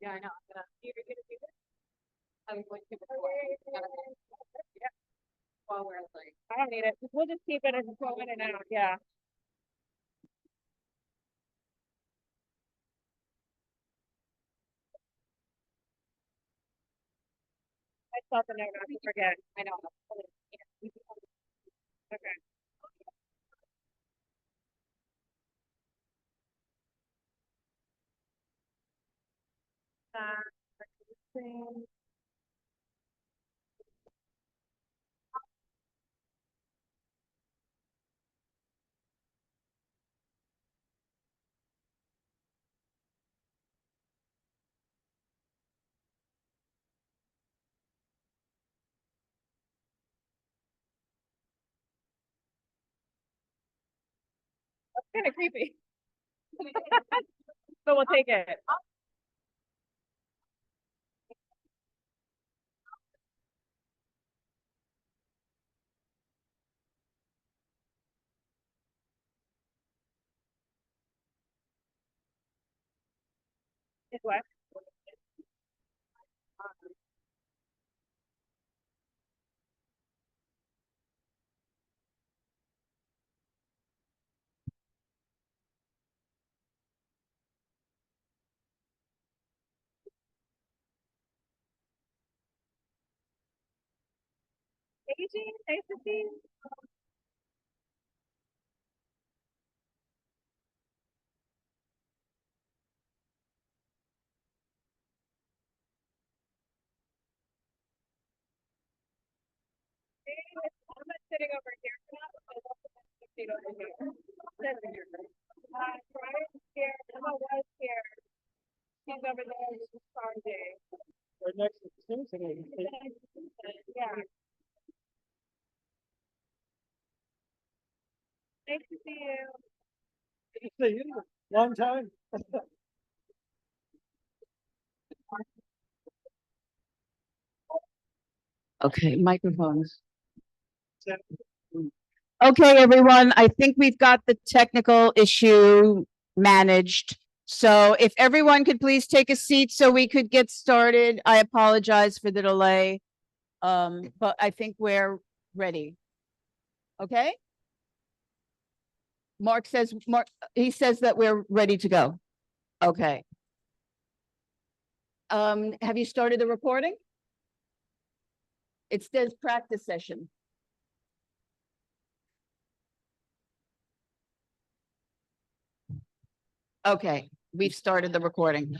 Yeah, I know. You're gonna do this? I was going to yeah. While we're like, I don't need it. We'll just keep it as a 12-minute now. Yeah. I saw the note not to forget. I know. Okay. Uh, kind of creepy. But we'll take it. It's what? Hey, Jean, nice to see you. I'm sitting over here now. I love the seat over here. Brian's here. Emma was here. She's over there. She's charging. Right next to Susan. Yeah. Nice to see you. Good to see you. Long time. Okay, microphones. Okay, everyone, I think we've got the technical issue managed. So if everyone could please take a seat so we could get started. I apologize for the delay. But I think we're ready. Okay? Mark, he says that we're ready to go. Okay. Have you started the recording? It says practice session. Okay, we've started the recording.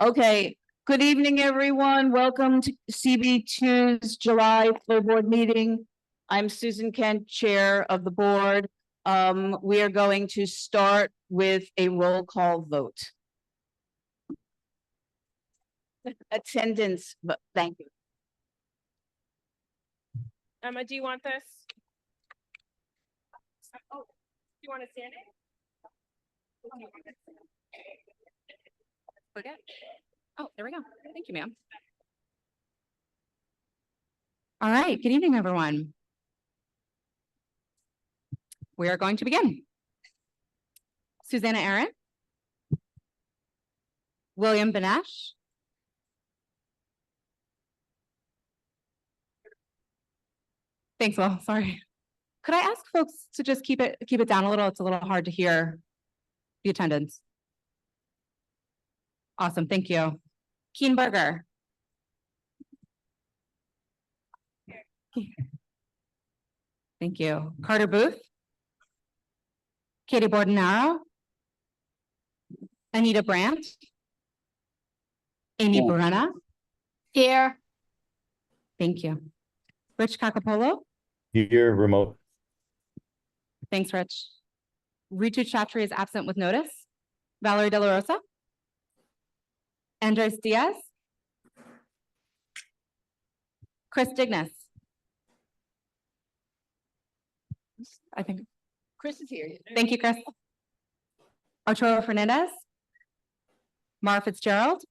Okay, good evening, everyone. Welcome to CB2's July full board meeting. I'm Susan Kent, Chair of the board. We are going to start with a roll call vote. Attendance, but thank you. Emma, do you want this? Oh, do you want to stand it? Okay. Oh, there we go. Thank you, ma'am. All right. Good evening, everyone. We are going to begin. Susanna Aaron. William Benesh. Thanks, Will. Sorry. Could I ask folks to just keep it down a little? It's a little hard to hear the attendance. Awesome. Thank you. Keenberger. Thank you. Carter Booth. Katie Bordenaro. Anita Brandt. Amy Brenna. Here. Thank you. Rich Cacapolo. Here, remote. Thanks, Rich. Ritu Chatri is absent with notice. Valerie De La Rosa. Andres Diaz. Chris Dignas. I think Chris is here. Thank you, Chris. Arturo Fernandez. Mara Fitzgerald.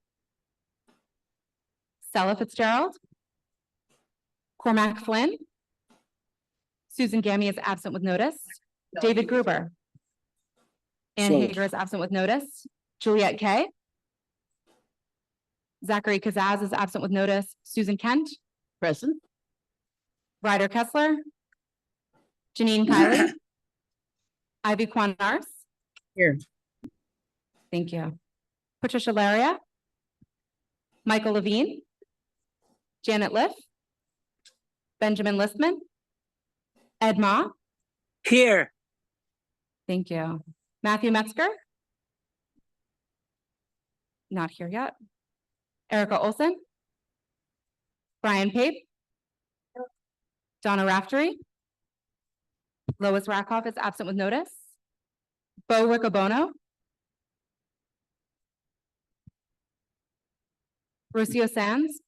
Stella Fitzgerald. Cormac Flynn. Susan Gammy is absent with notice. David Gruber. Ann Hager is absent with notice. Juliette Kay. Zachary Kazaz is absent with notice. Susan Kent, Present. Ryder Kessler, Janine Kiley, Ivy Kwan Nars. Here. Thank you. Patricia Laria, Michael Levine, Janet Liff, Benjamin Listman, Ed Ma. Here. Thank you. Matthew Metzger. Not here yet. Erica Olson. Brian Pape. Donna Raftery. Lois Rakoff is absent with notice. Bo Riccobono. Rocio Sands.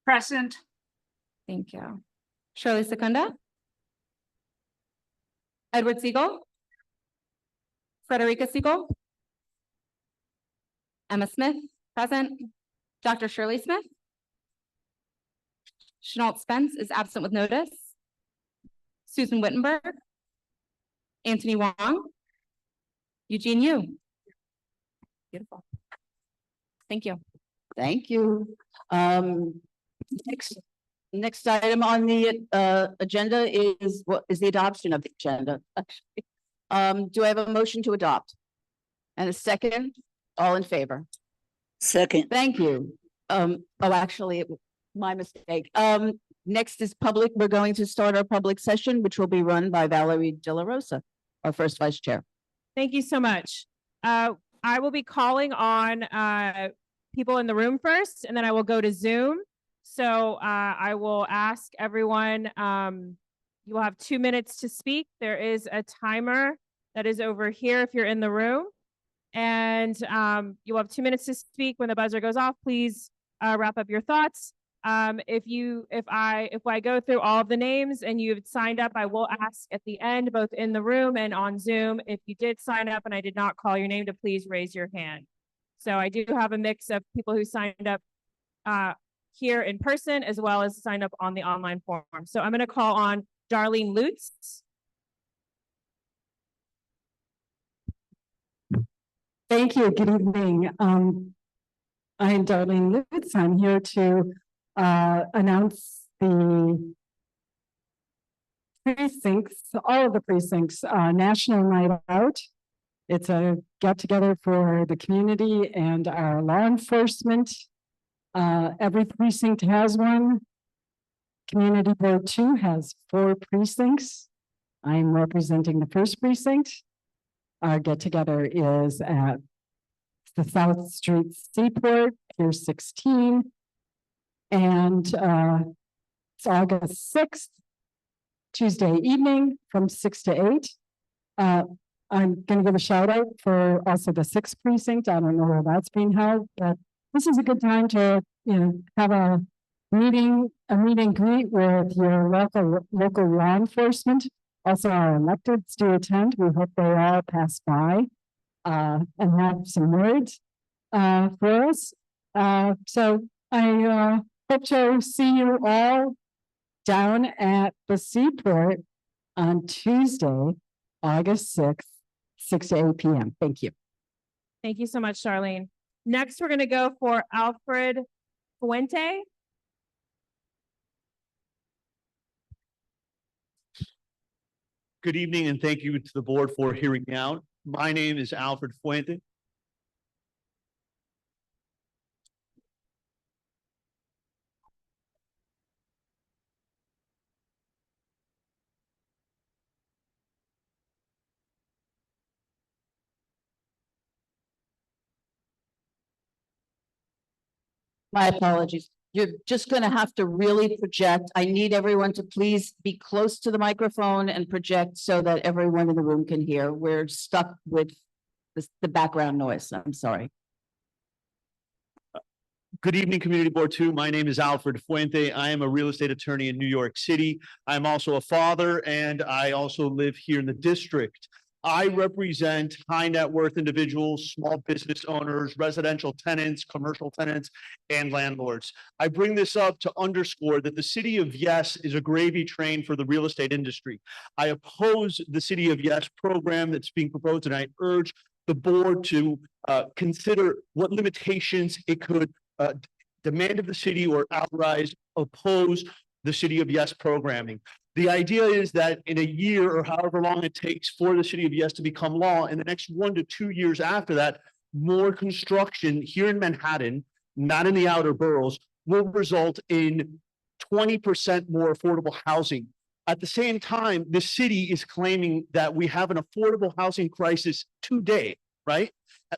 Present. Thank you. Shirley Secunda. Edward Siegel. Frederica Siegel. Emma Smith, present. Dr. Shirley Smith. Chenault Spence is absent with notice. Susan Wittenberg. Anthony Wong. Eugene Yu. Beautiful. Thank you. Thank you. Next item on the agenda is the adoption of the agenda. Do I have a motion to adopt? And a second? All in favor? Second. Thank you. Actually, my mistake. Next is public. We're going to start our public session, which will be run by Valerie De La Rosa, our first vice chair. Thank you so much. I will be calling on people in the room first, and then I will go to Zoom. So I will ask everyone, you will have 2 minutes to speak. There is a timer that is over here if you're in the room. And you'll have 2 minutes to speak. When the buzzer goes off, please wrap up your thoughts. If I go through all of the names and you've signed up, I will ask at the end, both in the room and on Zoom, if you did sign up and I did not call your name, to please raise your hand. So I do have a mix of people who signed up here in person as well as signed up on the online form. So I'm going to call on Darlene Lutz. Thank you. Good evening. I'm Darlene Lutz. I'm here to announce the precincts, all of the precincts, National Night Out. It's a get together for the community and our law enforcement. Every precinct has one. Community Board 2 has 4 precincts. I'm representing the first precinct. Our get together is at the South Street Seaport, Pier 16. And it's August 6th, Tuesday evening from 6 to 8. I'm going to give a shout out for also the 6th precinct. I don't know where that's being held, but this is a good time to, have a meet and greet with your local law enforcement. Also, our electeds do attend. We hope they all pass by and have some words for us. So I hope to see you all down at the Seaport on Tuesday, August 6th, 6 to 8 p.m. Thank you. Thank you so much, Charlene. Next, we're going to go for Alfred Fuente. Good evening, and thank you to the board for hearing me out. My name is Alfred Fuente. My apologies. You're just going to have to really project. I need everyone to please be close to the microphone and project so that everyone in the room can hear. We're stuck with the background noise. I'm sorry. Good evening, Community Board 2. My name is Alfred Fuente. I am a real estate attorney in New York City. I'm also a father, and I also live here in the district. I represent high net worth individuals, small business owners, residential tenants, commercial tenants, and landlords. I bring this up to underscore that the city of Yes is a gravy train for the real estate industry. I oppose the city of Yes program that's being proposed, and I urge the board to consider what limitations it could demand of the city or outright oppose the City of Yes programming. The idea is that in a year or however long it takes for the City of Yes to become law, in the next 1 to 2 years after that, more construction here in Manhattan, not in the outer boroughs, will result in 20% more affordable housing. At the same time, the city is claiming that we have an affordable housing crisis today, right?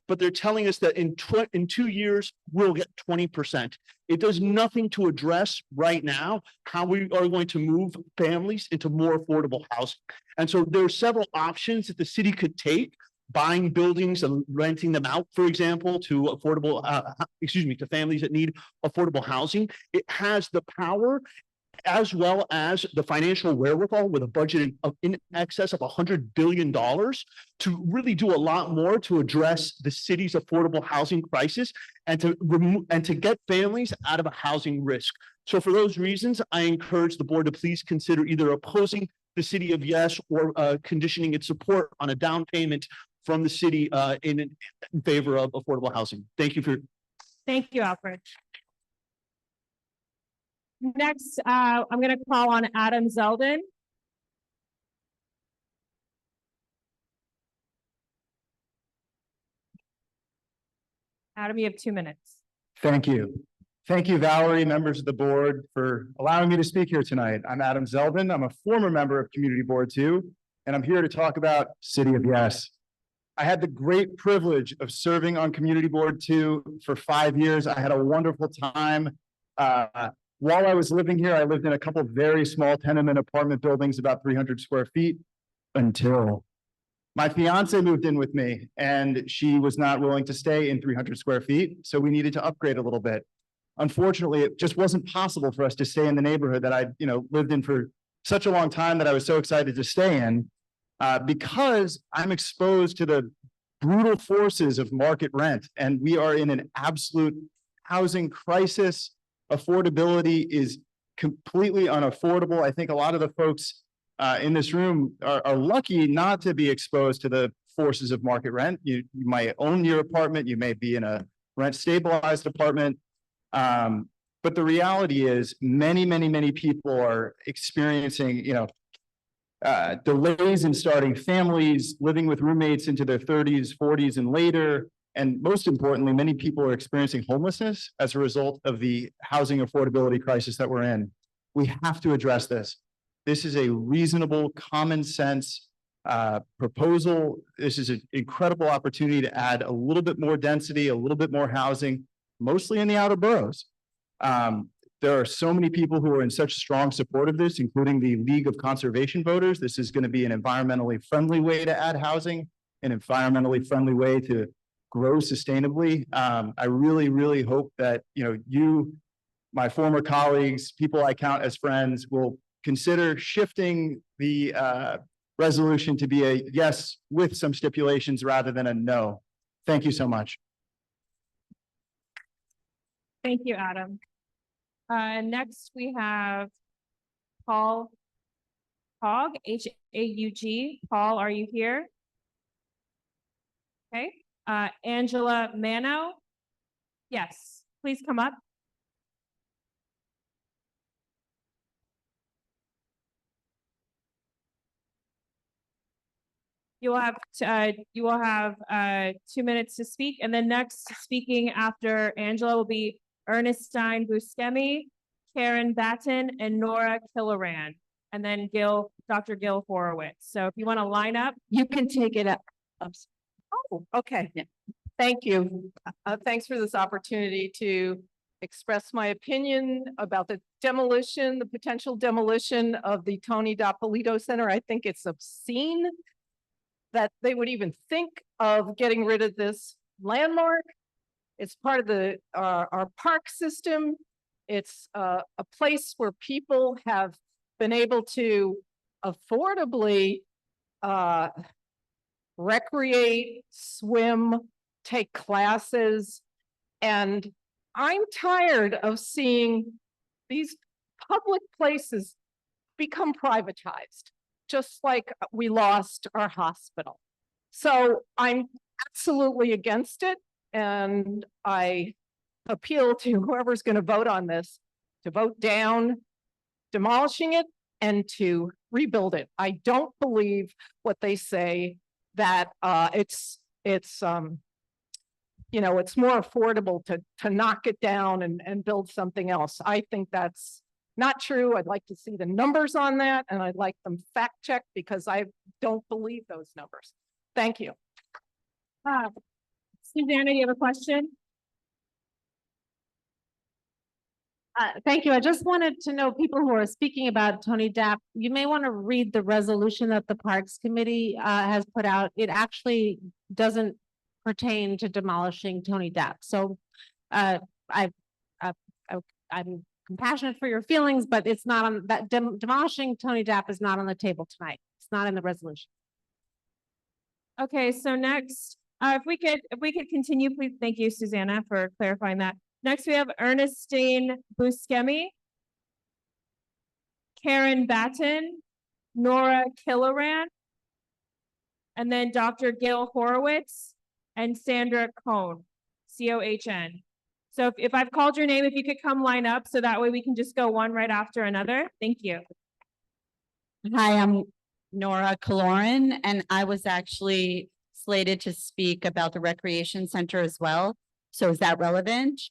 But they're telling us that in 2 years, we'll get 20%. It does nothing to address right now how we are going to move families into more affordable housing. And so there are several options that the city could take: buying buildings and renting them out, for example, to affordable, to families that need affordable housing. It has the power as well as the financial wherewithal with a budget in excess of $100 billion to really do a lot more to address the city's affordable housing crisis and to remove and to get families out of a housing risk. So for those reasons, I encourage the board to please consider either opposing the City of Yes or conditioning its support on a down payment from the city in favor of affordable housing. Thank you. Thank you, Alfred. Next, I'm going to call on Adam Zeldin. Adam, you have 2 minutes. Thank you. Thank you, Valerie, members of the board, for allowing me to speak here tonight. I'm Adam Zeldin. I'm a former member of Community Board 2, and I'm here to talk about City of Yes. I had the great privilege of serving on Community Board 2 for 5 years. I had a wonderful time. While I was living here, I lived in a couple of very small tenement apartment buildings, about 300 square feet, until my fiance moved in with me, and she was not willing to stay in 300 square feet, so we needed to upgrade a little bit. Unfortunately, it just wasn't possible for us to stay in the neighborhood that I, lived in for such a long time that I was so excited to stay in, because I'm exposed to the brutal forces of market rent, and we are in an absolute housing crisis. Affordability is completely unaffordable. I think a lot of the folks in this room are lucky not to be exposed to the forces of market rent. You might own your apartment, you may be in a rent stabilized apartment. But the reality is many people are experiencing, delays in starting families, living with roommates into their 30s, 40s, and later. And most importantly, many people are experiencing homelessness as a result of the housing affordability crisis that we're in. We have to address this. This is a reasonable, common sense proposal. This is an incredible opportunity to add a little bit more density, a little bit more housing, mostly in the outer boroughs. There are so many people who are in such strong support of this, including the League of Conservation Voters. This is going to be an environmentally friendly way to add housing, an environmentally friendly way to grow sustainably. I really hope that you, my former colleagues, people I count as friends, will consider shifting the resolution to be a yes with some stipulations rather than a no. Thank you so much. Thank you, Adam. Next, we have Paul Haug, H-A-U-G. Paul, are you here? Okay. Angela Mano. Yes, please come up. You will have 2 minutes to speak, and then next speaking after Angela will be Ernestine Buscemi, Karen Batten, and Nora Killaran, and then Dr. Gil Horowitz. So if you want to line up, You can take it up. Oh, okay. Thank you. Thanks for this opportunity to express my opinion about the potential demolition of the Tony D'Appolito Center. I think it's obscene that they would even think of getting rid of this landmark. It's part of our park system. It's a place where people have been able to affordably recreate, swim, take classes. And I'm tired of seeing these public places become privatized, just like we lost our hospital. So I'm absolutely against it. And I appeal to whoever's going to vote on this to vote down demolishing it and to rebuild it. I don't believe what they say that it's you know, it's more affordable to knock it down and build something else. I think that's not true. I'd like to see the numbers on that, and I'd like them fact checked because I don't believe those numbers. Thank you. Susanna, do you have a question? Thank you. I just wanted to know, people who are speaking about Tony Depp, you may want to read the resolution that the Parks Committee has put out. It actually doesn't pertain to demolishing Tony Depp. So I'm compassionate for your feelings, but it's not on that demolishing Tony Depp is not on the table tonight. It's not in the resolution. Okay, so next, if we could continue, please. Thank you, Susanna, for clarifying that. Next, we have Ernestine Buscemi, Karen Batten, Nora Killoran, and then Dr. Gil Horowitz and Sandra Cohn, C-O-H-N. So if I've called your name, if you could come line up so that way we can just go one right after another. Thank you. Hi, I'm Nora Killoran, and I was actually slated to speak about the recreation center as well. So is that relevant?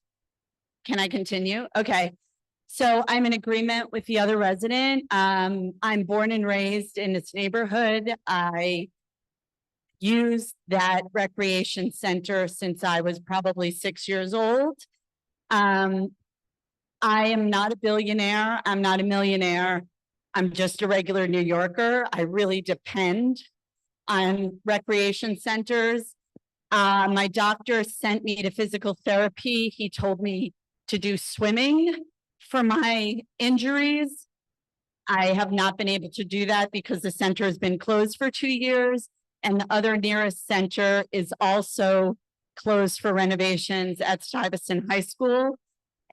Can I continue? Okay. So I'm in agreement with the other resident. I'm born and raised in this neighborhood. I used that recreation center since I was probably 6 years old. I am not a billionaire. I'm not a millionaire. I'm just a regular New Yorker. I really depend on recreation centers. My doctor sent me to physical therapy. He told me to do swimming for my injuries. I have not been able to do that because the center has been closed for 2 years, and the other nearest center is also closed for renovations at Stuyvesant High School.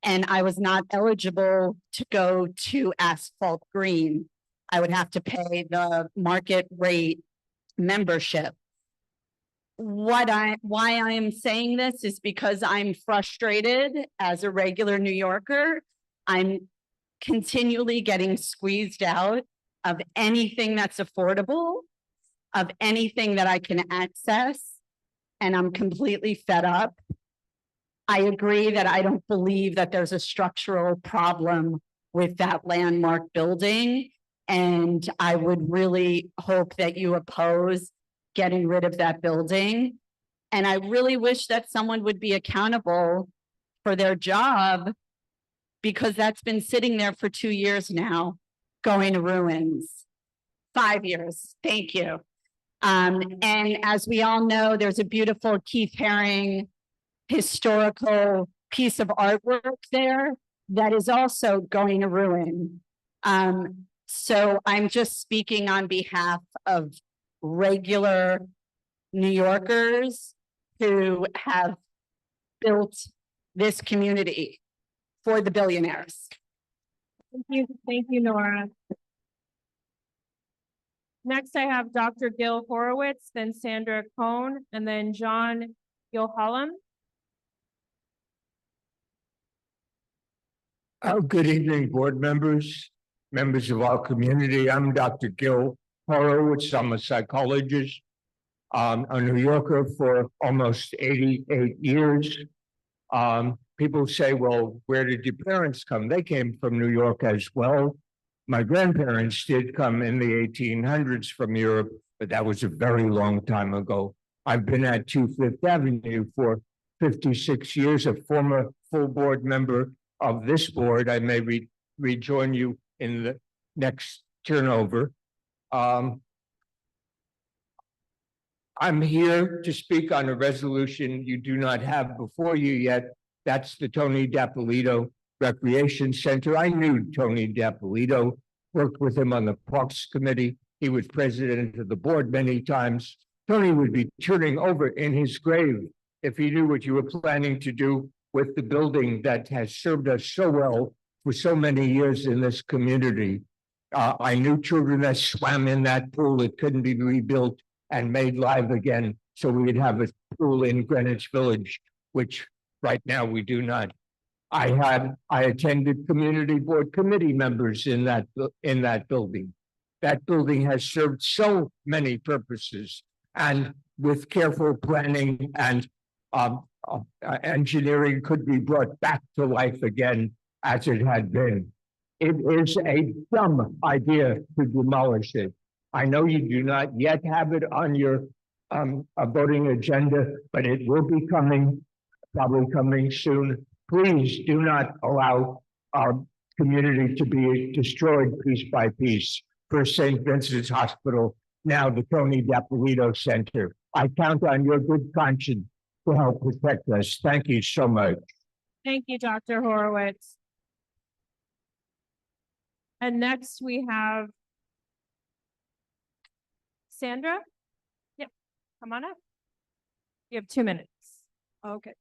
And I was not eligible to go to Asphalt Green. I would have to pay the market rate membership. Why I am saying this is because I'm frustrated as a regular New Yorker. I'm continually getting squeezed out of anything that's affordable, of anything that I can access, and I'm completely fed up. I agree that I don't believe that there's a structural problem with that landmark building, and I would really hope that you oppose getting rid of that building. And I really wish that someone would be accountable for their job, because that's been sitting there for 2 years now, going to ruins. 5 years, thank you. And as we all know, there's a beautiful Keith Haring historical piece of artwork there that is also going to ruin. So I'm just speaking on behalf of regular New Yorkers who have built this community for the billionaires. Thank you, Nora. Next, I have Dr. Gil Horowitz, then Sandra Cohn, and then John Gilhollam. Good evening, board members, members of our community. I'm Dr. Gil Horowitz. I'm a psychologist, a New Yorker for almost 88 years. People say, well, where did your parents come? They came from New York as well. My grandparents did come in the 1800s from Europe, but that was a very long time ago. I've been at 2 Fifth Avenue for 56 years, a former full board member of this board. I may rejoin you in the next turnover. I'm here to speak on a resolution you do not have before you yet. That's the Tony Depolito Recreation Center. I knew Tony Depolito, worked with him on the Parks Committee. He was president of the board many times. Tony would be turning over in his grave if he knew what you were planning to do with the building that has served us so well for so many years in this community. I knew children that swam in that pool that couldn't be rebuilt and made live again, so we would have a pool in Greenwich Village, which Right now, we do not. I attended community board committee members in that building. That building has served so many purposes, and with careful planning and engineering could be brought back to life again as it had been. It is a dumb idea to demolish it. I know you do not yet have it on your voting agenda, but it will be coming, probably coming soon. Please do not allow our community to be destroyed piece by piece. For St. Vincent's Hospital, now the Tony D'Appolito Center. I count on your good conscience to help protect us. Thank you so much. Thank you, Dr. Horowitz. And next we have Sandra. Yep, come on up. You have 2 minutes. Okay.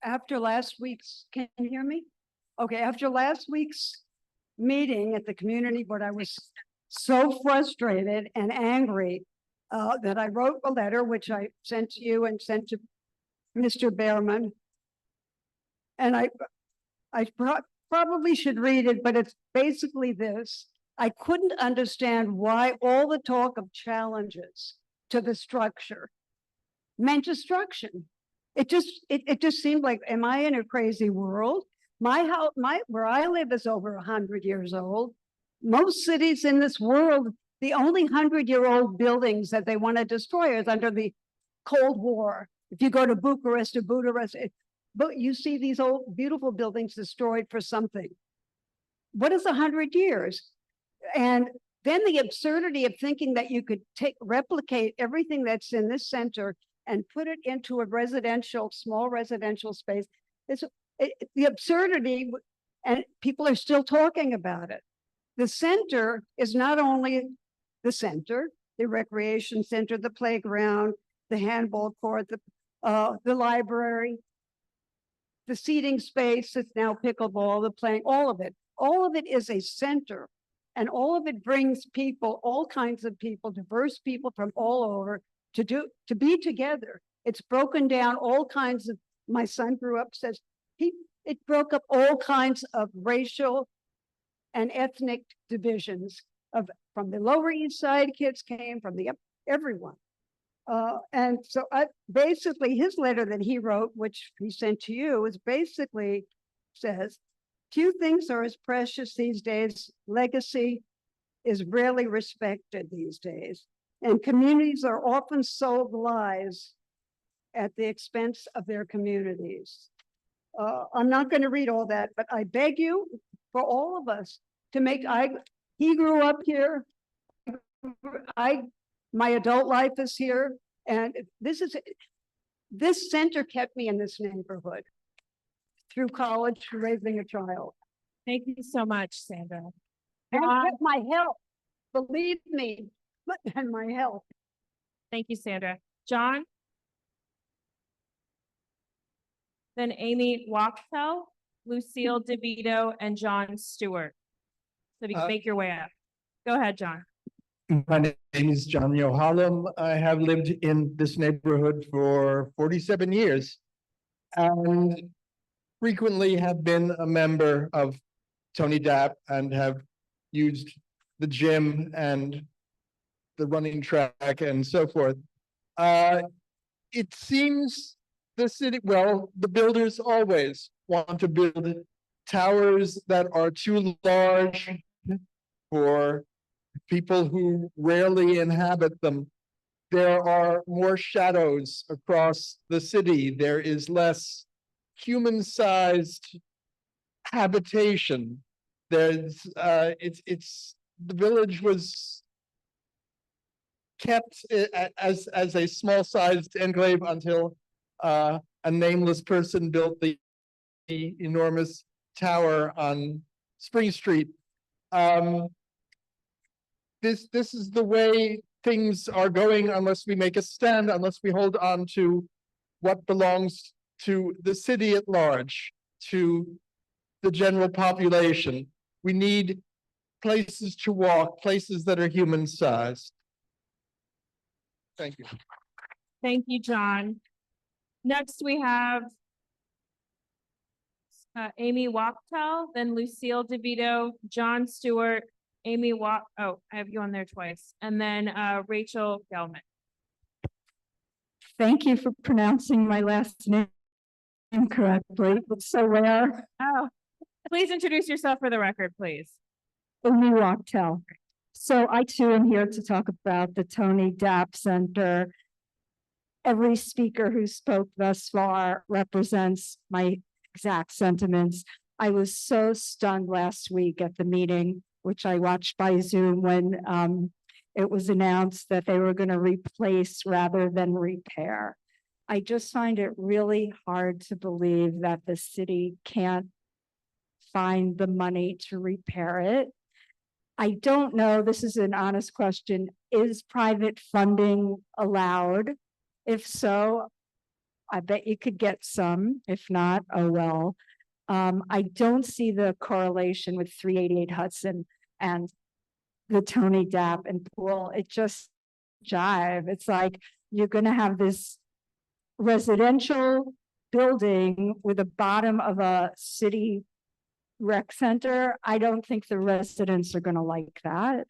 After last week's, can you hear me? Okay, after last week's meeting at the community board, I was so frustrated and angry that I wrote a letter, which I sent to you and sent to Mr. Behrman. And I probably should read it, but it's basically this. I couldn't understand why all the talk of challenges to the structure meant destruction. It just seemed like, am I in a crazy world? My house, where I live is over 100 years old. Most cities in this world, the only 100-year-old buildings that they want to destroy is under the Cold War. If you go to Bucharest or Budapest, but you see these old, beautiful buildings destroyed for something. What is 100 years? And then the absurdity of thinking that you could replicate everything that's in this center and put it into a small residential space. The absurdity, and people are still talking about it. The center is not only the center, the recreation center, the playground, the handball court, the library, the seating space that's now pickleball, the playing, all of it. All of it is a center, and all of it brings people, all kinds of people, diverse people from all over to be together. It's broken down all kinds of, my son grew up, says, it broke up all kinds of racial and ethnic divisions from the Lower East Side kids came, from everyone. And so basically his letter that he wrote, which he sent to you, is basically says, few things are as precious these days. Legacy is rarely respected these days. And communities are often sold lies at the expense of their communities. I'm not going to read all that, but I beg you for all of us to he grew up here. My adult life is here. And this center kept me in this neighborhood through college, through raising a child. Thank you so much, Sandra. And it kept my health, believe me, and my health. Thank you, Sandra. John? Then Amy Wachtel, Lucille DeVito, and John Stewart. So if you can make your way up. Go ahead, John. My name is John Yohalam. I have lived in this neighborhood for 47 years and frequently have been a member of Tony Dapp and have used the gym and the running track and so forth. It seems the city, well, the builders always want to build towers that are too large for people who rarely inhabit them. There are more shadows across the city. There is less human-sized habitation. There's the village was kept as a small-sized enclave until a nameless person built the enormous tower on Spring Street. This is the way things are going unless we make a stand, unless we hold on to what belongs to the city at large, to the general population. We need places to walk, places that are human-sized. Thank you. Thank you, John. Next, we have Amy Wachtel, then Lucille DeVito, John Stewart, I have you on there twice, and then Rachel Gelman. Thank you for pronouncing my last name correctly. It's so rare. Oh, please introduce yourself for the record, please. Amy Wachtel. So I too am here to talk about the Tony Dapp Center. Every speaker who spoke thus far represents my exact sentiments. I was so stunned last week at the meeting, which I watched by Zoom, when it was announced that they were going to replace rather than repair. I just find it really hard to believe that the city can't find the money to repair it. I don't know, this is an honest question, is private funding allowed? If so, I bet you could get some. If not, oh well. I don't see the correlation with 388 Hudson and the Tony Dapp and pool. It just jive. It's like you're going to have this residential building with the bottom of a city rec center. I don't think the residents are going to like that.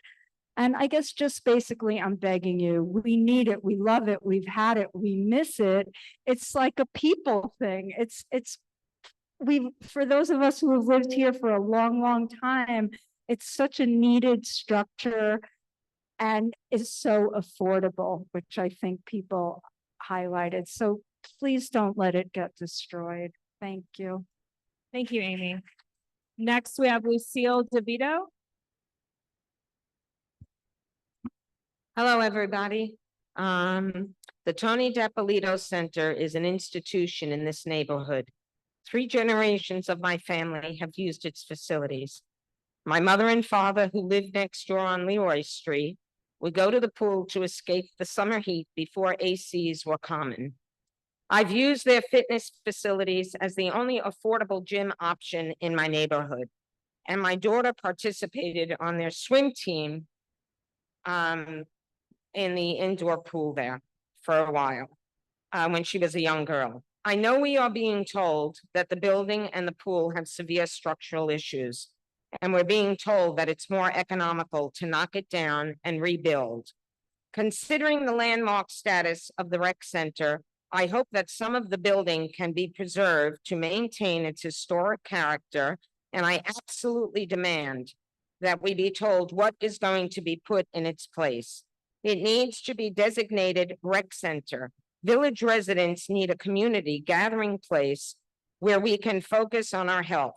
And I guess just basically, I'm begging you, we need it, we love it, we've had it, we miss it. It's like a people thing. For those of us who have lived here for a long, long time, it's such a needed structure and is so affordable, which I think people highlighted. So please don't let it get destroyed. Thank you. Thank you, Amy. Next, we have Lucille DeVito. Hello, everybody. The Tony Depolito Center is an institution in this neighborhood. 3 generations of my family have used its facilities. My mother and father, who lived next door on Leroy Street, would go to the pool to escape the summer heat before ACs were common. I've used their fitness facilities as the only affordable gym option in my neighborhood. And my daughter participated on their swim team in the indoor pool there for a while when she was a young girl. I know we are being told that the building and the pool have severe structural issues, and we're being told that it's more economical to knock it down and rebuild. Considering the landmark status of the rec center, I hope that some of the building can be preserved to maintain its historic character, and I absolutely demand that we be told what is going to be put in its place. It needs to be designated rec center. Village residents need a community gathering place where we can focus on our health.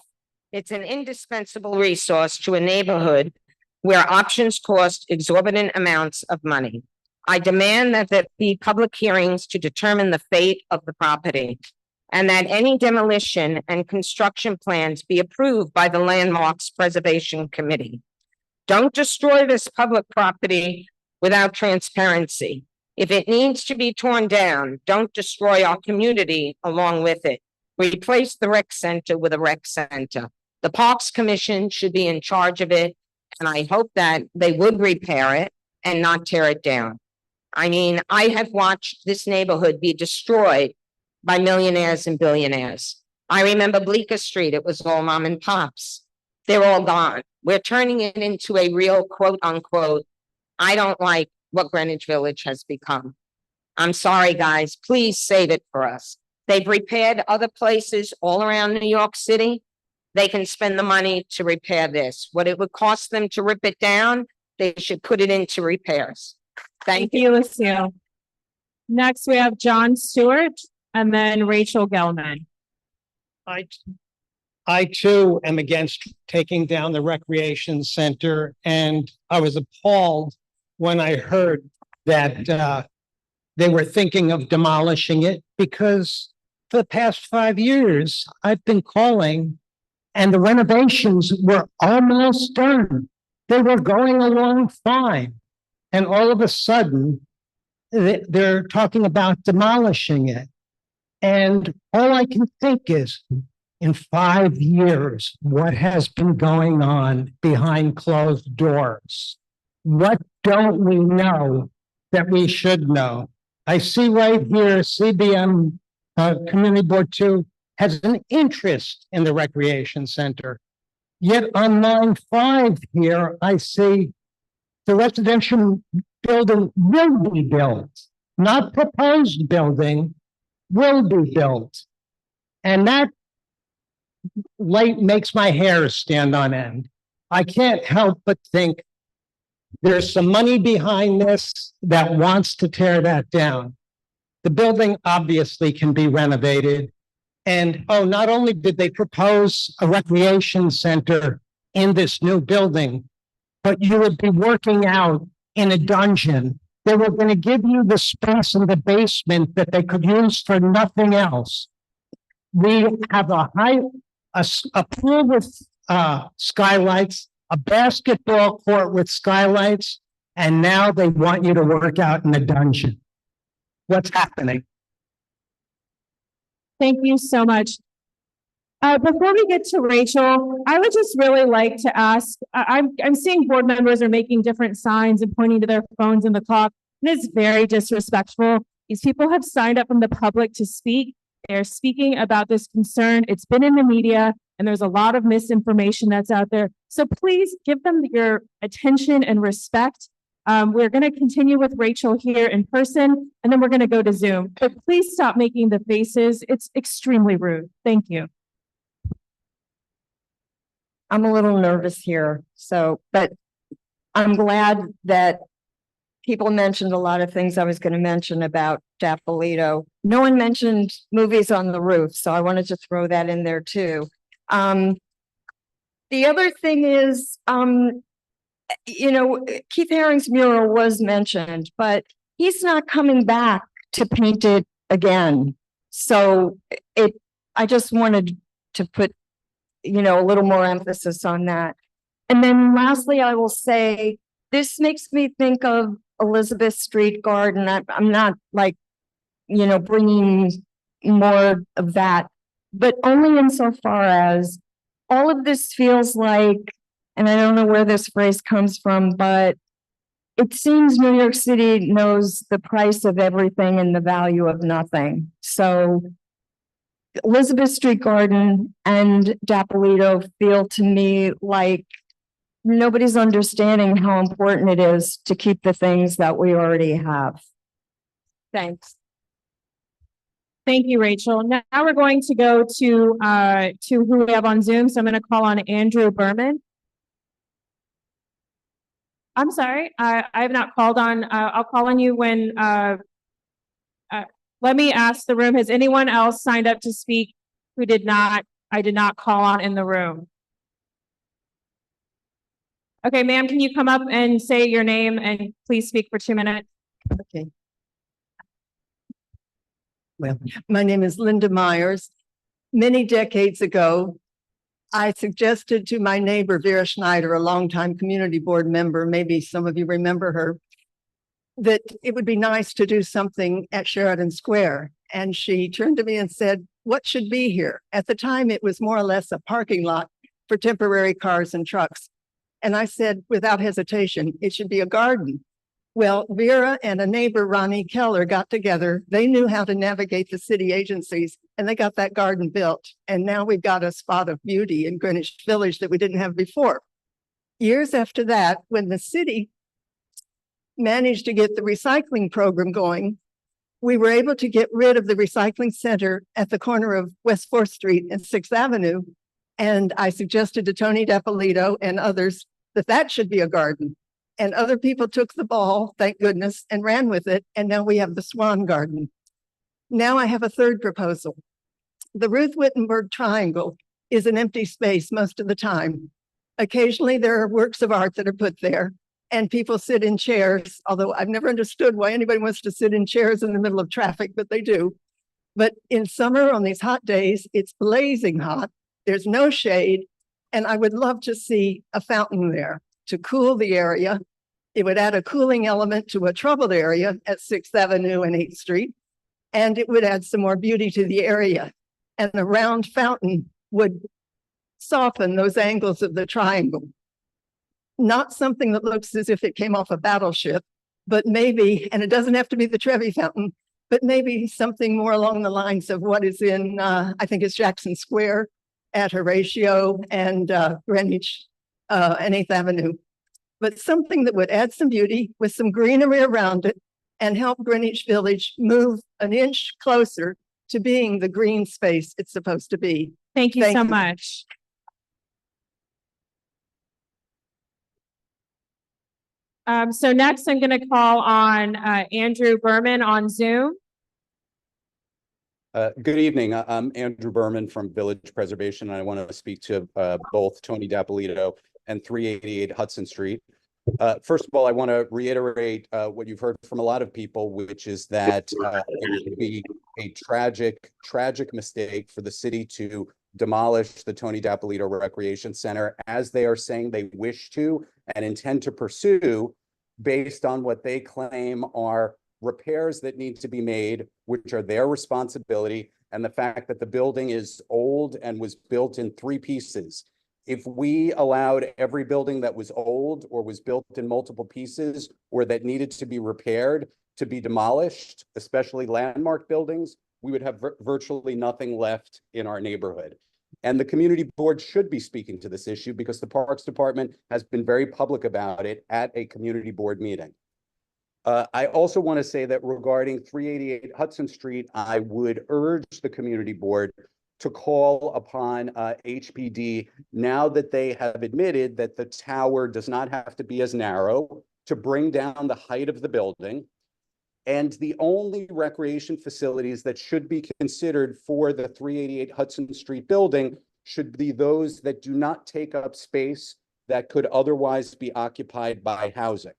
It's an indispensable resource to a neighborhood where options cost exorbitant amounts of money. I demand that there be public hearings to determine the fate of the property, and that any demolition and construction plans be approved by the Landmarks Preservation Committee. Don't destroy this public property without transparency. If it needs to be torn down, don't destroy our community along with it. Replace the rec center with a rec center. The Parks Commission should be in charge of it, and I hope that they would repair it and not tear it down. I mean, I have watched this neighborhood be destroyed by millionaires and billionaires. I remember Bleecker Street, it was all mom and pops. They're all gone. We're turning it into a real quote unquote, I don't like what Greenwich Village has become. I'm sorry, guys, please save it for us. They've repaired other places all around New York City. They can spend the money to repair this. What it would cost them to rip it down, they should put it into repairs. Thank you. Lucille. Next, we have John Stewart and then Rachel Gelman. I too am against taking down the recreation center, and I was appalled when I heard that they were thinking of demolishing it, because for the past 5 years, I've been calling and the renovations were almost done. They were going along fine. And all of a sudden, they're talking about demolishing it. And all I can think is, in 5 years, what has been going on behind closed doors? What don't we know that we should know? I see right here, CBM Community Board 2 has an interest in the recreation center. Yet on line 5 here, I see the residential building will be built, not proposed building, will be built. And that light makes my hair stand on end. I can't help but think there's some money behind this that wants to tear that down. The building obviously can be renovated. And not only did they propose a recreation center in this new building, but you would be working out in a dungeon. They were going to give you the space in the basement that they could use for nothing else. We have a pool with skylights, a basketball court with skylights, and now they want you to work out in a dungeon. What's happening? Thank you so much. Before we get to Rachel, I would just really like to ask, I'm seeing board members are making different signs and pointing to their phones and the clock, and it's very disrespectful. These people have signed up from the public to speak. They're speaking about this concern. It's been in the media, and there's a lot of misinformation that's out there. So please give them your attention and respect. We're going to continue with Rachel here in person, and then we're going to go to Zoom. But please stop making the faces. It's extremely rude. Thank you. I'm a little nervous here, but I'm glad that people mentioned a lot of things I was going to mention about Dapolito. No one mentioned movies on the roof, so I wanted to throw that in there too. The other thing is, Keith Haring's mural was mentioned, but he's not coming back to paint it again. So I just wanted to put, a little more emphasis on that. And then lastly, I will say, this makes me think of Elizabeth Street Garden. I'm not bringing more of that, but only insofar as all of this feels like, and I don't know where this phrase comes from, but it seems New York City knows the price of everything and the value of nothing. So Elizabeth Street Garden and Dapolito feel to me like nobody's understanding how important it is to keep the things that we already have. Thanks. Thank you, Rachel. Now we're going to go to who we have on Zoom. So I'm going to call on Andrew Berman. I'm sorry, I have not called on, I'll call on you when, let me ask the room, has anyone else signed up to speak who I did not call on in the room? Okay, ma'am, can you come up and say your name and please speak for 2 minutes? Okay. Well, my name is Linda Myers. Many decades ago, I suggested to my neighbor, Vera Schneider, a longtime community board member, maybe some of you remember her, that it would be nice to do something at Sheridan Square. And she turned to me and said, what should be here? At the time, it was more or less a parking lot for temporary cars and trucks. And I said, without hesitation, it should be a garden. Well, Vera and a neighbor, Ronnie Keller, got together. They knew how to navigate the city agencies, and they got that garden built. And now we've got a spot of beauty in Greenwich Village that we didn't have before. Years after that, when the city managed to get the recycling program going, we were able to get rid of the recycling center at the corner of West 4th Street and 6th Avenue. And I suggested to Tony Dapolito and others that that should be a garden. And other people took the ball, thank goodness, and ran with it. And now we have the Swan Garden. Now I have a third proposal. The Ruth Wittenberg Triangle is an empty space most of the time. Occasionally there are works of art that are put there and people sit in chairs, although I've never understood why anybody wants to sit in chairs in the middle of traffic, but they do. But in summer on these hot days, it's blazing hot. There's no shade. And I would love to see a fountain there to cool the area. It would add a cooling element to a troubled area at 6th Avenue and 8th Street. And it would add some more beauty to the area. And the round fountain would soften those angles of the triangle. Not something that looks as if it came off a battleship, but maybe, and it doesn't have to be the Trevi Fountain, but maybe something more along the lines of what is in, I think it's Jackson Square at Horatio and Greenwich and 8th Avenue. But something that would add some beauty with some greenery around it and help Greenwich Village move an inch closer to being the green space it's supposed to be. Thank you so much. So next I'm going to call on Andrew Berman on Zoom. Good evening. I'm Andrew Berman from Village Preservation, and I want to speak to both Tony Dapolito and 388 Hudson Street. First of all, I want to reiterate what you've heard from a lot of people, which is that it would be a tragic mistake for the city to demolish the Tony Dapolito Recreation Center, as they are saying they wish to and intend to pursue, based on what they claim are repairs that need to be made, which are their responsibility, and the fact that the building is old and was built in 3 pieces. If we allowed every building that was old or was built in multiple pieces or that needed to be repaired to be demolished, especially landmark buildings, we would have virtually nothing left in our neighborhood. And the community board should be speaking to this issue because the Parks Department has been very public about it at a community board meeting. I also want to say that regarding 388 Hudson Street, I would urge the community board to call upon HPD, now that they have admitted that the tower does not have to be as narrow, to bring down the height of the building. And the only recreation facilities that should be considered for the 388 Hudson Street building should be those that do not take up space that could otherwise be occupied by housing.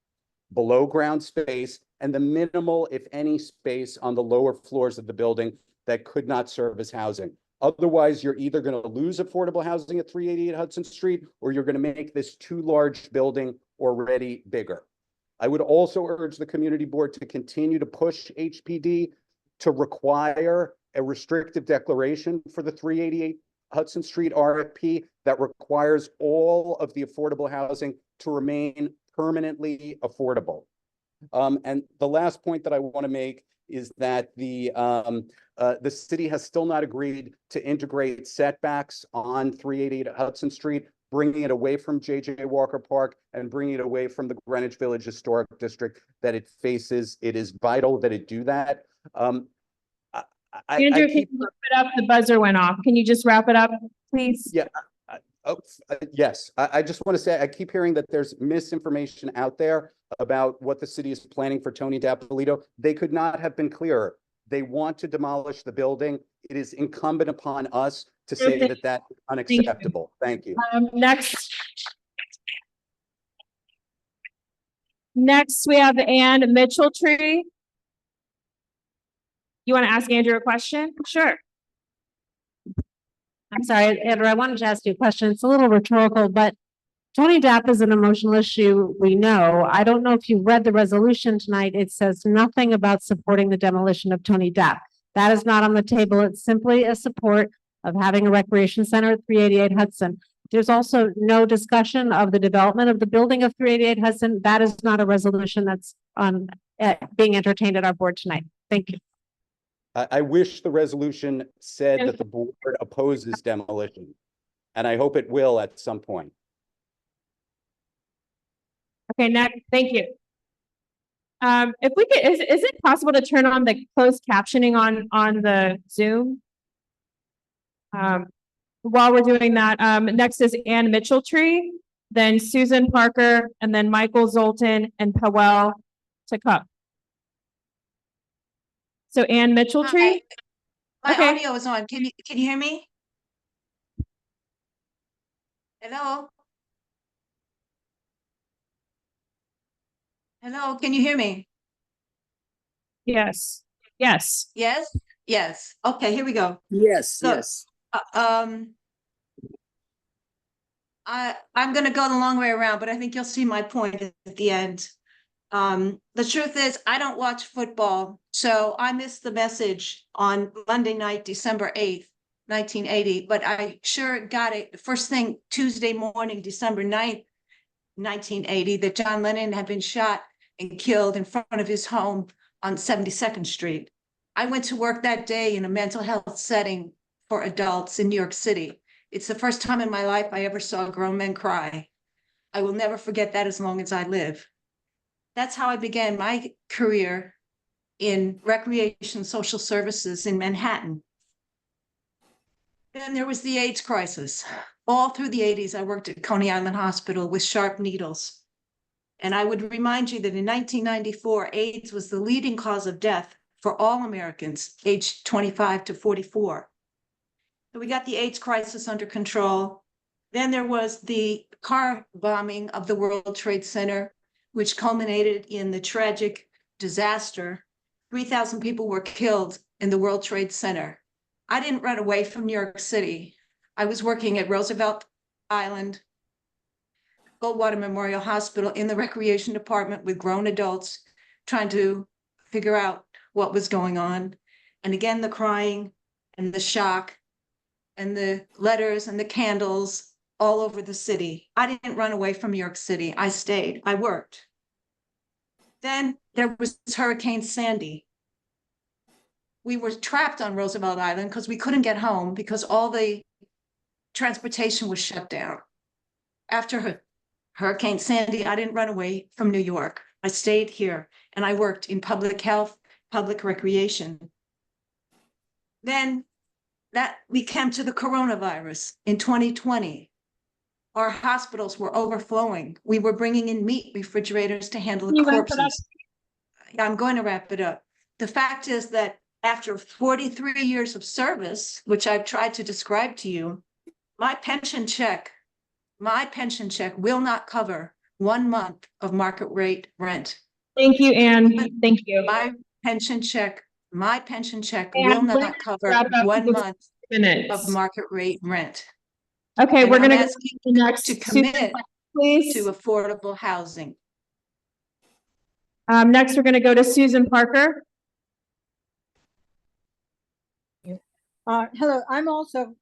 Below ground space and the minimal, if any, space on the lower floors of the building that could not serve as housing. Otherwise, you're either going to lose affordable housing at 388 Hudson Street, or you're going to make this too large building already bigger. I would also urge the community board to continue to push HPD to require a restrictive declaration for the 388 Hudson Street RFP that requires all of the affordable housing to remain permanently affordable. And the last point that I want to make is that the city has still not agreed to integrate setbacks on 388 Hudson Street, bringing it away from J.J. Walker Park and bringing it away from the Greenwich Village Historic District that it faces. It is vital that it do that. Andrew, can you wrap it up? The buzzer went off. Can you just wrap it up, please? Yeah. Yes, I just want to say, I keep hearing that there's misinformation out there about what the city is planning for Tony Dapolito. They could not have been clearer. They want to demolish the building. It is incumbent upon us to say that that's unacceptable. Thank you. Next we have Ann Mitchell-Tree. You want to ask Andrew a question? Sure. I'm sorry, Andrew, I wanted to ask you a question. It's a little rhetorical, but Tony Dapp is an emotional issue, we know. I don't know if you read the resolution tonight. It says nothing about supporting the demolition of Tony Dapp. That is not on the table. It's simply a support of having a recreation center at 388 Hudson. There's also no discussion of the development of the building of 388 Hudson. That is not a resolution that's on being entertained at our board tonight. Thank you. I wish the resolution said that the board opposes demolition, and I hope it will at some point. Okay, next, thank you. If we could, is it possible to turn on the closed captioning on the Zoom? While we're doing that, next is Ann Mitchell-Tree, then Susan Parker, and then Michael Zoltan and Powell Takuk. So Ann Mitchell-Tree. My Okay. audio is on. Can you hear me? Hello? Hello, can you hear me? Yes. Yes. Yes? Yes. Okay, here we go. Yes, So, yes. I'm gonna go the long way around, but I think you'll see my point at the end. The truth is, I don't watch football, so I missed the message on Monday night, December 8th, 1980, but I sure got it the first thing Tuesday morning, December 9th, 1980, that John Lennon had been shot and killed in front of his home on 72nd Street. I went to work that day in a mental health setting for adults in New York City. It's the first time in my life I ever saw grown men cry. I will never forget that as long as I live. That's how I began my career in recreation social services in Manhattan. Then there was the AIDS crisis. All through the 80s, I worked at Coney Island Hospital with sharp needles. And I would remind you that in 1994, AIDS was the leading cause of death for all Americans aged 25 to 44. So we got the AIDS crisis under control. Then there was the car bombing of the World Trade Center, which culminated in the tragic disaster. 3,000 people were killed in the World Trade Center. I didn't run away from New York City. I was working at Roosevelt Island, Goldwater Memorial Hospital in the recreation department with grown adults, trying to figure out what was going on. And again, the crying and the shock and the letters and the candles all over the city. I didn't run away from New York City. I stayed, I worked. Then there was Hurricane Sandy. We were trapped on Roosevelt Island because we couldn't get home because all the transportation was shut down. After Hurricane Sandy, I didn't run away from New York. I stayed here and I worked in public health, public recreation. Then we came to the coronavirus in 2020. Our hospitals were overflowing. We were bringing in meat refrigerators to handle the corpses. I'm going to wrap it up. The fact is that after 43 years of service, which I've tried to describe to you, my pension check will not cover 1 month of market rate rent. Thank you, Anne. Thank you. My pension check will not cover 1 month of market rate rent. Okay, And we're I'm gonna go asking to the next to commit please. to affordable housing. Next, we're gonna go to Susan Parker. Hello, I'm also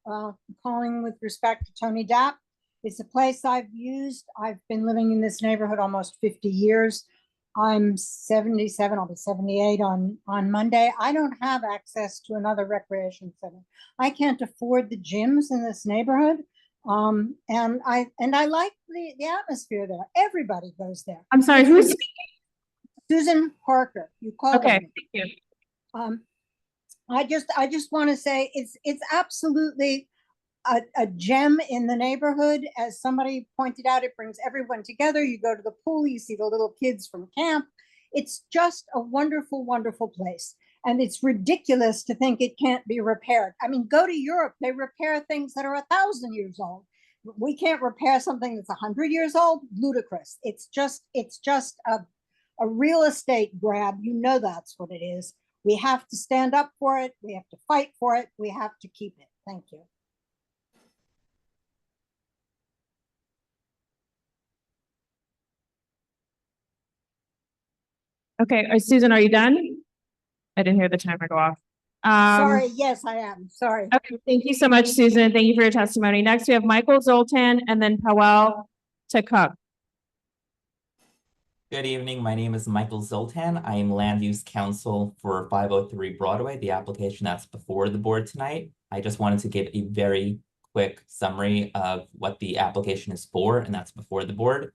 calling with respect to Tony Dapp. It's a place I've used. I've been living in this neighborhood almost 50 years. I'm 77, I'll be 78 on Monday. I don't have access to another recreation center. I can't afford the gyms in this neighborhood. And I like the atmosphere there. Everybody goes there. I'm sorry, who's speaking? Susan Parker. You called Okay, me. thank you. I just want to say it's absolutely a gem in the neighborhood. As somebody pointed out, it brings everyone together. You go to the pool, you see the little kids from camp. It's just a wonderful, wonderful place. And it's ridiculous to think it can't be repaired. I mean, go to Europe, they repair things that are 1,000 years old. We can't repair something that's 100 years old. Ludicrous. It's just a real estate grab. You know that's what it is. We have to stand up for it. We have to fight for it. We have to keep it. Thank you. Okay, Susan, are you done? I didn't hear the timer go off. Sorry, yes, I am. Sorry. Okay, thank you so much, Susan. Thank you for your testimony. Next, we have Michael Zoltan and then Powell Takuk. Good evening. My name is Michael Zoltan. I am Land Use Counsel for 503 Broadway, the application that's before the board tonight. I just wanted to give a very quick summary of what the application is for, and that's before the board.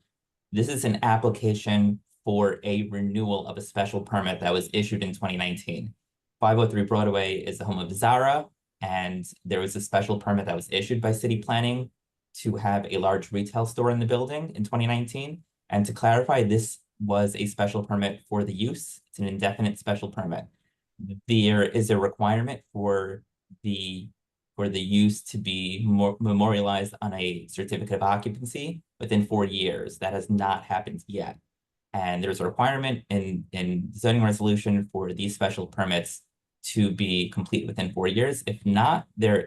This is an application for a renewal of a special permit that was issued in 2019. 503 Broadway is the home of Zara, and there was a special permit that was issued by city planning to have a large retail store in the building in 2019. And to clarify, this was a special permit for the use. It's an indefinite special permit. There is a requirement for the use to be memorialized on a certificate of occupancy within 4 years. That has not happened yet. And there's a requirement in zoning resolution for these special permits to be complete within 4 years. If not, you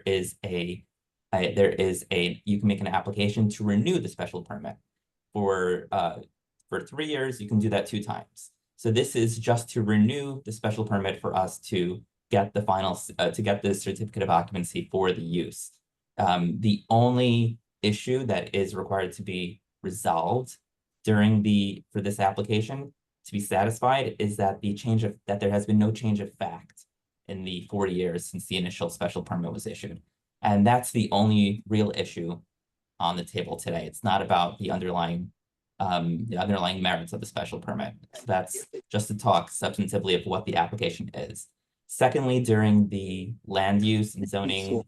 can make an application to renew the special permit. For 3 years, you can do that 2 times. So this is just to renew the special permit for us to get the final, to get the certificate of occupancy for the use. The only issue that is required to be resolved for this application to be satisfied is that there has been no change of fact in the 40 years since the initial special permit was issued. And that's the only real issue on the table today. It's not about the underlying merits of the special permit. So that's just to talk substantively of what the application is. Secondly, during the land use and zoning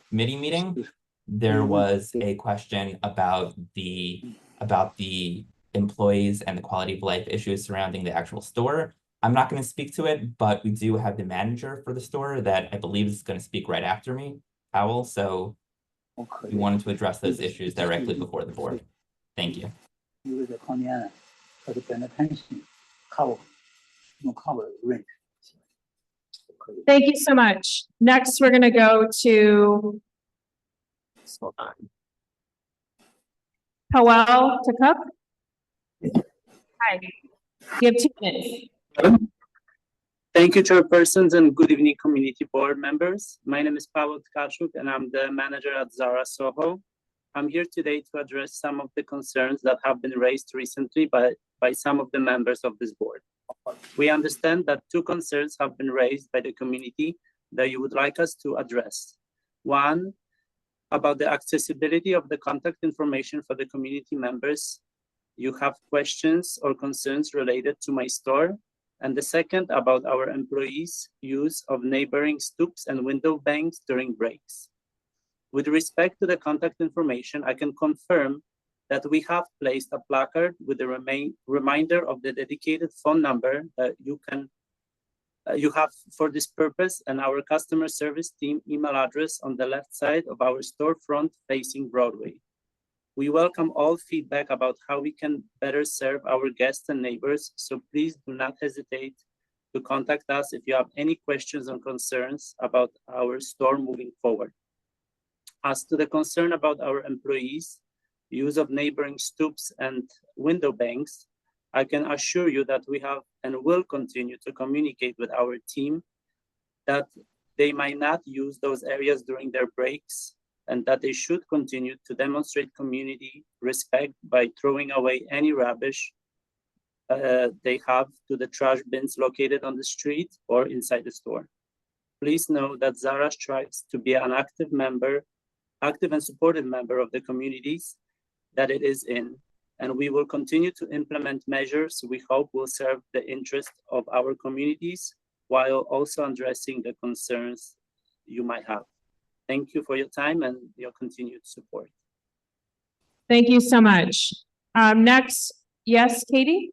committee meeting, there was a question about the employees and the quality of life issues surrounding the actual store. I'm not going to speak to it, but we do have the manager for the store that I believe is going to speak right after me, Powell. So we wanted to address those issues directly before the board. Thank you. Thank you so much. Next, we're going to go to, hold on. Powell to Cook. Hi. You have 2 minutes. Thank you, chairpersons, and good evening, community board members. My name is Paweł Tkachuk, and I'm the manager at Zara Soho. I'm here today to address some of the concerns that have been raised recently by some of the members of this board. We understand that 2 concerns have been raised by the community that you would like us to address. One, about the accessibility of the contact information for the community members. You have questions or concerns related to my store. And the second, about our employees' use of neighboring stoops and window banks during breaks. With respect to the contact information, I can confirm that we have placed a placard with a reminder of the dedicated phone number that you have for this purpose, and our customer service team email address on the left side of our storefront facing Broadway. We welcome all feedback about how we can better serve our guests and neighbors, so please do not hesitate to contact us if you have any questions or concerns about our store moving forward. As to the concern about our employees' use of neighboring stoops and window banks, I can assure you that we have and will continue to communicate with our team that they might not use those areas during their breaks, and that they should continue to demonstrate community respect by throwing away any rubbish they have to the trash bins located on the street or inside the store. Please know that Zara strives to be an active and supportive member of the communities that it is in, and we will continue to implement measures we hope will serve the interest of our communities while also addressing the concerns you might have. Thank you for your time and your continued support. Thank you so much. Next, yes, Katie?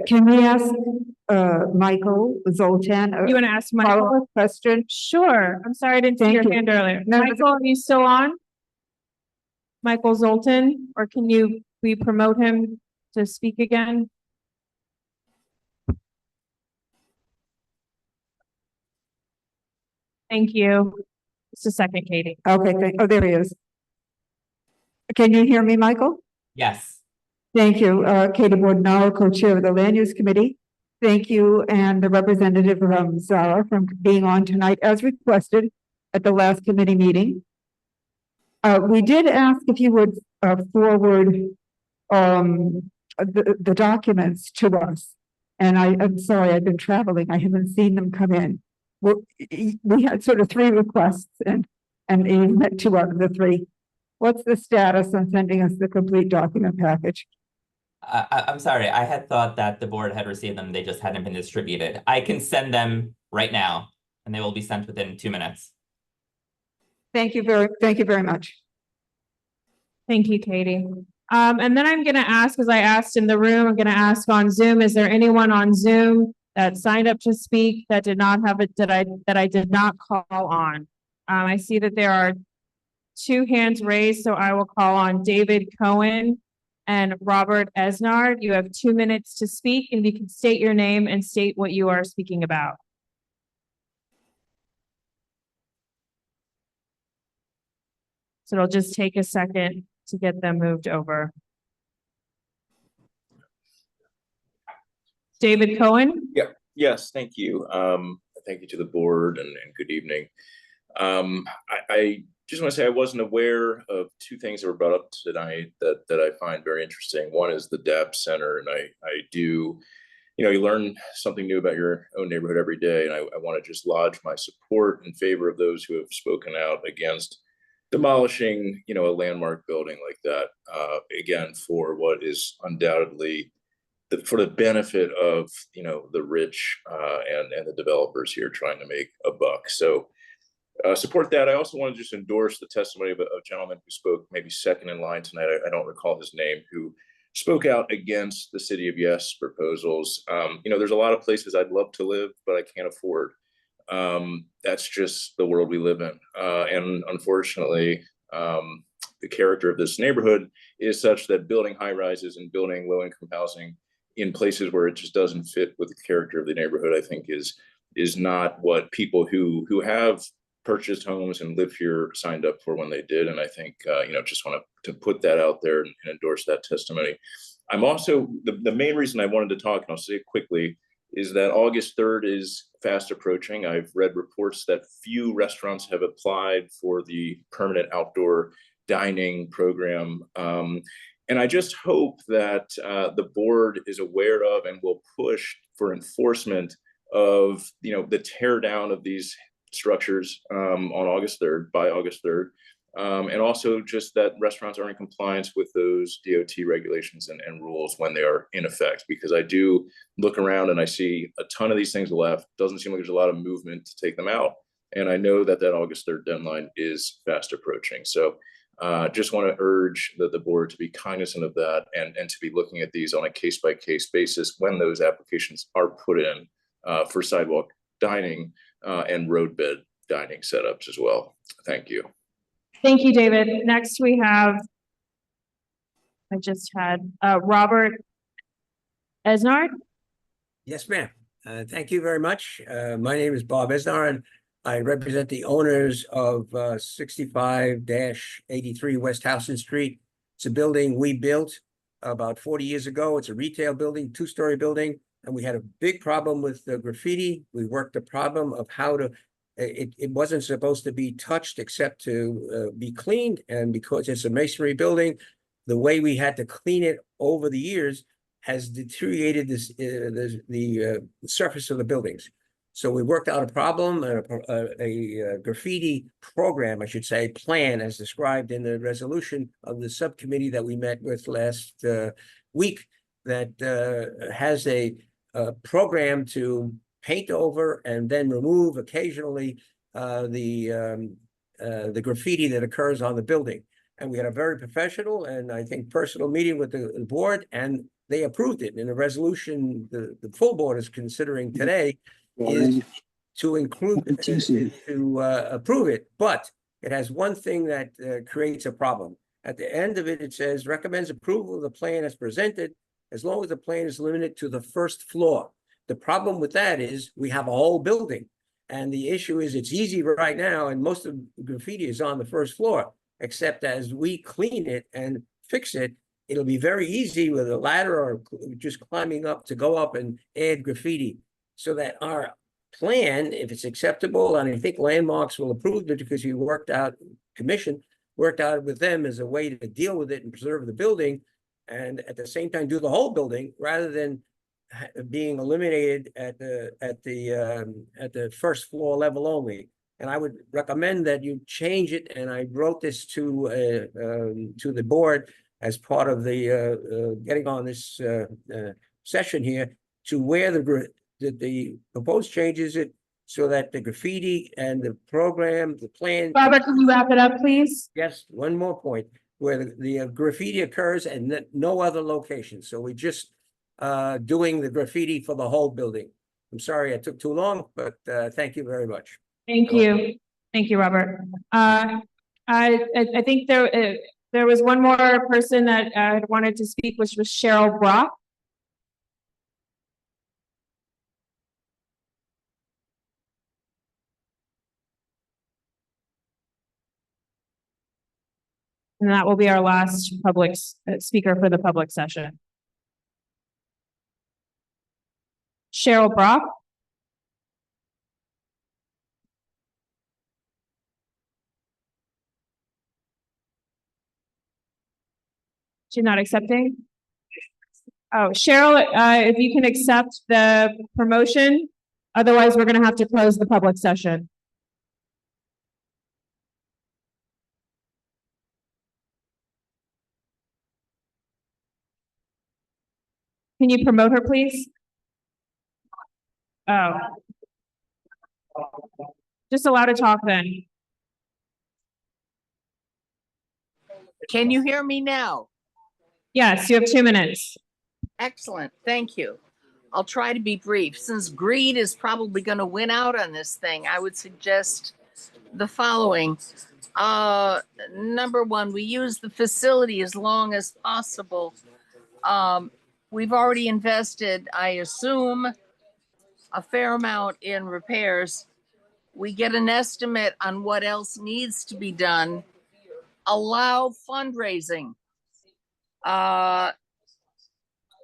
Can we ask Michael Zoltan You want to ask Michael follow-up question? Sure. I'm sorry I didn't see Thank your you. hand earlier. No, Michael, are you still on? Michael Zoltan, or can we promote him to speak again? Thank you. Just a second, Katie. Okay, oh, there he is. Can you hear me, Michael? Yes. Thank you. Katie Bordenauer, co-chair of the Land Use Committee. Thank you and the representative from Zara for being on tonight as requested at the last committee meeting. We did ask if you would forward the documents to us. And I'm sorry, I've been traveling. I haven't seen them come in. We had sort of 3 requests and you met 2 out of the 3. What's the status on sending us the complete document package? I'm sorry, I had thought that the board had received them, they just hadn't been distributed. I can send them right now, and they will be sent within 2 minutes. Thank you very much. Thank you, Katie. And then I'm going to ask, as I asked in the room, I'm going to ask on Zoom, is there anyone on Zoom that signed up to speak that did not have it, that I did not call on? I see that there are 2 hands raised, so I will call on David Cohen and Robert Esnard. You have 2 minutes to speak, and you can state your name and state what you are speaking about. So it'll just take a second to get them moved over. David Cohen? Yeah, yes, thank you. Thank you to the board and good evening. I just want to say I wasn't aware of two things that were brought up tonight that I find very interesting. One is the DAP Center, and I do, you learn something new about your own neighborhood every day, and I want to just lodge my support in favor of those who have spoken out against demolishing, a landmark building like that. Again, for what is undoubtedly for the benefit of the rich and the developers here trying to make a buck. So support that. I also want to just endorse the testimony of a gentleman who spoke maybe second in line tonight. I don't recall his name, who spoke out against the City of Yes proposals. There's a lot of places I'd love to live, but I can't afford. That's just the world we live in. And unfortunately, the character of this neighborhood is such that building high rises and building low income housing in places where it just doesn't fit with the character of the neighborhood, I think is not what people who have purchased homes and live here signed up for when they did. And I think, just want to put that out there and endorse that testimony. I'm also, the main reason I wanted to talk, and I'll say it quickly, is that August 3rd is fast approaching. I've read reports that few restaurants have applied for the permanent outdoor dining program. And I just hope that the board is aware of and will push for enforcement of, the tear down of these structures on August 3rd, by August 3rd. And also just that restaurants are in compliance with those DOT regulations and rules when they are in effect, because I do look around and I see a ton of these things left. Doesn't seem like there's a lot of movement to take them out. And I know that August 3rd deadline is fast approaching. So just want to urge the board to be cognizant of that and to be looking at these on a case-by-case basis when those applications are put in for sidewalk dining and roadbed dining setups as well. Thank you. Thank you, David. Next, we have, I just had Robert Esnard. Yes, ma'am. Thank you very much. My name is Bob Esnar, and I represent the owners of 65-83 West Houston Street. It's a building we built about 40 years ago. It's a retail building, two-story building, and we had a big problem with the graffiti. We worked the problem of how to, it wasn't supposed to be touched except to be cleaned, and because it's a masonry building, the way we had to clean it over the years has deteriorated the surface of the buildings. So we worked out a problem, a graffiti program, I should say, plan as described in the resolution of the subcommittee that we met with last week, that has a program to paint over and then remove occasionally the graffiti that occurs on the building. And we had a very professional and I think personal meeting with the board, and they approved it. In the resolution the full board is considering today is to include, to approve it, but it has one thing that creates a problem. At the end of it, it says recommends approval of the plan as presented, as long as the plan is limited to the first floor. The problem with that is we have a whole building, and the issue is it's easy right now, and most of the graffiti is on the first floor, except as we clean it and fix it, it'll be very easy with a ladder or just climbing up to go up and add graffiti. So that our plan, if it's acceptable, and I think Landmarks will approve it because we worked out with them as a way to deal with it and preserve the building, and at the same time do the whole building rather than being eliminated at the first floor level only. And I would recommend that you change it. And I wrote this to the board as part of the getting on this session here, to where the proposed changes it so that the graffiti and the program, the plan. Robert, can you wrap it up, please? Yes, one more point, where the graffiti occurs and no other location. So we just doing the graffiti for the whole building. I'm sorry I took too long, but thank you very much. Thank you. Thank you, Robert. I think there was one more person that wanted to speak, which was Cheryl Brock. And that will be our last public speaker for the public session. Cheryl Brock. She's not accepting? Oh, Cheryl, if you can accept the promotion, otherwise we're gonna have to close the public session. Can you promote her, please? Oh. Just allow to talk then. Can you hear me now? Yes, you have 2 minutes. Excellent, thank you. I'll try to be brief. Since greed is probably going to win out on this thing, I would suggest the following. Number one, we use the facility as long as possible. We've already invested, I assume, a fair amount in repairs. We get an estimate on what else needs to be done. Allow fundraising,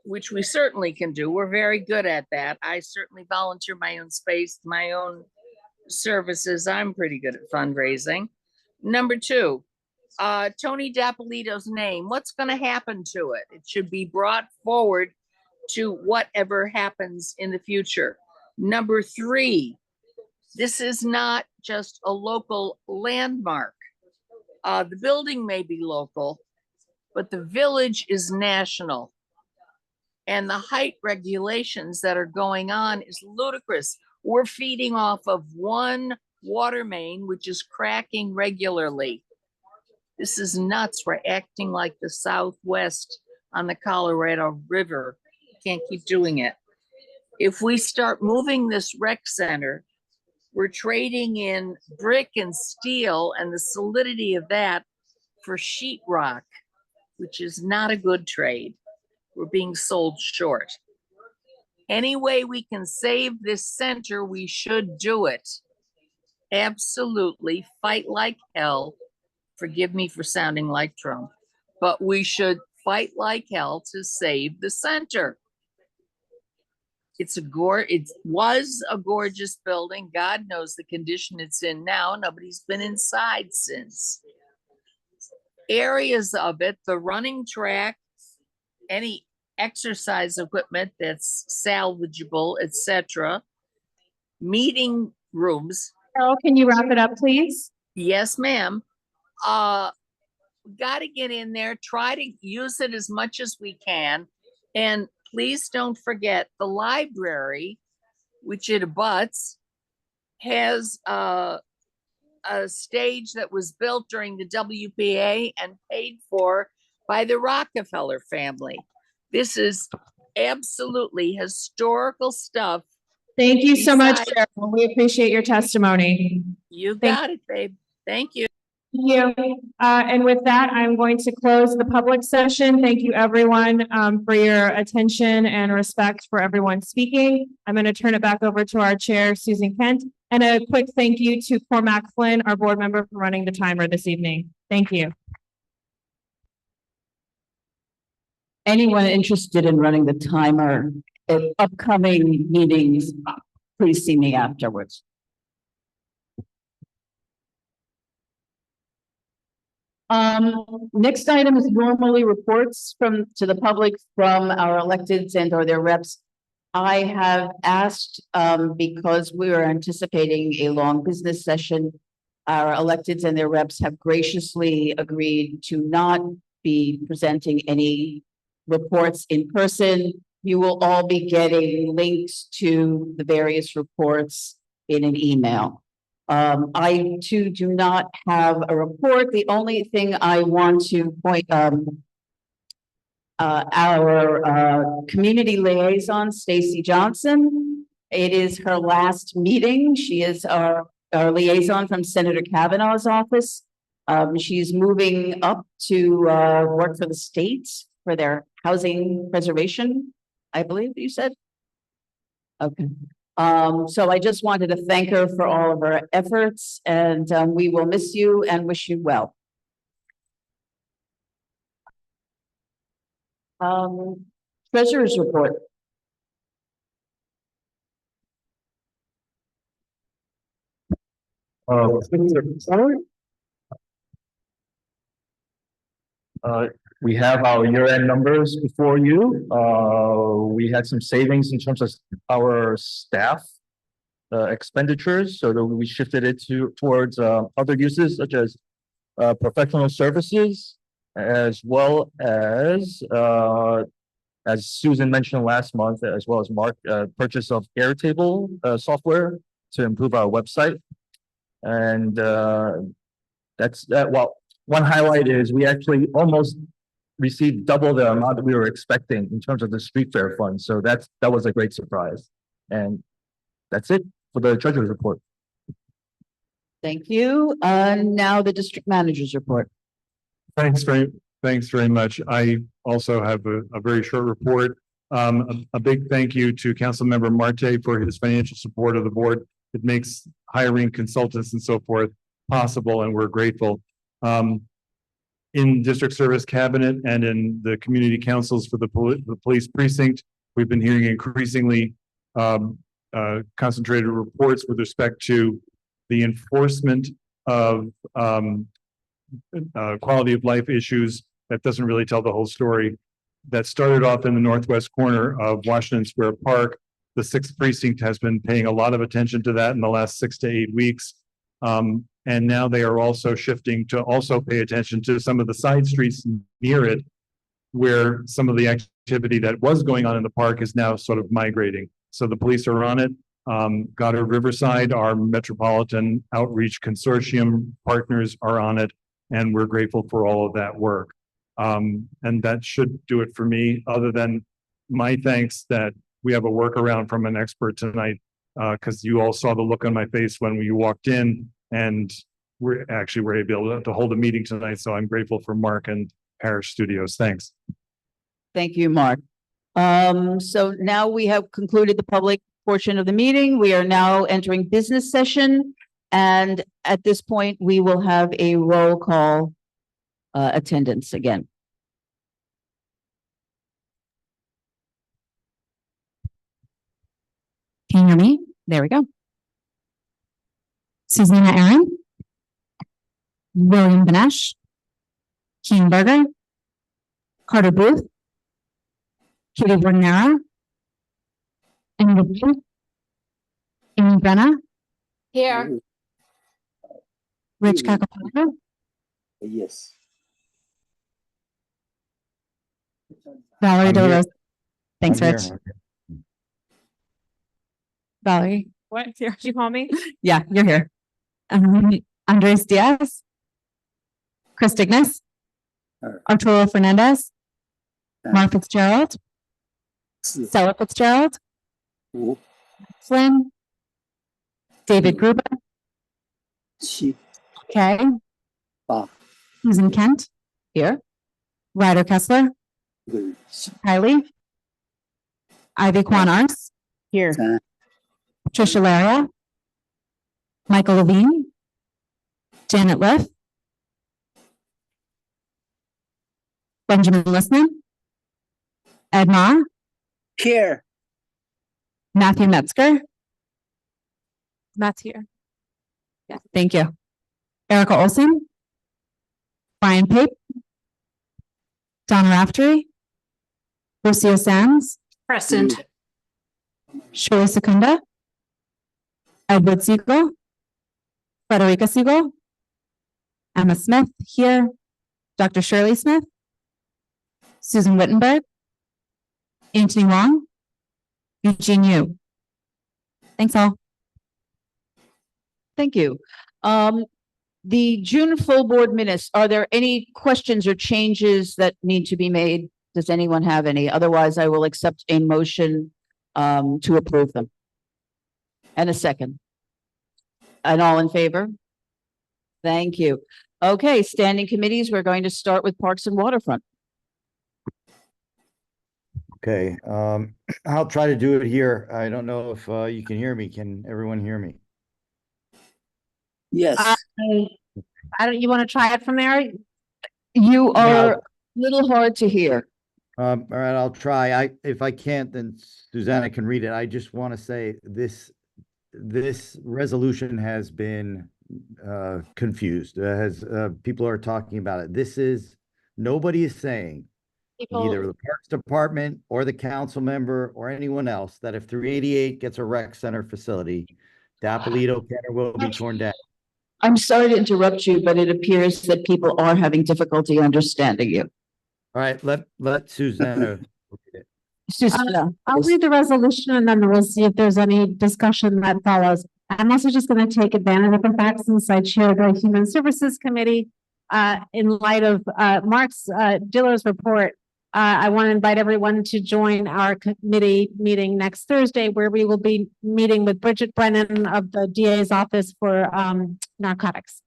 which we certainly can do. We're very good at that. I certainly volunteer my own space, my own services. I'm pretty good at fundraising. Number two, Tony Dapolito's name. What's going to happen to it? It should be brought forward to whatever happens in the future. Number three, this is not just a local landmark. The building may be local, but the village is national. And the height regulations that are going on is ludicrous. We're feeding off of one water main, which is cracking regularly. This is nuts. We're acting like the Southwest on the Colorado River. Can't keep doing it. If we start moving this rec center, we're trading in brick and steel and the solidity of that for sheetrock, which is not a good trade. We're being sold short. Any way we can save this center, we should do it. Absolutely, fight like hell. Forgive me for sounding like Trump, but we should fight like hell to save the center. It was a gorgeous building. God knows the condition it's in now. Nobody's been inside since. Areas of it, the running track, any exercise equipment that's salvageable, etc. Meeting rooms. Carol, can you wrap it up, please? Yes, ma'am. Got to get in there, try to use it as much as we can. And please don't forget the library, which it abuts, has a stage that was built during the WPA and paid for by the Rockefeller family. This is absolutely historical stuff. Thank you so much, Cheryl. We appreciate your testimony. You got it, babe. Thank you. Thank you. And with that, I'm going to close the public session. Thank you, everyone, for your attention and respect for everyone speaking. I'm going to turn it back over to our chair, Susan Kent, and a quick thank you to Cormac Flynn, our board member, for running the timer this evening. Thank you. Anyone interested in running the timer at upcoming meetings, please see me afterwards. Next item is normally reports to the public from our electeds and or their reps. I have asked, because we are anticipating a long business session, our electeds and their reps have graciously agreed to not be presenting any reports in person. You will all be getting links to the various reports in an email. I too do not have a report. The only thing I want to point, our community liaison, Stacy Johnson. It is her last meeting. She is our liaison from Senator Kavanaugh's office. She's moving up to work for the state for their housing preservation, I believe you said. Okay. So I just wanted to thank her for all of her efforts, and we will miss you and wish you well. Treasurer's report. We have our year-end numbers before you. We had some savings in terms of our staff expenditures, so that we shifted it towards other uses such as professional services, as well as Susan mentioned last month, as well as Mark, purchase of Airtable software to improve our website. And that's that. Well, one highlight is we actually almost received double the amount that we were expecting in terms of the street fair fund. So that was a great surprise. And that's it for the treasurer's report. Thank you. Now the district manager's report. Thanks very much. I also have a very short report. A big thank you to Councilmember Marte for his financial support of the board. It makes hiring consultants and so forth possible, and we're grateful. In district service cabinet and in the community councils for the police precinct, we've been hearing increasingly concentrated reports with respect to the enforcement of quality of life issues. That doesn't really tell the whole story. That started off in the northwest corner of Washington Square Park. The 6th precinct has been paying a lot of attention to that in the last 6 to 8 weeks. And now they are also shifting to also pay attention to some of the side streets near it, where some of the activity that was going on in the park is now sort of migrating. So the police are on it. Goddard Riverside, our Metropolitan Outreach Consortium partners are on it, and we're grateful for all of that work. And that should do it for me, other than my thanks that we have a workaround from an expert tonight, because you all saw the look on my face when you walked in, and we're able to hold a meeting tonight. So I'm grateful for Mark and Parish Studios. Thanks. Thank you, Mark. So now we have concluded the public portion of the meeting. We are now entering business session. And at this point, we will have a roll call attendance again. Can you hear me? There we go. Susanna Aaron, William Benesh, Keen Berger, Carter Booth, Kitty Bornera, Andrew Booth, Amy Brenna, Here. Rich Cacapato, Yes. Valerie I'm De La here. Rosa. Thanks, I'm Rich. here. Valerie. What? Did you call me? Yeah, you're here. Andres Diaz, Chris Dignas, Arturo Fernandez, Mark Fitzgerald, Stella Fitzgerald, Flynn, David Gruber, Kay, Susan Kent, here, Ryder Kessler, Kylie, Ivy Kwan Ars, here, Patricia Laria, Michael Levine, Janet Liff, Benjamin Listman, Ed Ma, Here. Matthew Metzger. Matt's here. Yeah, thank you. Erica Olson, Brian Pape, Donna Raftery, Lucia Sands, Present. Shirley Secunda, Edward Siegel, Frederica Siegel, Emma Smith here, Dr. Shirley Smith, Susan Wittenberg, Anthony Wong, Eugene Yu. Thanks all. Thank you. The June full board minutes, are there any questions or changes that need to be made? Does anyone have any? Otherwise, I will accept a motion to approve them. And a second. And all in favor? Thank you. Okay, standing committees, we're going to start with Parks and Waterfront. Okay, I'll try to do it here. I don't know if you can hear me. Can everyone hear me? Yes. I don't, you want to try it from there? You are a little hard to hear. All right, I'll try. If I can't, then Susanna can read it. I just want to say this resolution has been confused. People are talking about it. This is Nobody is saying, neither People, the Parks Department or the council member or anyone else, that if 388 gets a rec center facility, Dappolito can or will be torn down. I'm sorry to interrupt you, but it appears that people are having difficulty understanding you. All right, let Susanna. Susanna, I'll read the resolution and then we'll see if there's any discussion that follows. I'm also just going to take advantage of the fact since I chair the Human Services Committee, in light of Mark's Diller's report. I want to invite everyone to join our committee meeting next Thursday, where we will be meeting with Bridget Brennan of the DA's office for narcotics.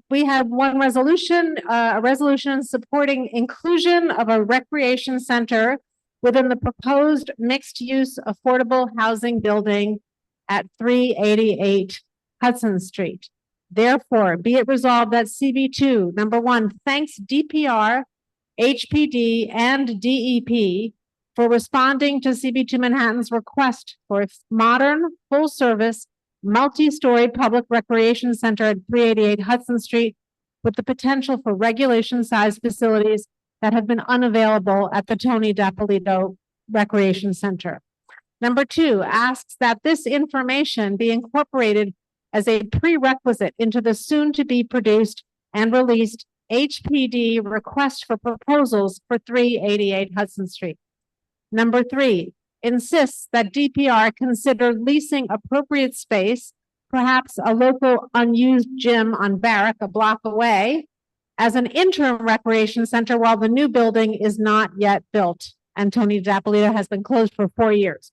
We have one resolution, a resolution supporting inclusion of a recreation center within the proposed mixed-use affordable housing building at 388 Hudson Street. Therefore, be it resolved that CB2, number one, thanks DPR, HPD, and DEP for responding to CB2 Manhattan's request for a modern, full-service, multi-story public recreation center at 388 Hudson Street with the potential for regulation-sized facilities that have been unavailable at the Tony Dappolito Recreation Center. Number two, asks that this information be incorporated as a prerequisite into the soon-to-be produced and released HPD request for proposals for 388 Hudson Street. Number three, insists that DPR consider leasing appropriate space, perhaps a local unused gym on Barrack a block away, as an interim recreation center while the new building is not yet built and Tony Dappolito has been closed for 4 years.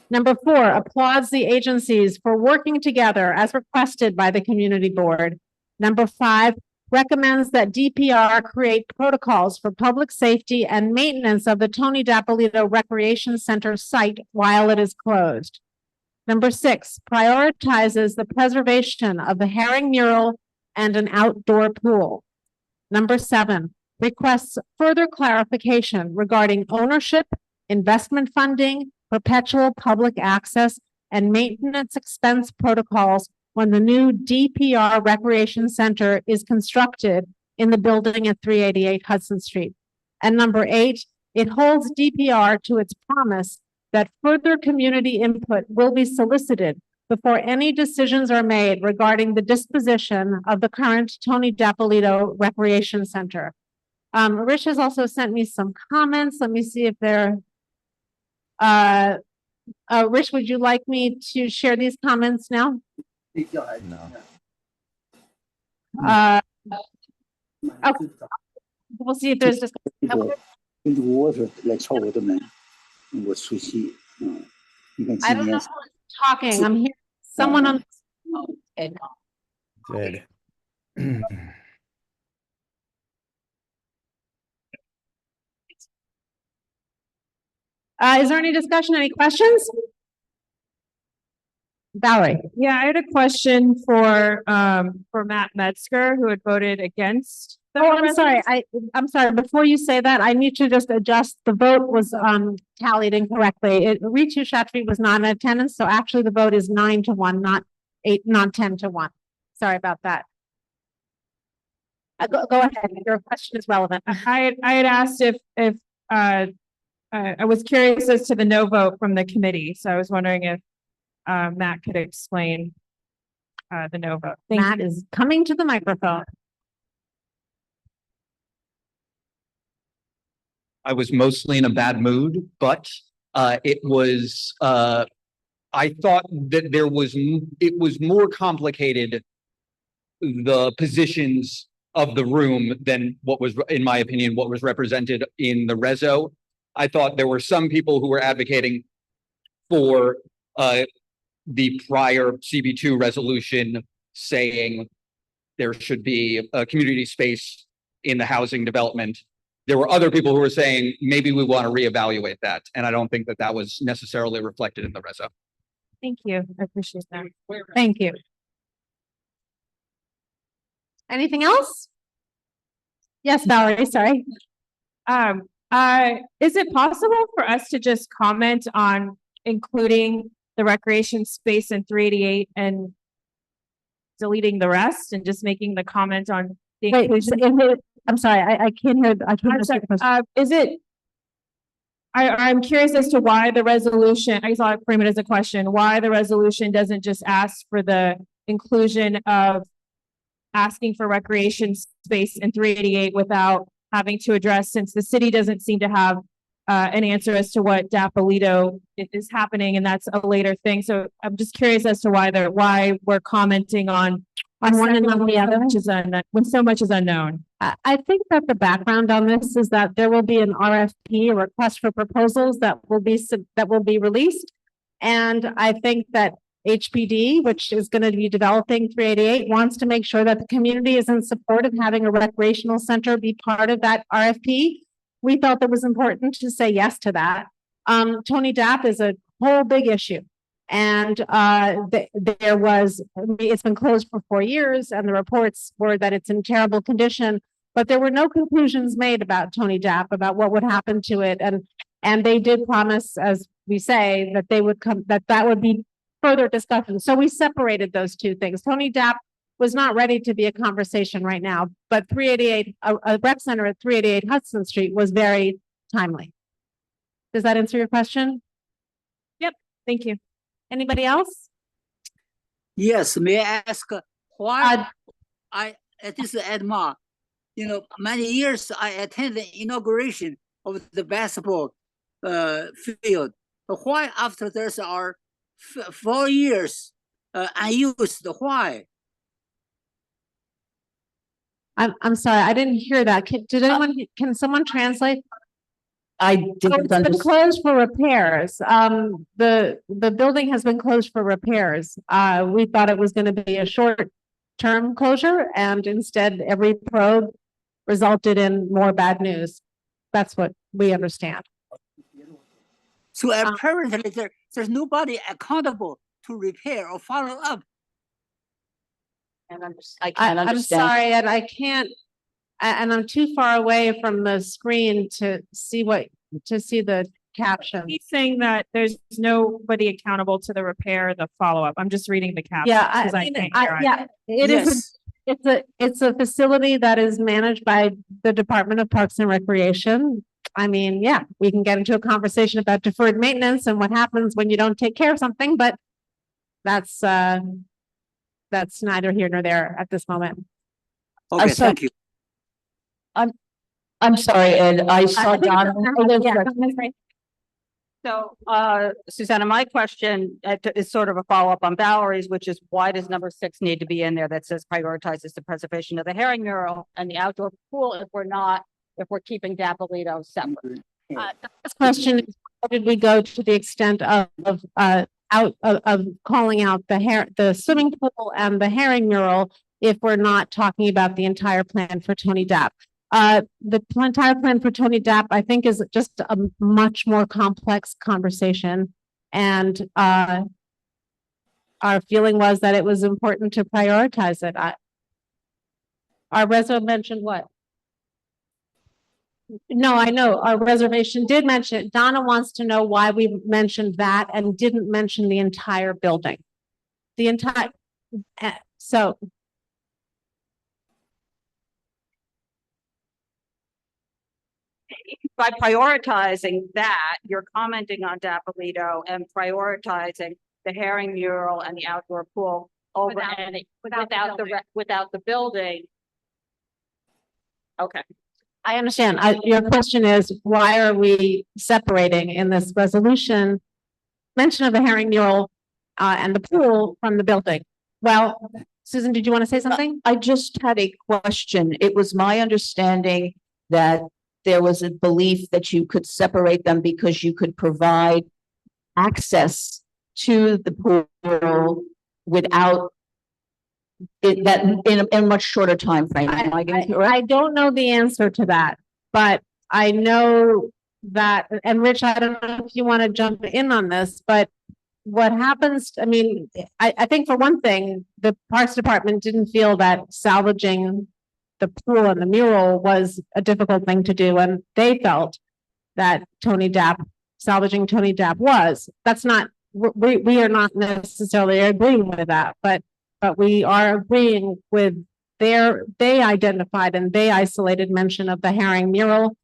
Number four, applauds the agencies for working together as requested by the community board. Number five, recommends that DPR create protocols for public safety and maintenance of the Tony Dappolito Recreation Center site while it is closed. Number six, prioritizes the preservation of the herring mural and an outdoor pool. Number seven, requests further clarification regarding ownership, investment funding, perpetual public access, and maintenance expense protocols when the new DPR Recreation Center is constructed in the building at 388 Hudson Street. And number eight, it holds DPR to its promise that further community input will be solicited before any decisions are made regarding the disposition of the current Tony Dappolito Recreation Center. Rich has also sent me some comments. Let me see if they're Rich, would you like me to share these comments now? No. Okay. We'll see if there's just. I don't know who's talking. I'm hearing someone on. Dead. Is there any discussion, any questions? Valerie. Yeah, I had a question for Matt Metzger, who had voted against. Oh, I'm sorry. I'm sorry. Before you say that, I need to just adjust. The vote was tallied incorrectly. Ritu Shatri was not in attendance, so actually the vote is 9-1, not 10-1. Sorry about that. Go ahead. Your question is relevant. I had asked if I was curious as to the no vote from the committee, so I was wondering if Matt could explain the no vote. Matt is coming to the microphone. I was mostly in a bad mood, but it was I thought that it was more complicated, the positions of the room, than what was, in my opinion, what was represented in the reso. I thought there were some people who were advocating for the prior CB2 resolution, saying there should be a community space in the housing development. There were other people who were saying maybe we want to reevaluate that, and I don't think that that was necessarily reflected in the reso. Thank you. I appreciate that. Thank you. Anything else? Yes, Valerie, sorry. Is it possible for us to just comment on including the recreation space in 388 and deleting the rest and just making the comment on the Wait, inclusion. I'm sorry, I can't hear, I can't I'm hear sorry, the question. is it? I'm curious as to why the resolution, I guess I'll frame it as a question, why the resolution doesn't just ask for the inclusion of asking for recreation space in 388 without having to address, since the city doesn't seem to have an answer as to what Dapalito is happening, and that's a later thing. So I'm just curious as to why we're commenting on one and not the other, when so much is unknown. I think that the background on this is that there will be an RFP, a request for proposals that will be released. And I think that HPD, which is going to be developing 388, wants to make sure that the community is in support of having a recreational center be part of that RFP. We felt it was important to say yes to that. Tony Dapp is a whole big issue. And it's been closed for 4 years, and the reports were that it's in terrible condition, but there were no conclusions made about Tony Dapp, about what would happen to it. And they did promise, as we say, that they would come, that would be further discussion. So we separated those two things. Tony Dapp was not ready to be a conversation right now, but 388, a rec center at 388 Hudson Street was very timely. Does that answer your question? Yep, thank you. Anybody else? Yes, may I ask why this is Edmar. You know, many years I attended the inauguration of the basketball field. But why after there's our 4 years unused? Why? I'm sorry, I didn't hear that. Can someone translate? I Oh, didn't it's been understand. closed for repairs. The building has been closed for repairs. We thought it was going to be a short-term closure, and instead every probe resulted in more bad news. That's what we understand. So apparently there's nobody accountable to repair or follow up. And I can't understand. I'm sorry, and I can't, and I'm too far away from the screen to see the caption. He's saying that there's nobody accountable to the repair, the follow-up. I'm just reading the caption. Yeah, because I can't hear it. it is. It's a facility that is managed by the Department of Parks and Recreation. I mean, yeah, we can get into a conversation about deferred maintenance and what happens when you don't take care of something, but that's neither here nor there at this moment. Okay, thank you. I'm sorry, Ed, I saw Donovan. So, Susanna, my question is sort of a follow-up on Valerie's, which is why does number 6 need to be in there that says prioritizes the preservation of the herring mural and the outdoor pool if we're keeping Dapalito separate? This question is, how did we go to the extent of calling out the swimming pool and the herring mural if we're not talking about the entire plan for Tony Dapp? The entire plan for Tony Dapp, I think, is just a much more complex conversation. And our feeling was that it was important to prioritize it. Our reserve mentioned what? No, I know our reservation did mention it. Donna wants to know why we mentioned that and didn't mention the entire building. The entire, so. By prioritizing that, you're commenting on Dapalito and prioritizing the herring mural and the outdoor pool over without the building. Okay. I understand. Your question is, why are we separating in this resolution mention of the herring mural and the pool from the building? Well, Susan, did you want to say something? I just had a question. It was my understanding that there was a belief that you could separate them because you could provide access to the pool without that in a much shorter time frame. I don't know the answer to that, but I know that, and Rich, I don't know if you want to jump in on this, but what happens, I mean, I think for one thing, the Parks Department didn't feel that salvaging the pool and the mural was a difficult thing to do, and they felt that salvaging Tony Dapp was. That's not, we are not necessarily agreeing with that, but we are agreeing with they identified and they isolated mention of the herring mural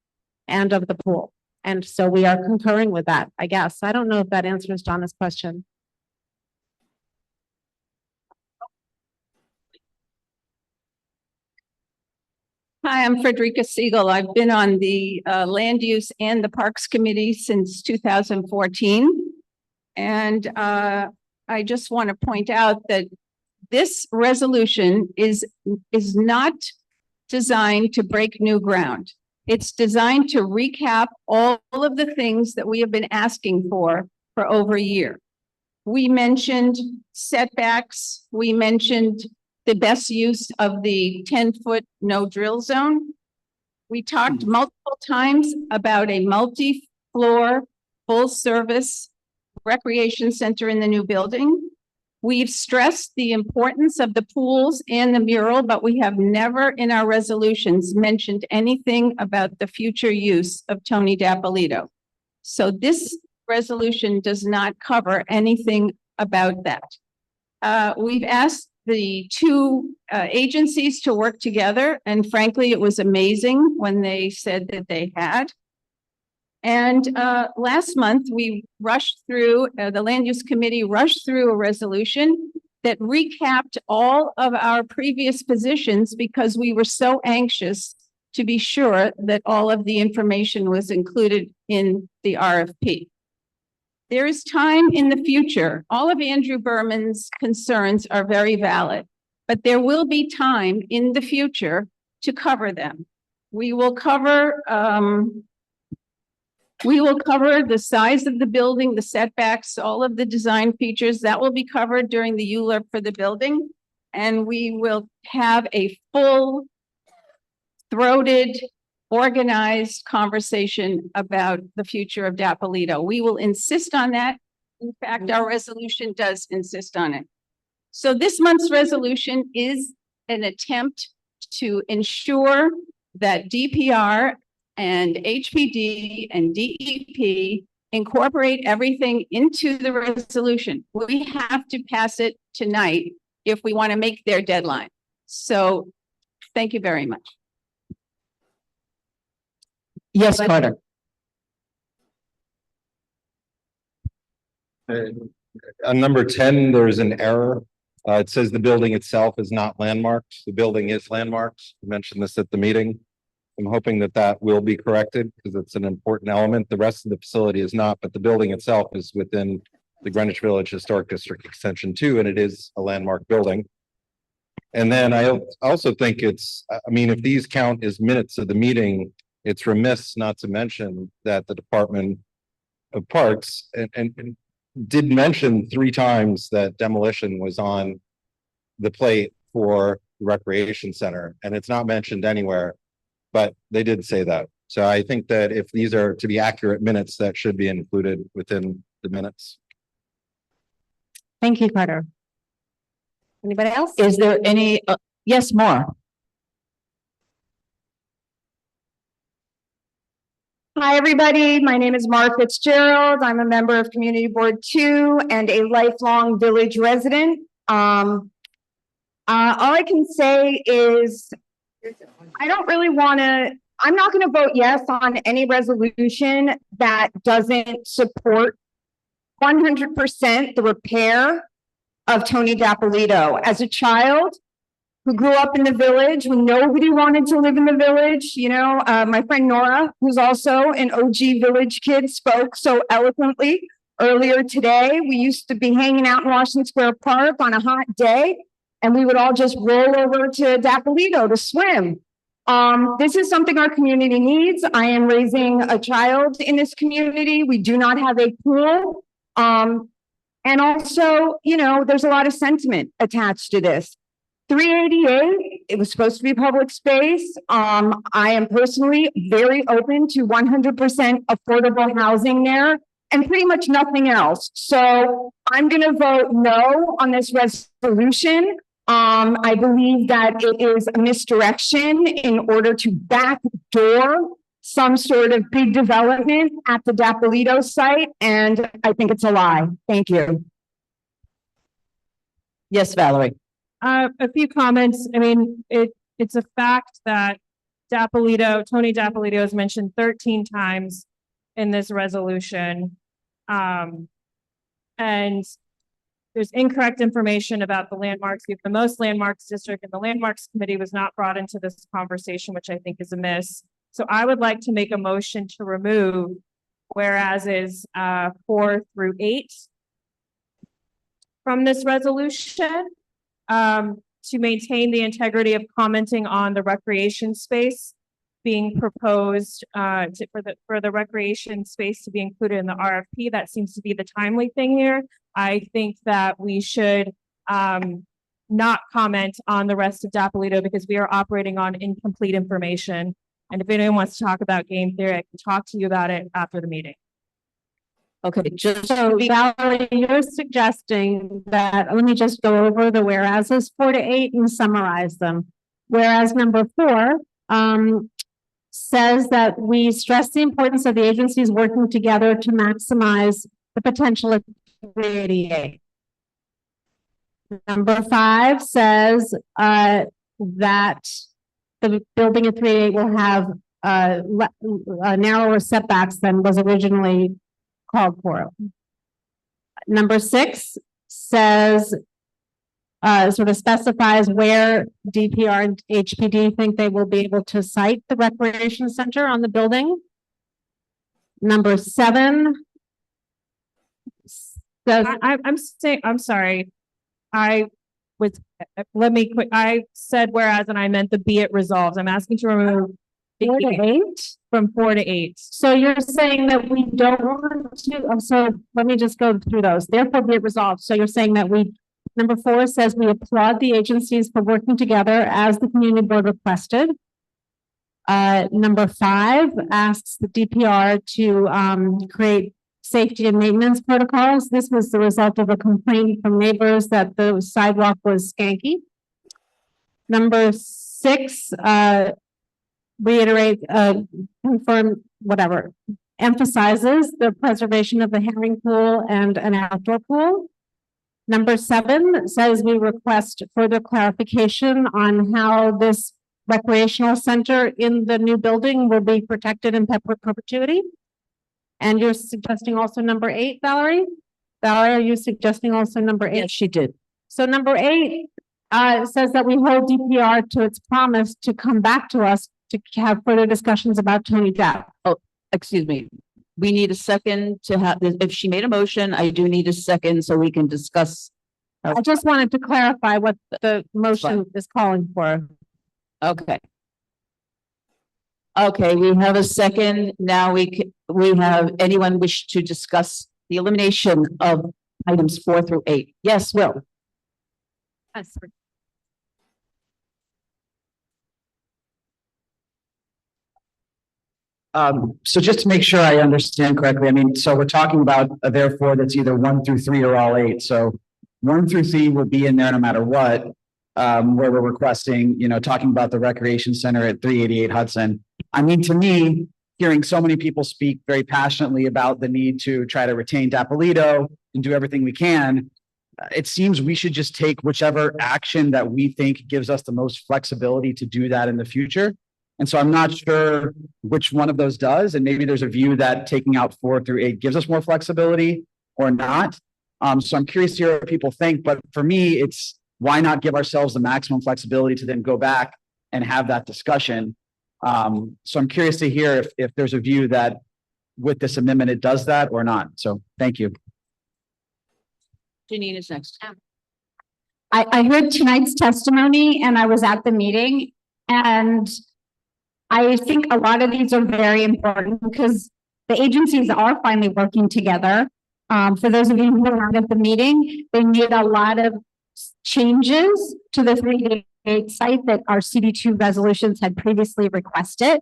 and of the pool. And so we are concurring with that, I guess. I don't know if that answers Donna's question. Hi, I'm Frederica Siegel. I've been on the Land Use and the Parks Committee since 2014. And I just want to point out that this resolution is not designed to break new ground. It's designed to recap all of the things that we have been asking for over a year. We mentioned setbacks. We mentioned the best use of the 10-foot no drill zone. We talked multiple times about a multi-floor, full-service recreation center in the new building. We've stressed the importance of the pools and the mural, but we have never in our resolutions mentioned anything about the future use of Tony D'Appolito. So this resolution does not cover anything about that. We've asked the two agencies to work together, and frankly, it was amazing when they said that they had. And last month, we rushed through, the Land Use Committee rushed through a resolution that recapped all of our previous positions because we were so anxious to be sure that all of the information was included in the RFP. There is time in the future. All of Andrew Berman's concerns are very valid, but there will be time in the future to cover them. We will cover the size of the building, the setbacks, all of the design features that will be covered during the ULURP for the building. And we will have a full-throated, organized conversation about the future of D'Appolito. We will insist on that. In fact, our resolution does insist on it. So this month's resolution is an attempt to ensure that DPR and HPD and DEP incorporate everything into the resolution. We have to pass it tonight if we want to make their deadline. So thank you very much. Yes, Carter. On number 10, there's an error. It says the building itself is not landmarked. The building is landmarked. I mentioned this at the meeting. I'm hoping that that will be corrected because it's an important element. The rest of the facility is not, but the building itself is within the Greenwich Village Historic District Extension 2, and it is a landmark building. And then I also think it's, I mean, if these count as minutes of the meeting, it's remiss not to mention that the Department of Parks and did mention 3 times that demolition was on the plate for the recreation center, and it's not mentioned anywhere, but they did say that. So I think that if these are to be accurate minutes, that should be included within the minutes. Thank you, Carter. Anybody else? Is there any, yes, more? Hi, everybody. My name is Mark Fitzgerald. I'm a member of Community Board 2 and a lifelong village resident. All I can say is I don't really want to, I'm not going to vote yes on any resolution that doesn't support 100% the repair of Tony D'Appolito. As a child who grew up in the village when nobody wanted to live in the village, you know, my friend Nora, who's also an OG village kid, spoke so eloquently earlier today. We used to be hanging out in Washington Square Park on a hot day, and we would all just roll over to D'Appolito to swim. This is something our community needs. I am raising a child in this community. We do not have a pool. And also, you know, there's a lot of sentiment attached to this. 388, it was supposed to be public space. I am personally very open to 100% affordable housing there and pretty much nothing else. So I'm going to vote no on this resolution. I believe that it is a misdirection in order to backdoor some sort of big development at the D'Appolito site, and I think it's a lie. Thank you. Yes, Valerie. A few comments. I mean, it's a fact that Tony Dapolito is mentioned 13 times in this resolution. And there's incorrect information about the landmarks. We have the most landmarks district, and the landmarks committee was not brought into this conversation, which I think is amiss. So I would like to make a motion to remove whereas is 4 through 8 from this resolution, to maintain the integrity of commenting on the recreation space being proposed for the recreation space to be included in the RFP. That seems to be the timely thing here. I think that we should not comment on the rest of Dapolito because we are operating on incomplete information. And if anyone wants to talk about game theory, I can talk to you about it after the meeting. Okay, just so Valerie, you're suggesting that, let me just go over the whereases 4 to 8 and summarize them. Whereas number 4, says that we stress the importance of the agencies working together to maximize the potential of 388. Number 5 says that the building at 388 will have narrower setbacks than was originally called for. Number 6 says sort of specifies where DPR and HPD think they will be able to site the recreation center on the building. Number 7 says, I'm sorry. I said whereas and I meant the be it resolved. I'm asking to remove 4 to 8 from 4 to 8. So you're saying that we don't want to, so let me just go through those. Therefore be it resolved. So you're saying that number 4 says we applaud the agencies for working together as the community board requested. Number 5 asks the DPR to create safety and maintenance protocols. This was the result of a complaint from neighbors that the sidewalk was skanky. Number 6, reiterate, confirm, whatever, emphasizes the preservation of the herring pool and an outdoor pool. Number 7 says we request further clarification on how this recreational center in the new building will be protected in perpetuity. And you're suggesting also number 8, Valerie? Valerie, are you suggesting also number 8? Yes, she did. So number 8 says that we hold DPR to its promise to come back to us to have further discussions about Tony Depp. Oh, excuse me. We need a second to have this. If she made a motion, I do need a second so we can discuss. I just wanted to clarify what the motion is calling for. Okay. Okay, we have a second. Now we have anyone wish to discuss the elimination of items 4 through 8? Yes, Will. So just to make sure I understand correctly, I mean, so we're talking about therefore that's either 1 through 3 or all 8. So 1 through 3 will be in there no matter what, where we're requesting, talking about the recreation center at 388 Hudson. I mean, to me, hearing so many people speak very passionately about the need to try to retain Dapolito and do everything we can, it seems we should just take whichever action that we think gives us the most flexibility to do that in the future. And so I'm not sure which one of those does. And maybe there's a view that taking out 4 through 8 gives us more flexibility or not. So I'm curious to hear what people think. But for me, it's why not give ourselves the maximum flexibility to then go back and have that discussion. So I'm curious to hear if there's a view that with this amendment, it does that or not. So thank you. Janine is next. I heard tonight's testimony and I was at the meeting, and I think a lot of these are very important because the agencies are finally working together. For those of you who were not at the meeting, they made a lot of changes to the 388 site that our CB2 resolutions had previously requested.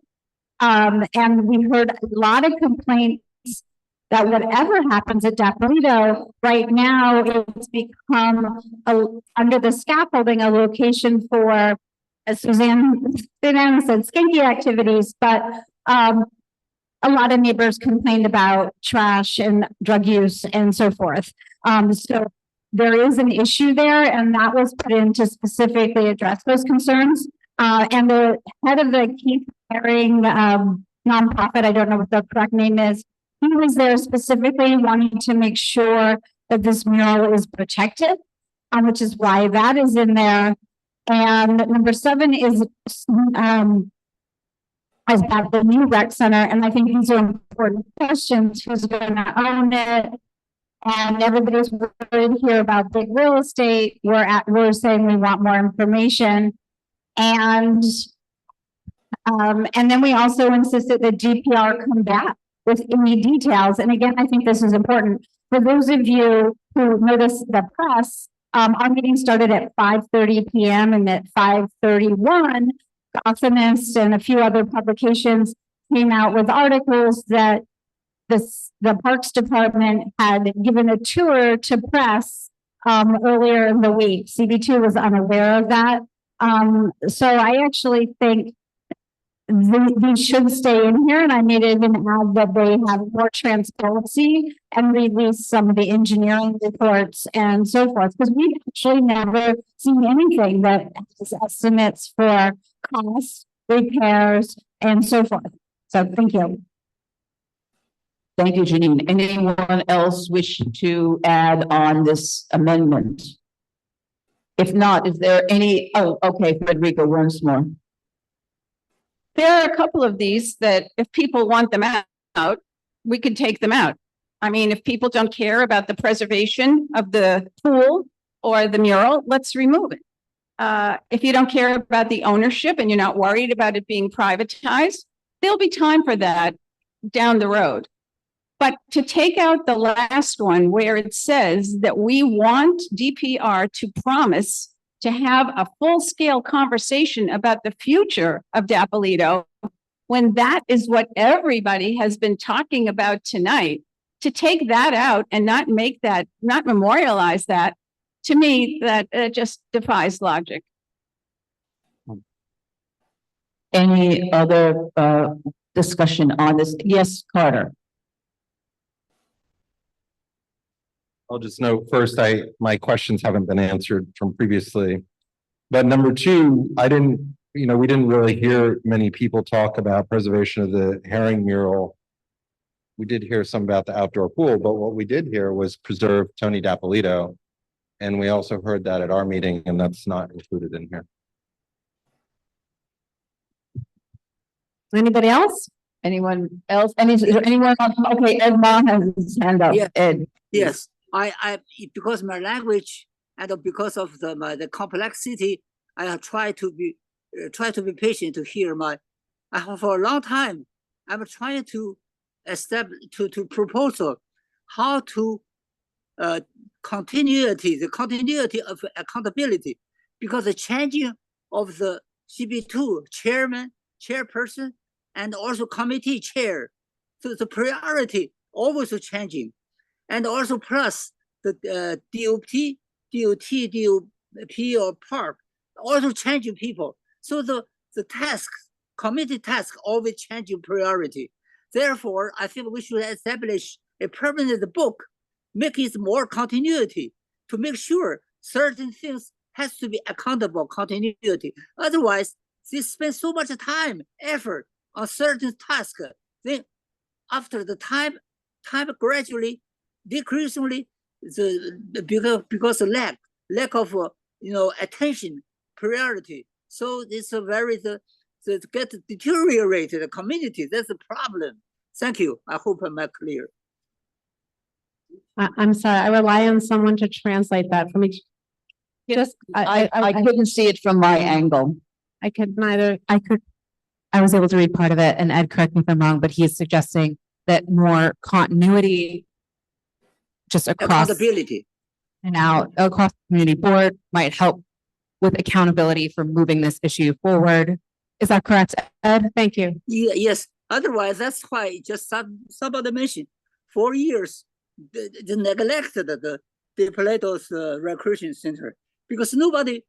And we heard a lot of complaints that whatever happens at Dapolito, right now it's become under the scaffolding a location for, as Suzanne said, skanky activities, but a lot of neighbors complained about trash and drug use and so forth. So there is an issue there, and that was put in to specifically address those concerns. And the head of the Keith Haring nonprofit, I don't know what the correct name is, he was there specifically wanting to make sure that this mural is protected, which is why that is in there. And number 7 is about the new rec center, and I think these are important questions. Who's going to own it? And everybody's worried here about big real estate. We're saying we want more information. And then we also insisted that DPR come back with any details. And again, I think this is important. For those of you who noticed the press, our meeting started at 5:30 p.m. and at 5:31, Gothamist and a few other publications came out with articles that the Parks Department had given a tour to press earlier in the week. CB2 was unaware of that. So I actually think these should stay in here, and I made it even add that they have more transparency and release some of the engineering reports and so forth, because we've actually never seen anything that has estimates for costs, repairs, and so forth. So thank you. Thank you, Janine. Anyone else wish to add on this amendment? If not, is there any, oh, okay, Frederica, once more. There are a couple of these that if people want them out, we could take them out. I mean, if people don't care about the preservation of the pool or the mural, let's remove it. If you don't care about the ownership and you're not worried about it being privatized, there'll be time for that down the road. But to take out the last one where it says that we want DPR to promise to have a full-scale conversation about the future of Dappolito, when that is what everybody has been talking about tonight, to take that out and not make that, not memorialize that, to me, that just defies logic. Any other discussion on this? Yes, Carter. I'll just note first, my questions haven't been answered from previously. But number 2, we didn't really hear many people talk about preservation of the Haring mural. We did hear some about the outdoor pool, but what we did hear was preserve Tony Dappolito. And we also heard that at our meeting, and that's not included in here. Anybody else? Anyone else? Anyone? Okay, Ed Ma has his hand up. Yeah. Ed. Yes, I because my language and because of the complexity, I have tried to be patient to hear for a long time. I'm trying to establish to proposal how to the continuity of accountability, because the changing of the CB2 chairperson and also committee chair, so the priority always changing. And also plus the DOP or park also changing people. So the committee task always changing priority. Therefore, I think we should establish a permanent book, make it more continuity to make sure certain things has to be accountable continuity. Otherwise, they spend so much time, effort on certain tasks. Then after the time gradually decreasingly because of lack of attention priority, so it's a very the get deteriorated the community. That's a problem. Thank you. I hope I'm clear. I'm sorry, I rely on someone to translate that for me. Just I couldn't see it from my angle. I could neither. I was able to read part of it, and Ed, correct me if I'm wrong, but he is suggesting that more continuity just across accountability and out across the community board might help with accountability for moving this issue forward. Is that correct, Ed? Thank you. Yeah, yes. Otherwise, that's why just somebody mentioned 4 years they neglected the Plato's recreation center because the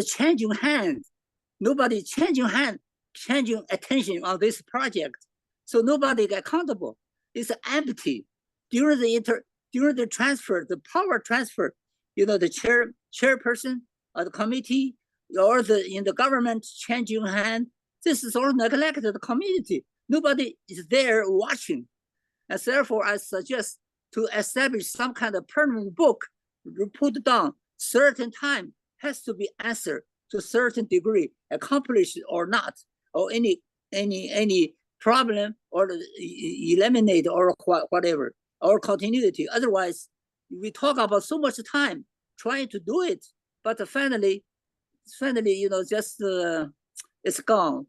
changing hands, nobody changing attention on this project. So nobody got accountable. It's empty during the transfer, the power transfer. the chairperson of the committee or in the government changing hand. This is all neglected the community. Nobody is there watching. And therefore, I suggest to establish some kind of permanent book, put down certain time has to be answered to a certain degree, accomplished or not, or any problem or eliminate or whatever, or continuity. Otherwise, we talk about so much time trying to do it, but finally, just it's gone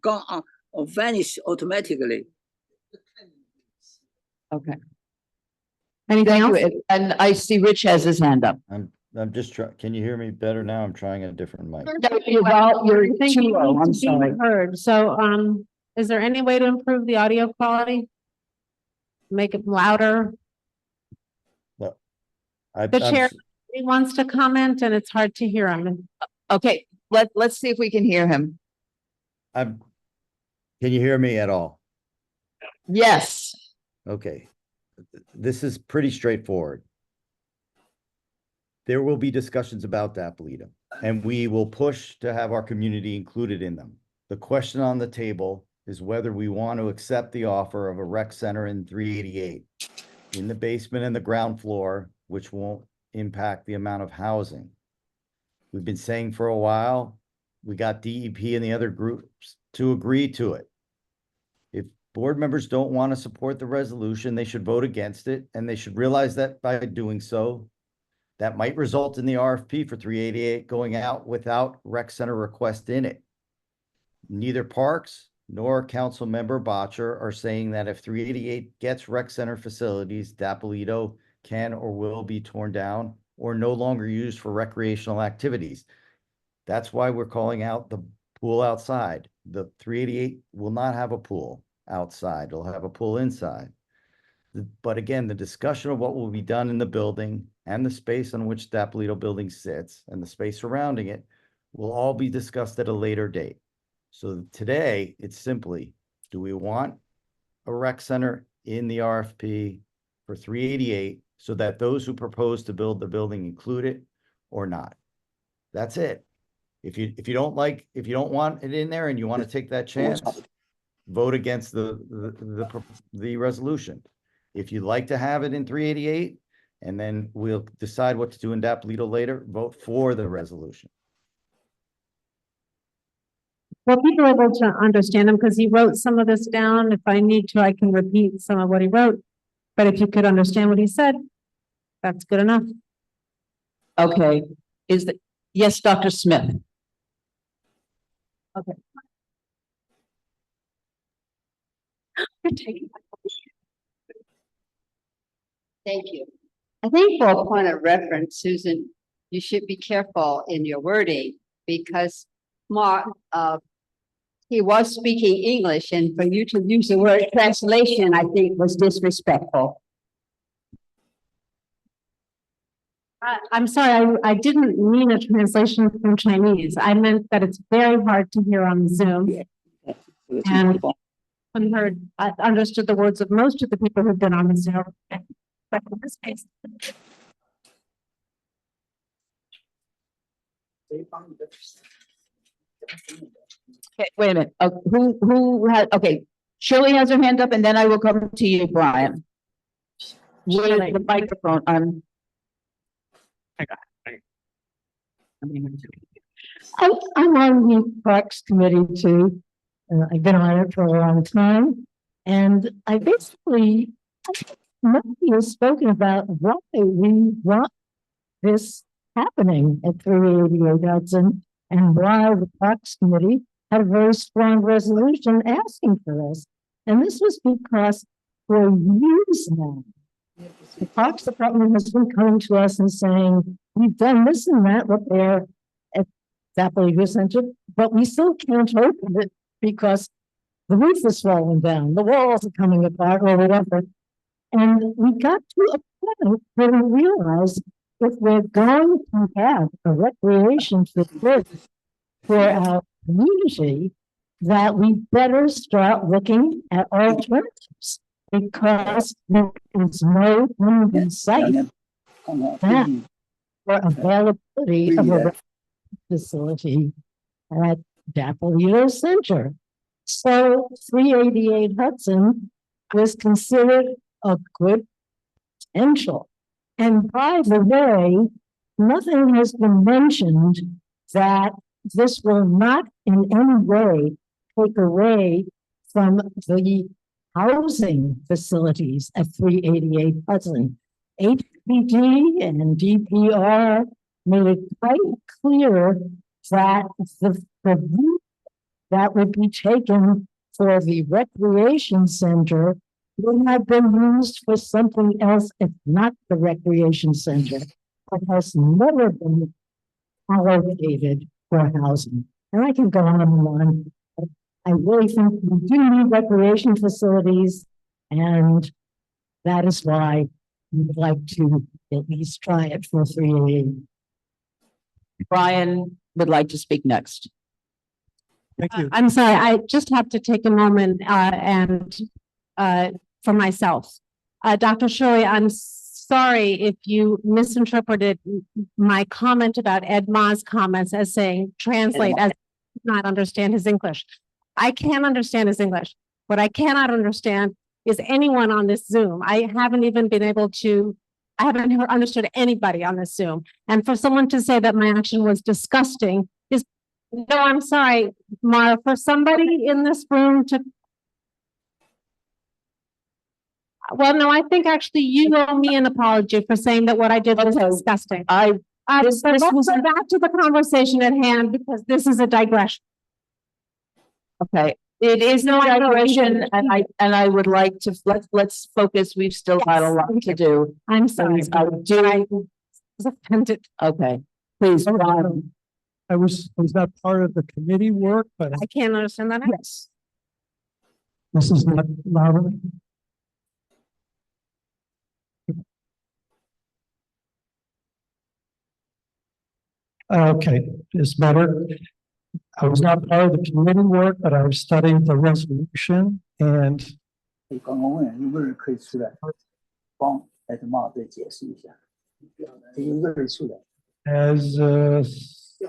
or vanish automatically. Okay. Anything Thank else? you. And I see Rich has his hand up. I'm just trying, can you hear me better now? I'm trying a different mic. You're I think too you low. need I'm to be sorry. heard. So, is there any way to improve the audio quality? Make it louder? Well, The chair, he wants to comment and it's hard to hear him. Okay, let's see if we can hear him. Can you hear me at all? Yes. Okay. This is pretty straightforward. There will be discussions about Dapolito, and we will push to have our community included in them. The question on the table is whether we want to accept the offer of a rec center in 388 in the basement and the ground floor, which won't impact the amount of housing. We've been saying for a while, we got DEP and the other groups to agree to it. If board members don't want to support the resolution, they should vote against it, and they should realize that by doing so, that might result in the RFP for 388 going out without rec center request in it. Neither Parks nor Council Member Botcher are saying that if 388 gets rec center facilities, Dapolito can or will be torn down or no longer used for recreational activities. That's why we're calling out the pool outside. The 388 will not have a pool outside. It'll have a pool inside. But again, the discussion of what will be done in the building and the space on which Dapolito building sits and the space surrounding it will all be discussed at a later date. So today, it's simply, do we want a rec center in the RFP for 388 so that those who propose to build the building include it or not? That's it. If you don't want it in there and you want to take that chance, vote against the resolution. If you'd like to have it in 388, and then we'll decide what to do in Dapolito later, vote for the resolution. Well, people are able to understand him because he wrote some of this down. If I need to, I can repeat some of what he wrote. But if you could understand what he said, that's good enough. Okay. Yes, Dr. Smith. Okay. Thank you. I think for a point of reference, Susan, you should be careful in your wording because Mark, he was speaking English, and for you to use the word translation, I think was disrespectful. I'm sorry, I didn't mean a translation from Chinese. I meant that it's very hard to hear on Zoom. And I understood the words of most of the people who've been on the Zoom. But in this case. Okay, wait a minute. Who had, okay, Shirley has her hand up and then I will come to you, Brian. Shirley, the microphone, I'm on the Parks Committee too. I've been on it for a long time. And I basically, nobody has spoken about why we want this happening at 388 Hudson and why the Parks Committee had a very strong resolution asking for this. And this was because for years now, the Parks Department has been coming to us and saying, we've done this and that repair at Dapolito Center, but we still can't open it because the roof is falling down, the walls are coming apart or whatever. And we got to a point where we realized if we're going to have a recreation facility for our community, that we better start looking at alternatives because there is no end in sight that for availability of a rec facility at Dapolito Center. So 388 Hudson was considered a good potential. And by the way, nothing has been mentioned that this will not in any way take away from the housing facilities at 388 Hudson. HPD and DPR made it quite clear that the route that would be taken for the recreation center would have been used for something else if not the recreation center. It has never been allocated for housing. And I can go on and on. I really think we do need recreation facilities, and that is why we would like to at least try it for 388. Brian would like to speak next. Thank you. I'm sorry, I just have to take a moment for myself. Dr. Shirley, I'm sorry if you misinterpreted my comment about Ed Ma's comments as saying translate as not understand his English. I can understand his English. What I cannot understand is anyone on this Zoom. I haven't understood anybody on this Zoom. And for someone to say that my action was disgusting is, no, I'm sorry, Mara, for somebody in this room to, well, no, I think actually you owe me an apology for saying that what I did was disgusting. Let's go back to the conversation at hand because this is a digression. Okay, it is no digression, and I would like to let's focus. We've still got a lot to do. I'm sorry. I was offended. Okay, please. I was not part of the committee work, but I can't understand that. Yes. this is not loud. Okay, it's better. I was not part of the committee work, but I was studying the resolution and as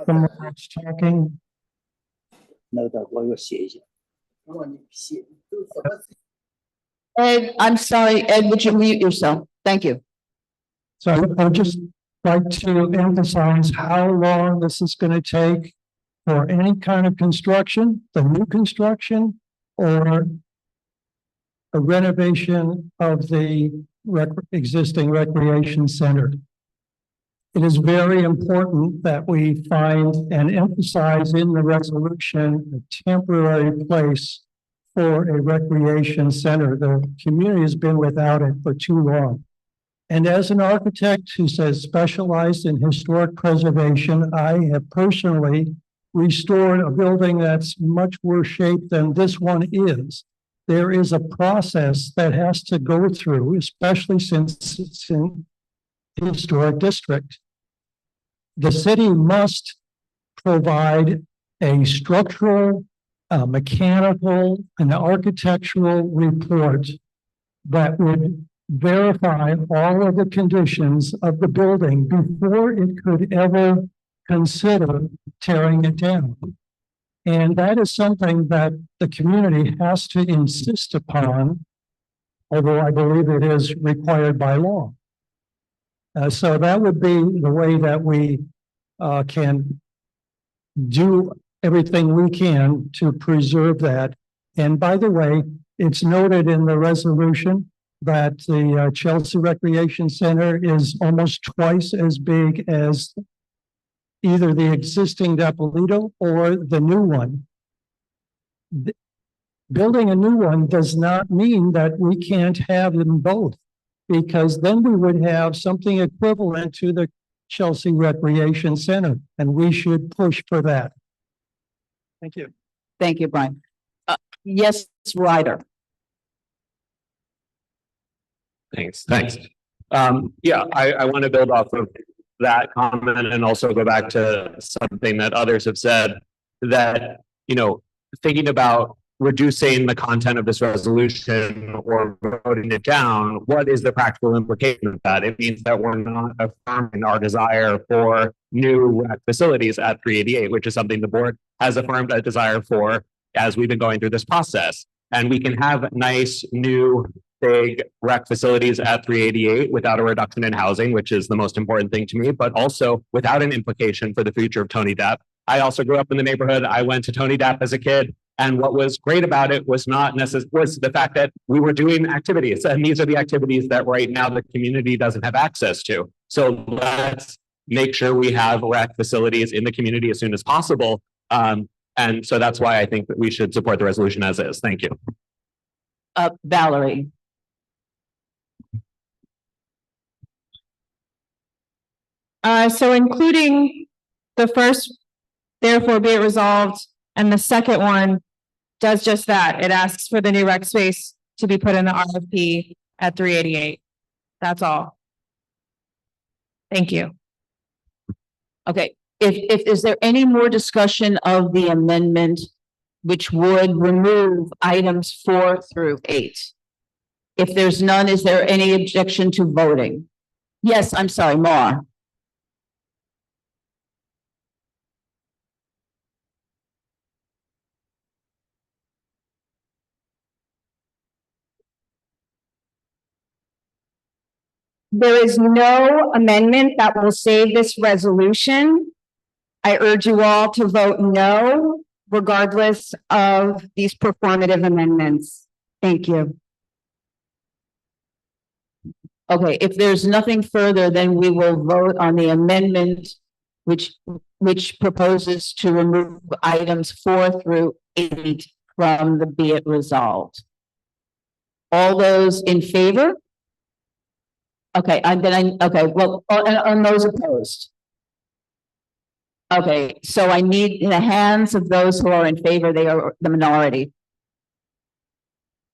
someone was talking. Ed, I'm sorry, Ed, would you mute yourself? Thank you. So I would just like to emphasize how long this is going to take for any kind of construction, the new construction, or a renovation of the existing recreation center. It is very important that we find and emphasize in the resolution a temporary place for a recreation center. The community has been without it for too long. And as an architect who says specialized in historic preservation, I have personally restored a building that's much worse shape than this one is. There is a process that has to go through, especially since it's in the historic district. The city must provide a structural, mechanical, and architectural report that would verify all of the conditions of the building before it could ever consider tearing it down. And that is something that the community has to insist upon, although I believe it is required by law. So that would be the way that we can do everything we can to preserve that. And by the way, it's noted in the resolution that the Chelsea Recreation Center is almost twice as big as either the existing Dapolito or the new one. Building a new one does not mean that we can't have them both, because then we would have something equivalent to the Chelsea Recreation Center, and we should push for that. Thank you. Thank you, Brian. Yes, Ryder. Thanks. Yeah, I want to build off of that comment and also go back to something that others have said, that, thinking about reducing the content of this resolution or voting it down, what is the practical implication of that? It means that we're not affirming our desire for new rec facilities at 388, which is something the board has affirmed a desire for as we've been going through this process. And we can have nice, new, big rec facilities at 388 without a reduction in housing, which is the most important thing to me, but also without an implication for the future of Tony Depp. I also grew up in the neighborhood. I went to Tony Depp as a kid. And what was great about it was not necessarily was the fact that we were doing activities. And these are the activities that right now the community doesn't have access to. So let's make sure we have rec facilities in the community as soon as possible. And so that's why I think that we should support the resolution as is. Thank you. Valerie. So including the first, therefore be it resolved, and the second one does just that. It asks for the new rec space to be put in the RFP at 388. That's all. Thank you. Okay, if is there any more discussion of the amendment which would remove items 4 through 8? If there's none, is there any objection to voting? Yes, I'm sorry, Mar. There is no amendment that will save this resolution. I urge you all to vote no, regardless of these performative amendments. Thank you. Okay, if there's nothing further, then we will vote on the amendment which proposes to remove items 4 through 8 from the be it resolved. All those in favor? Okay, and then on those opposed. Okay, so I need the hands of those who are in favor. They are the minority.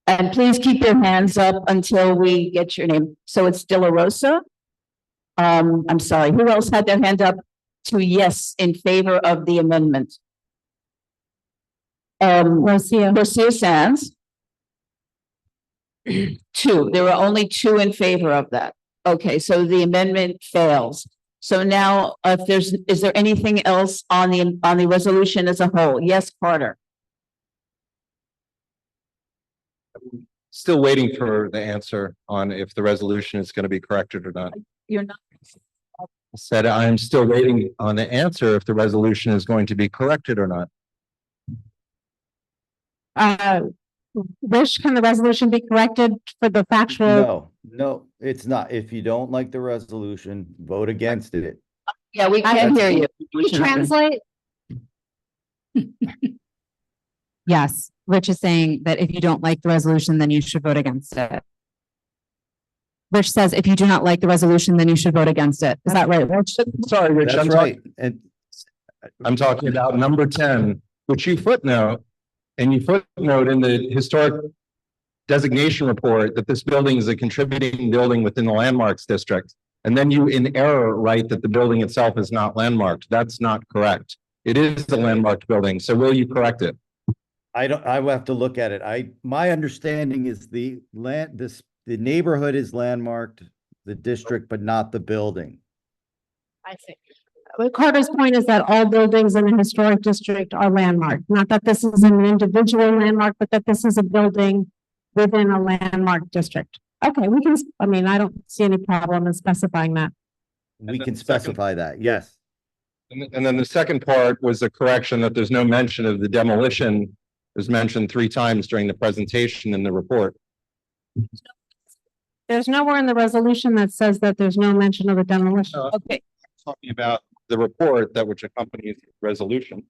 And please keep your hands up until we get your name. So it's De La Rosa. I'm sorry, who else had their hand up to yes in favor of the amendment? Rocio Sands. 2, there were only 2 in favor of that. Okay, so the amendment fails. So now, is there anything else on the resolution as a whole? Yes, Carter. Still waiting for the answer on if the resolution is going to be corrected or not. You're not. I said I'm still waiting on the answer if the resolution is going to be corrected or not. Wish, can the resolution be corrected for the factual? No, it's not. If you don't like the resolution, vote against it. Yeah, we can't hear you. Translate? Yes, Rich is saying that if you don't like the resolution, then you should vote against it. Rich says if you do not like the resolution, then you should vote against it. Is that right, Rich? Sorry, Rich. That's right. And I'm talking about number 10, which you footnote, and you footnote in the historic designation report that this building is a contributing building within the landmarks district. And then you in error write that the building itself is not landmarked. That's not correct. It is a landmarked building. So will you correct it? I will have to look at it. My understanding is the neighborhood is landmarked, the district, but not the building. I see. But Carter's point is that all buildings in the historic district are landmarked, not that this is an individual landmark, but that this is a building within a landmark district. Okay, we can, I mean, I don't see any problem in specifying that. We can specify that, yes. And then the second part was the correction that there's no mention of the demolition. It was mentioned 3 times during the presentation in the report. There's nowhere in the resolution that says that there's no mention of a demolition. Okay. Talking about the report that which accompanies the resolution.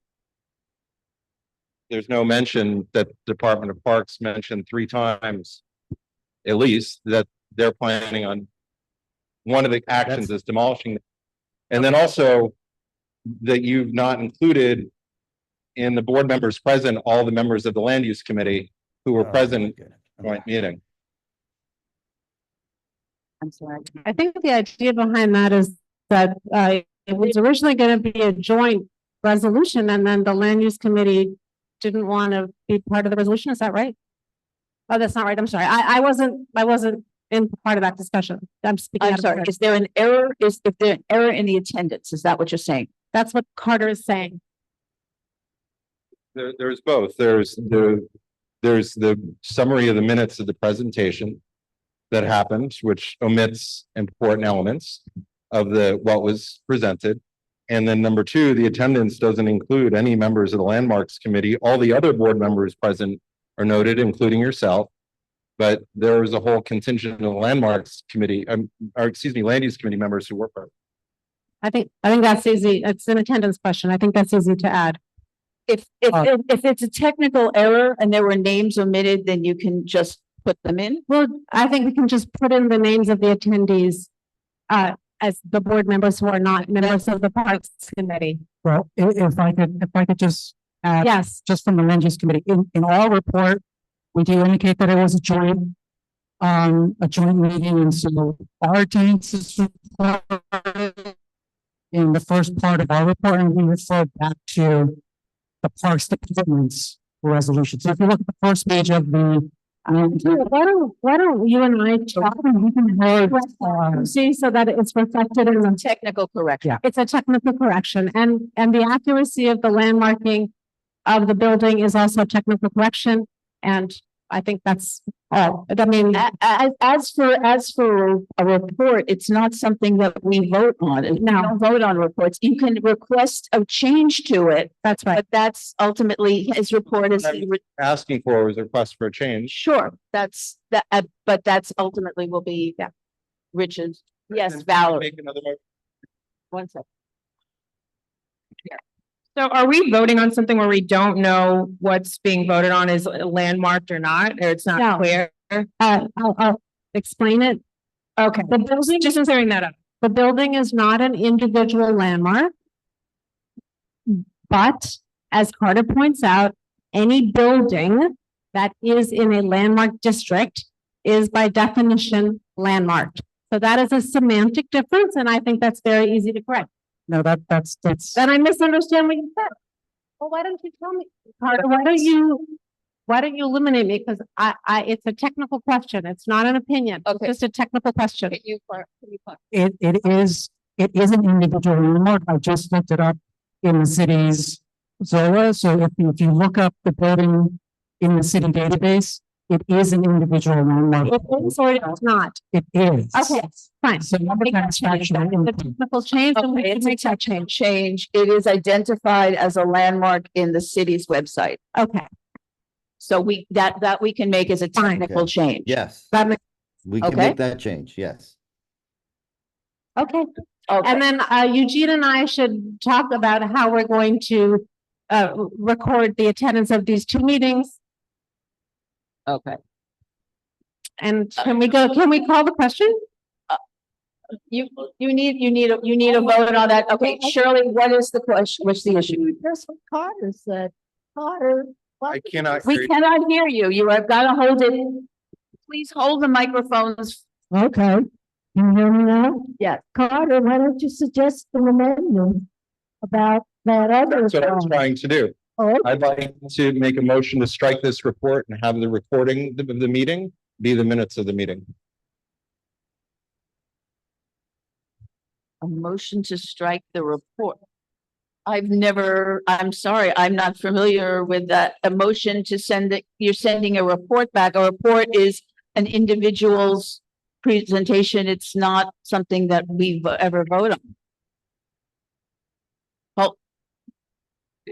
There's no mention that Department of Parks mentioned 3 times, at least, that they're planning on one of the actions is demolishing. And then also that you've not included in the board members present, all the members of the land use committee who were present at the joint meeting. I'm sorry. I think the idea behind that is that it was originally going to be a joint resolution, and then the land use committee didn't want to be part of the resolution. Is that right? Oh, that's not right. I'm sorry. I wasn't in part of that discussion. I'm speaking. I'm out of sorry, turn. is there an error? Is there an error in the attendance? Is that what you're saying? That's what Carter is saying. There's both. There's the summary of the minutes of the presentation that happened, which omits important elements of what was presented. And then number two, the attendance doesn't include any members of the landmarks committee. All the other board members present are noted, including yourself. But there was a whole contingent of the landmarks committee, or excuse me, land use committee members who were present. I think that's easy. It's an attendance question. I think that's easy to add. If it's a technical error and there were names omitted, then you can just put them in? Well, I think we can just put in the names of the attendees as the board members who are not members of the Parks Committee. Well, if I could just add. Yes. Just from the land use committee, in our report, we do indicate that it was a joint meeting, and so our attendance is required in the first part of our report, and we refer back to the Parks Department's resolution. So if you look at the first page of the why don't you and I talk? See, so that it's reflected in the technical correction. Yeah. It's a technical correction, and the accuracy of the landmarking of the building is also technical correction. And I think that's all. I mean, as for a report, it's not something that we vote on. We don't vote on reports. You can request a change to it. That's right. But that's ultimately his report is. Asking for was a request for a change. Sure, that's that, but that's ultimately will be Richard's. Yes, Valerie. Make another motion. 1 second. So are we voting on something where we don't know what's being voted on is landmarked or not, or it's not No. clear? I'll explain it. Okay, The building, just clearing that up. the building is not an individual landmark. But as Carter points out, any building that is in a landmark district is by definition landmarked. So that is a semantic difference, and I think that's very easy to correct. no, that's Then I misunderstand what you said. Well, why don't you tell me, Carter, why don't you eliminate me? Because it's a technical question. It's not an opinion. Okay. It's just a technical question. Can you it is an individual landmark. I just looked it up in the city's Zola. So if you look up the building in the city database, it is an individual landmark. It is or it's not. It is. Okay, fine. So number Make that change. factual The technical change, and we Okay, can it's a make that technical change. It is identified as a landmark in the city's website. Okay, So we can make as a Fine. technical change. Yes, that makes, we can Okay. make that change, yes. okay. Okay. And then Eugene and I should talk about how we're going to record the attendance of these two meetings. Okay. And can we call the question? You need a vote on that. Okay, Shirley, what is the question? What's the issue? That's what Carter said. Carter. I cannot. We cannot hear you. You have got to hold it. Please hold the microphones. Okay. Can you hear me now? Yes. Carter, why don't you suggest an amendment about that other? That's what I was trying to do. Oh, I'd like to make a motion to strike this report and have the recording of the meeting be the minutes of the meeting. A motion to strike the report. I'm sorry, I'm not familiar with that. A motion to send it, you're sending a report back. A report is an individual's presentation. It's not something that we ever vote on. Well,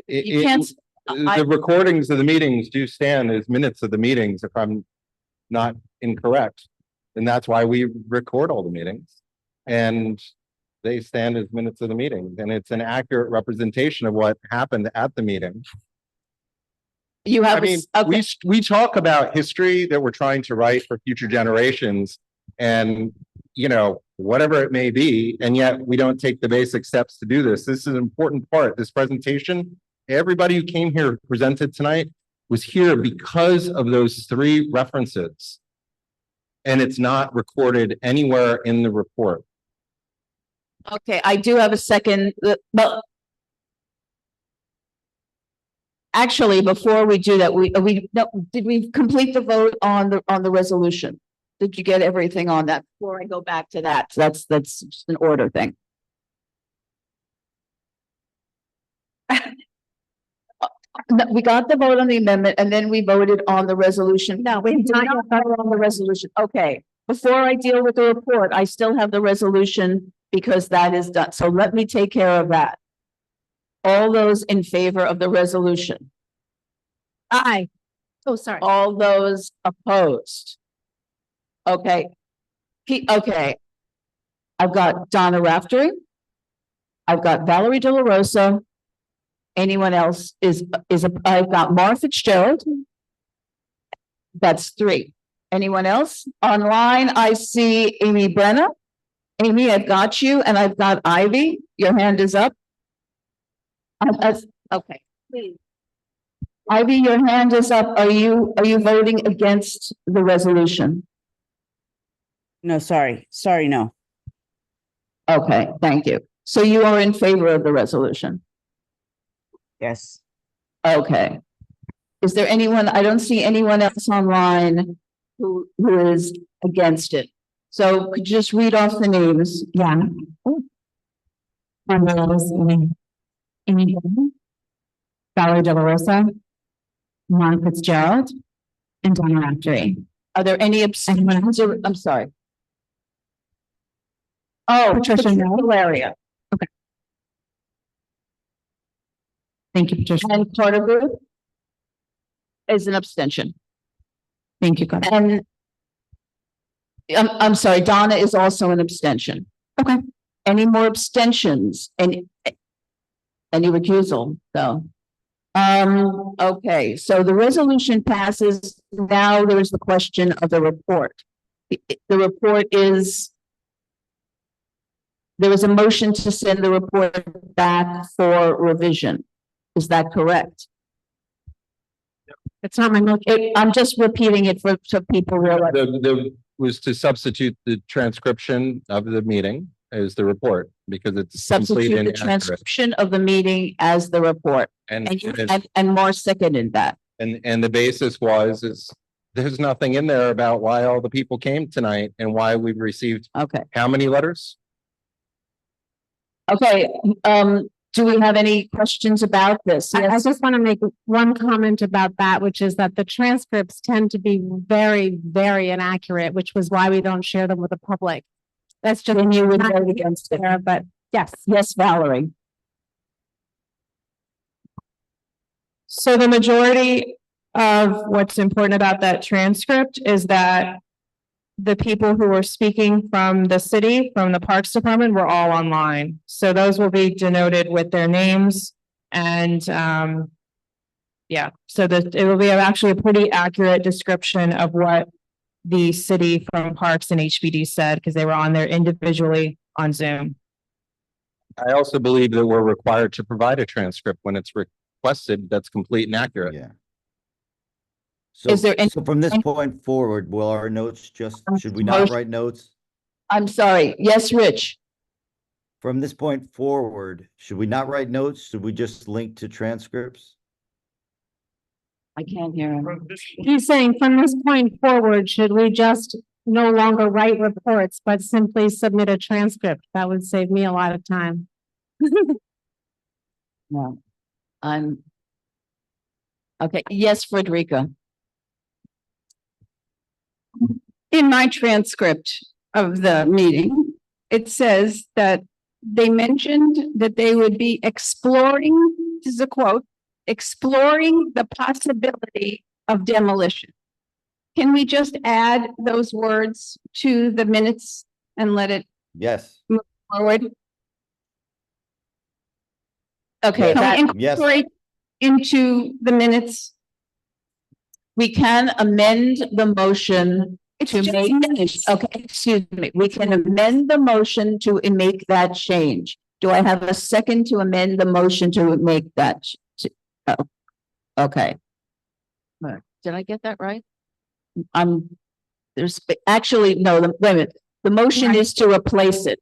you can't. The recordings of the meetings do stand as minutes of the meetings if I'm not incorrect. And that's why we record all the meetings. And they stand as minutes of the meeting, and it's an accurate representation of what happened at the meeting. You have, I mean, we talk about history that we're trying to write for future generations, and whatever it may be, and yet we don't take the basic steps to do this. This is an important part. This presentation, everybody who came here presented tonight was here because of those three references, and it's not recorded anywhere in the report. Okay, I do have a second, but Actually, before we do that, no, did we complete the vote on the resolution? Did you get everything on that before I go back to that? That's just an order thing. No, we got the vote on the amendment and then we voted on the resolution. No, we did not vote on the resolution. Okay, before I deal with the report, I still have the resolution because that is done. So let me take care of that. All those in favor of the resolution? Aye. Oh, sorry. All those opposed? Okay. Okay. I've got Donna Raftery. I've got Valerie De La Rosa. Anyone else I've got Mark Fitzgerald. That's 3. Anyone else? Online, I see Amy Brenna. Amy, I've got you, and I've got Ivy. Your hand is up. Okay. Please. Ivy, your hand is up. Are you voting against the resolution? No, sorry, no. Okay, thank you. So you are in favor of the resolution? Yes. Okay. Is there anyone, I don't see anyone else online who is against it. So could you just read off the names? Yeah. Amy, Valerie De La Rosa, Mark Fitzgerald, and Donna Raftery. Are there any abstentions? I'm sorry. Oh, Patricia, no. Valeria. Okay. Thank you, Patricia. And Carter Booth is an abstention. Thank you, Carter. And I'm sorry, Donna is also an abstention. Okay. Any more abstentions? Any recusal, though? Okay, so the resolution passes. Now there is the question of the report. The report is, there was a motion to send the report back for revision. Is that correct? It's not my motion. I'm just repeating it so people realize. There was to substitute the transcription of the meeting as the report because it's complete Substitute and the accurate. transcription of the meeting as the report. And Mark seconded that. And the basis was there's nothing in there about why all the people came tonight and why we've received how many letters? Okay, do we have any questions about this? I just want to make one comment about that, which is that the transcripts tend to be very, very inaccurate, which was why we don't share them with the public. That's just. And you would vote against it. But yes. Yes, Valerie. So the majority of what's important about that transcript is that the people who were speaking from the city, from the Parks Department, were all online. So those will be denoted with their names and yeah, so that it will be actually a pretty accurate description of what the city from Parks and HPD said, because they were on there individually on Zoom. I also believe that we're required to provide a transcript when it's requested that's complete and accurate. Yeah. Is there any? So from this point forward, will our notes just, should we not write notes? I'm sorry. Yes, Rich. From this point forward, should we not write notes? Should we just link to transcripts? I can't hear him. He's saying from this point forward, should we just no longer write reports, but simply submit a transcript? That would save me a lot of time. No, I'm. Okay, yes, Frederica. In my transcript of the meeting, it says that they mentioned that they would be exploring, this is a quote, exploring the possibility of demolition. Can we just add those words to the minutes and let it Yes. move forward? Okay, Yes. Can we Yes. incorporate into the minutes? we can amend the motion to just make, okay, excuse me, we can amend the motion to make that change. Do I have a second to amend the motion to make that? Oh, okay. Did I get that right? There's actually, no, wait a minute. The motion is to replace it.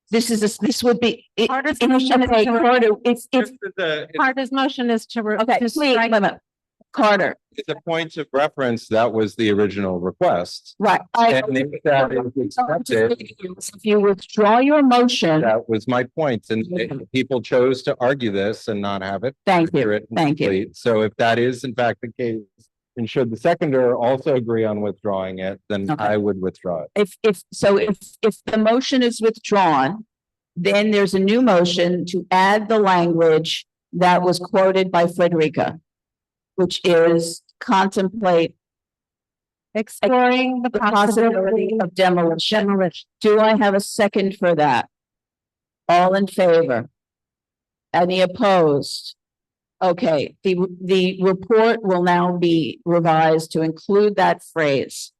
this would be. Carter's motion is to- Carter, if, Carter's motion is to. okay, to please, strike- wait a minute. Carter, As a point of reference, that was the original request. right. And if that is accepted, If you withdraw your motion, that was my point. And people chose to argue this and not have it. thank you, accurate and thank you. complete. So if that is in fact the case, and should the seconder also agree on withdrawing it, then Okay. I would withdraw it. If the motion is withdrawn, then there's a new motion to add the language that was quoted by Frederica, which is contemplate Exploring the the possibility of demolition. Do I have a second for that? All in favor? Any opposed? Okay, the report will now be revised to include that phrase.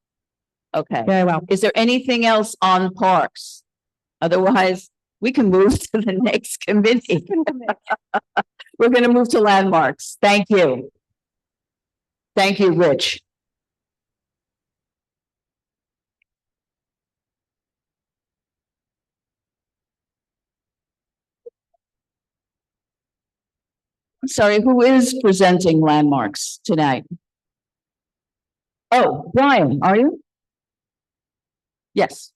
Okay. Very well. Is there anything else on parks? Otherwise, we can move to the next committee. We're gonna move to landmarks. Thank you. Thank you, Rich. I'm sorry, who is presenting landmarks tonight? Oh, Brian, are you? Yes.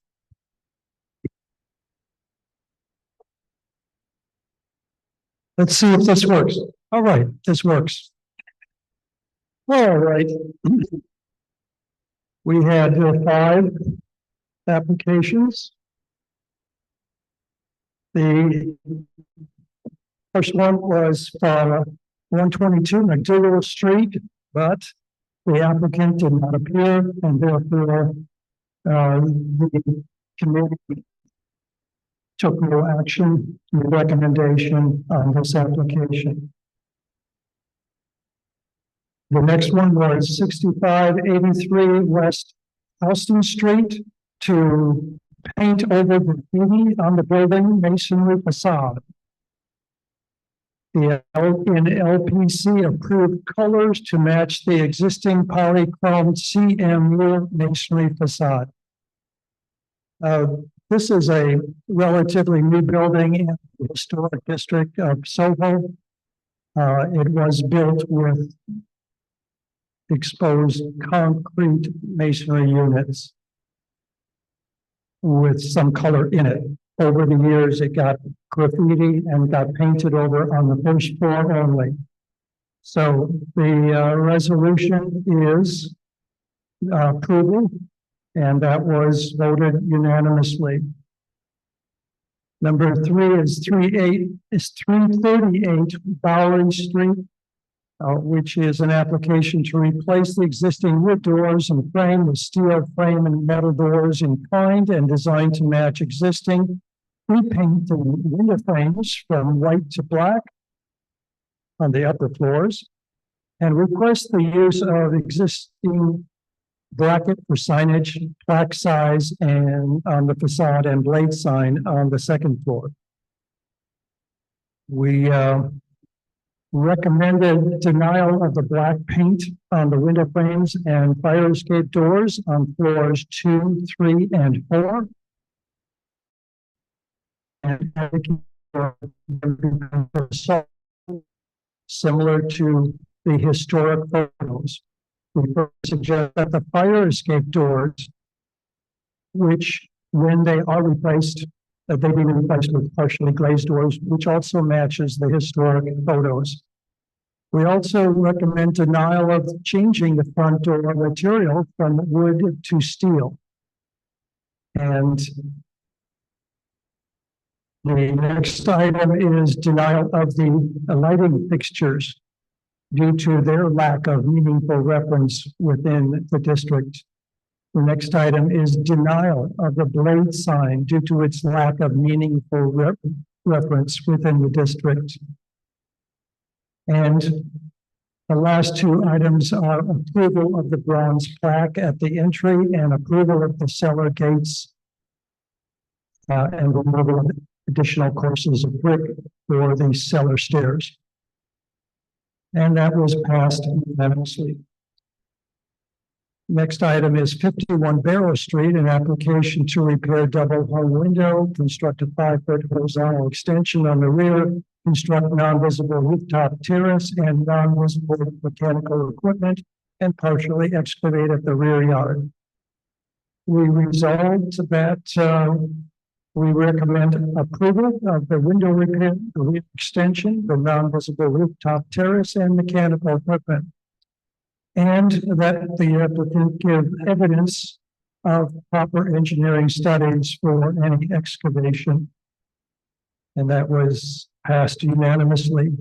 Let's see if this works. All right, this works. All right. We had 5 applications. The first one was for 122 McDougal Street, but the applicant did not appear, and therefore the committee took no action, no recommendation on this application. The next one was 6583 West Houston Street to paint over graffiti on the building masonry facade. The LPC approved colors to match the existing polychrome CMU masonry facade. This is a relatively new building in the historic district of Soho. It was built with exposed concrete masonry units with some color in it. Over the years, it got graffiti and got painted over on the first floor only. So the resolution is approval, and that was voted unanimously. Number 3 is 338 Bowery Street, which is an application to replace the existing wood doors and frame with steel frame and metal doors in kind and designed to match existing. Repaint the window frames from white to black on the upper floors and request the use of existing bracket for signage, plaque size, and on the facade and blade sign on the second floor. We recommended denial of the black paint on the window frames and fire escape doors on floors 2, 3, and 4. And similar to the historic photos. We suggest that the fire escape doors, which when they are replaced, that they be replaced with partially glazed doors, which also matches the historic photos. We also recommend denial of changing the front door material from wood to steel. And the next item is denial of the lighting fixtures due to their lack of meaningful reference within the district. The next item is denial of the blade sign due to its lack of meaningful reference within the district. And the last 2 items are approval of the bronze plaque at the entry and approval of the cellar gates and removal of additional courses of brick for the cellar stairs. And that was passed unanimously. Next item is 51 Barrow Street, an application to repair double hung window, construct a 5-foot horizontal extension on the rear, construct non-visible rooftop terrace and non-visible mechanical equipment, and partially excavate at the rear yard. We resolved that we recommend approval of the window repair, the roof extension, the non-visible rooftop terrace, and mechanical equipment. And that the applicant give evidence of proper engineering studies for any excavation. And that was passed unanimously.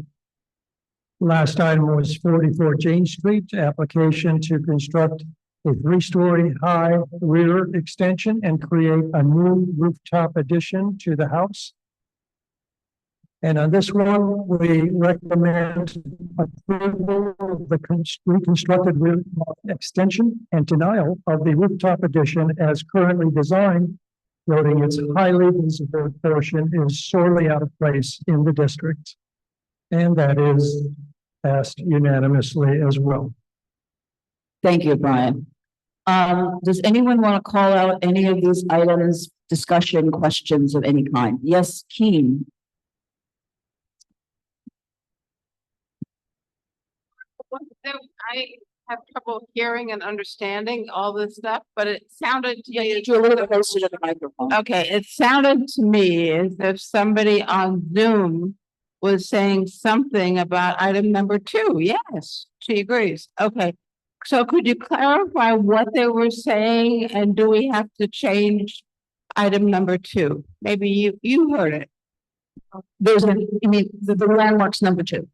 Last item was 44 Jane Street, application to construct a 3-story high rear extension and create a new rooftop addition to the house. And on this one, we recommend approval of the reconstructed rear extension and denial of the rooftop addition as currently designed, noting its highly visible portion is sorely out of place in the district. And that is passed unanimously as well. Thank you, Brian. Does anyone want to call out any of these items, discussion, questions of any kind? Yes, Keen. I have trouble hearing and understanding all this stuff, but it sounded to me. You're a little bit closer to the microphone. Okay, it sounded to me as if somebody on Zoom was saying something about item number 2. Yes, she agrees. Okay. So could you clarify what they were saying, and do we have to change item number 2? Maybe you heard it. There's the landmarks number 2.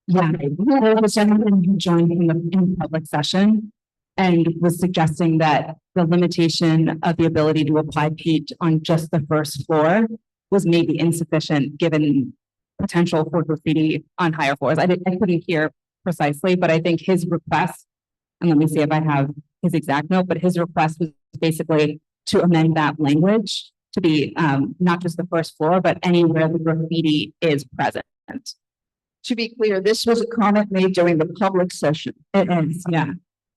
Yeah, there was gentleman who joined in public session and was suggesting that the limitation of the ability to apply peat on just the first floor was maybe insufficient given potential for graffiti on higher floors. I couldn't hear precisely, but I think his request, and let me see if I have his exact note, but his request was basically to amend that language to be not just the first floor, but anywhere the graffiti is present. To be clear, this was a comment made during the public session. It is, yeah.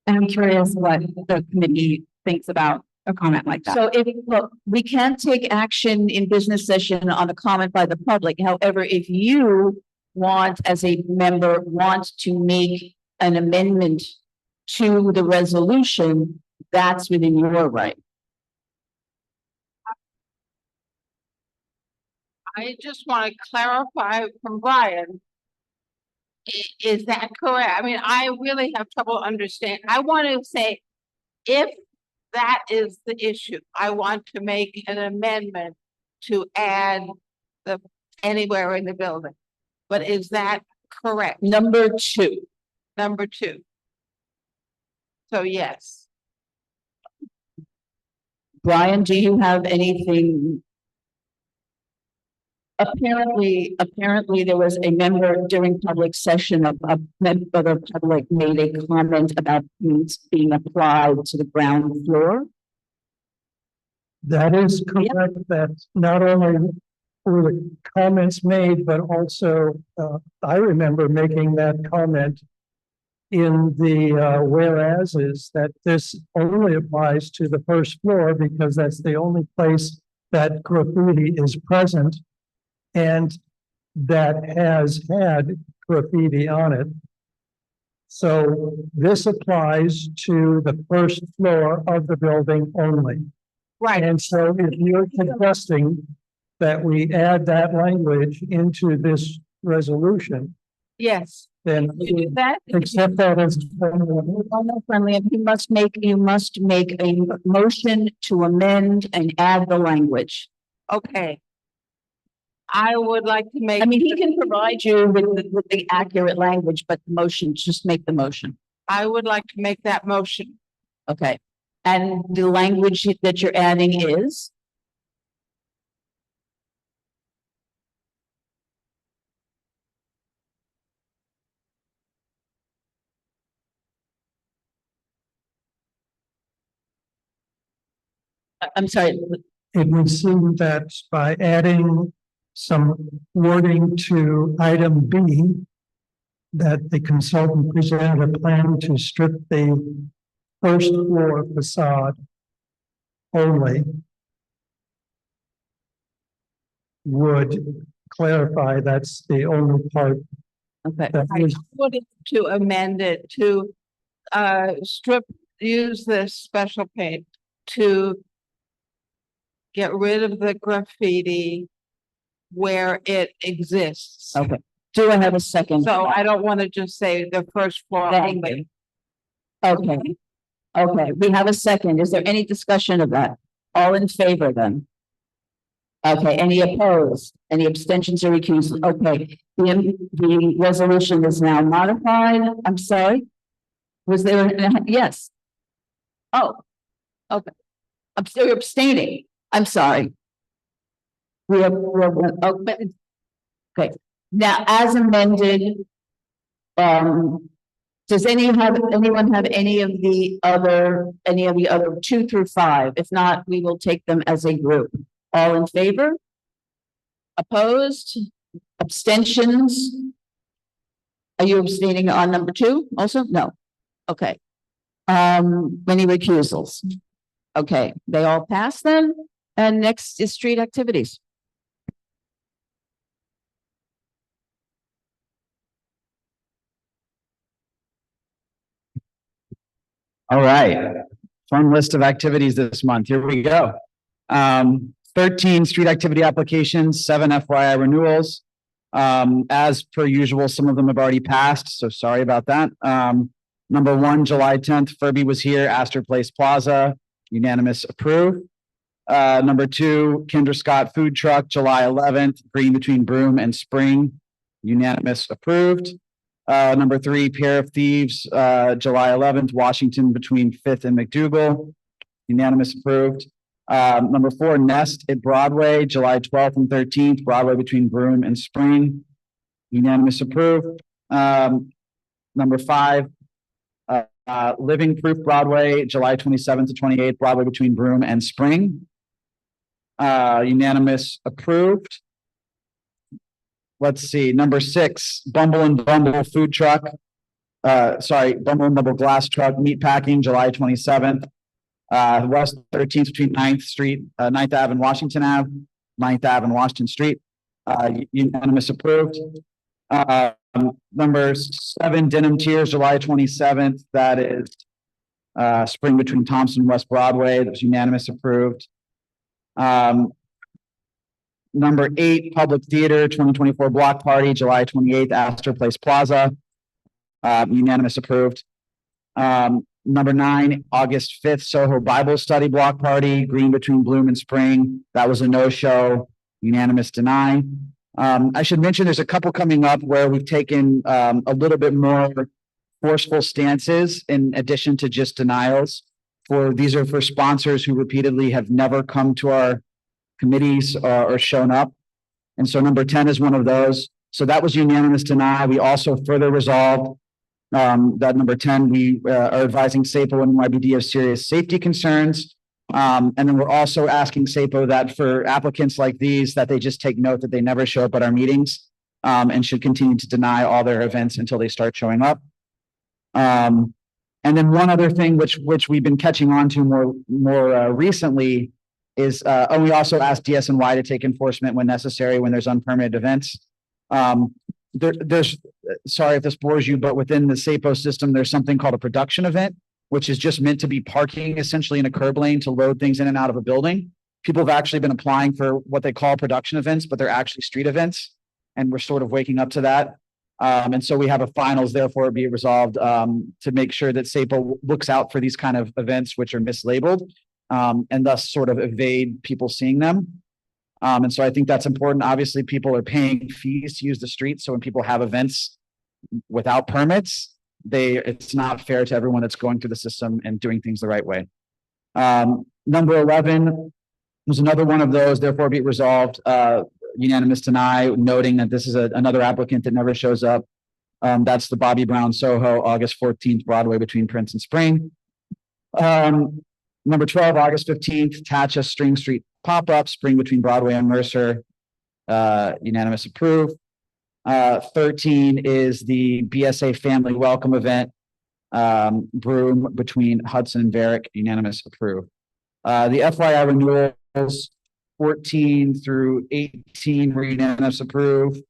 And I'm curious what the committee thinks about a comment like that. So look, we can't take action in business session on a comment by the public. However, if you want, as a member, to make an amendment to the resolution, that's within your right. I just want to clarify from Brian. Is that correct? I mean, I really have trouble understanding. I want to say, if that is the issue, I want to make an amendment to add the anywhere in the building. But is that correct? Number 2. Number 2. So yes. Brian, do you have anything? Apparently there was a member during public session, a member of the public made a comment about things being applied to the ground floor. That is correct, that not only were the comments made, but also I remember making that comment in the whereas is that this only applies to the first floor because that's the only place that graffiti is present and that has had graffiti on it. So this applies to the first floor of the building only. Right. And so if you're suggesting that we add that language into this resolution, yes, then that accept that as friendly, and you must make a motion to amend and add the language. Okay. I would like to make. I mean, he can provide you with the accurate language, but the motion, just make the motion. I would like to make that motion. Okay. And the language that you're adding is? I'm sorry. It would seem that by adding some wording to item B, that the consultant presented a plan to strip the first floor facade only would clarify that's the only part Okay. that I is, wanted to amend it to use this special page to get rid of the graffiti where it exists. Okay. Do I have a second? So I don't want to just say the first floor Thank only. Okay. Okay, we have a second. Is there any discussion of that? All in favor then? Okay, any opposed? Any abstentions or recusals? Okay, the resolution is now modified. I'm sorry. Was there, yes. Oh, okay. I'm still abstaining. I'm sorry. Okay, now as amended, does anyone have any of the other 2 through 5? If not, we will take them as a group. All in favor? Opposed? Abstentions? Are you abstaining on number 2 also? No. Okay. Any recusals? Okay, they all pass then. And next is street activities. All right, fun list of activities this month. Here we go. 13 street activity applications, 7 FYI renewals. As per usual, some of them have already passed, so sorry about that. Number 1, July 10th, Furby was here, Astor Place Plaza, unanimous approved. Number 2, Kendra Scott Food Truck, July 11th, green between Broome and Spring, unanimous approved. Number 3, Pair of Thieves, July 11th, Washington between 5th and McDougal, unanimous approved. Number 4, Nest at Broadway, July 12th and 13th, Broadway between Broome and Spring, unanimous approved. Number 5, Living Proof Broadway, July 27th to 28th, Broadway between Broome and Spring, unanimous approved. Let's see, number 6, Bumble and Bumble Food Truck. Bumble and Bumble Glass Truck Meat Packing, July 27th. West 13th between 9th Street, 9th Ave and Washington Ave, 9th Ave and Washington Street. Unanimous approved. Number 7, Denim Tears, July 27th. That is Spring between Thompson and West Broadway. That was unanimous approved. Number 8, Public Theater 2024 Block Party, July 28th, Astor Place Plaza. Unanimous approved. Number 9, August 5th, Soho Bible Study Block Party, green between Bloom and Spring. That was a no-show, unanimous deny. I should mention there's a couple coming up where we've taken a little bit more forceful stances in addition to just denials. These are for sponsors who repeatedly have never come to our committees or shown up. And so number 10 is one of those. So that was unanimous deny. We also further resolved that number 10, we are advising SAPO and YBD of serious safety concerns. And then we're also asking SAPO that for applicants like these, that they just take note that they never show up at our meetings and should continue to deny all their events until they start showing up. And then one other thing which we've been catching on to more recently is we also asked DSNY to take enforcement when necessary when there's unpermitted events. There's sorry if this bores you, but within the SAPO system, there's something called a production event, which is just meant to be parking essentially in a curb lane to load things in and out of a building. People have actually been applying for what they call production events, but they're actually street events. And we're sort of waking up to that. And so we have a finals, therefore be resolved to make sure that SAPO looks out for these kind of events, which are mislabeled and thus sort of evade people seeing them. And so I think that's important. Obviously, people are paying fees to use the street. So when people have events without permits, it's not fair to everyone that's going through the system and doing things the right way. Number 11 was another one of those, therefore be resolved, unanimous deny, noting that this is another applicant that never shows up. That's the Bobby Brown Soho, August 14th, Broadway between Prince and Spring. Number 12, August 15th, Tatcha String Street Pop-Up, Spring between Broadway and Mercer, unanimous approved. 13 is the BSA Family Welcome Event, Broome between Hudson and Varick, unanimous approved. The FYI renewals 14 through 18 were unanimous approved.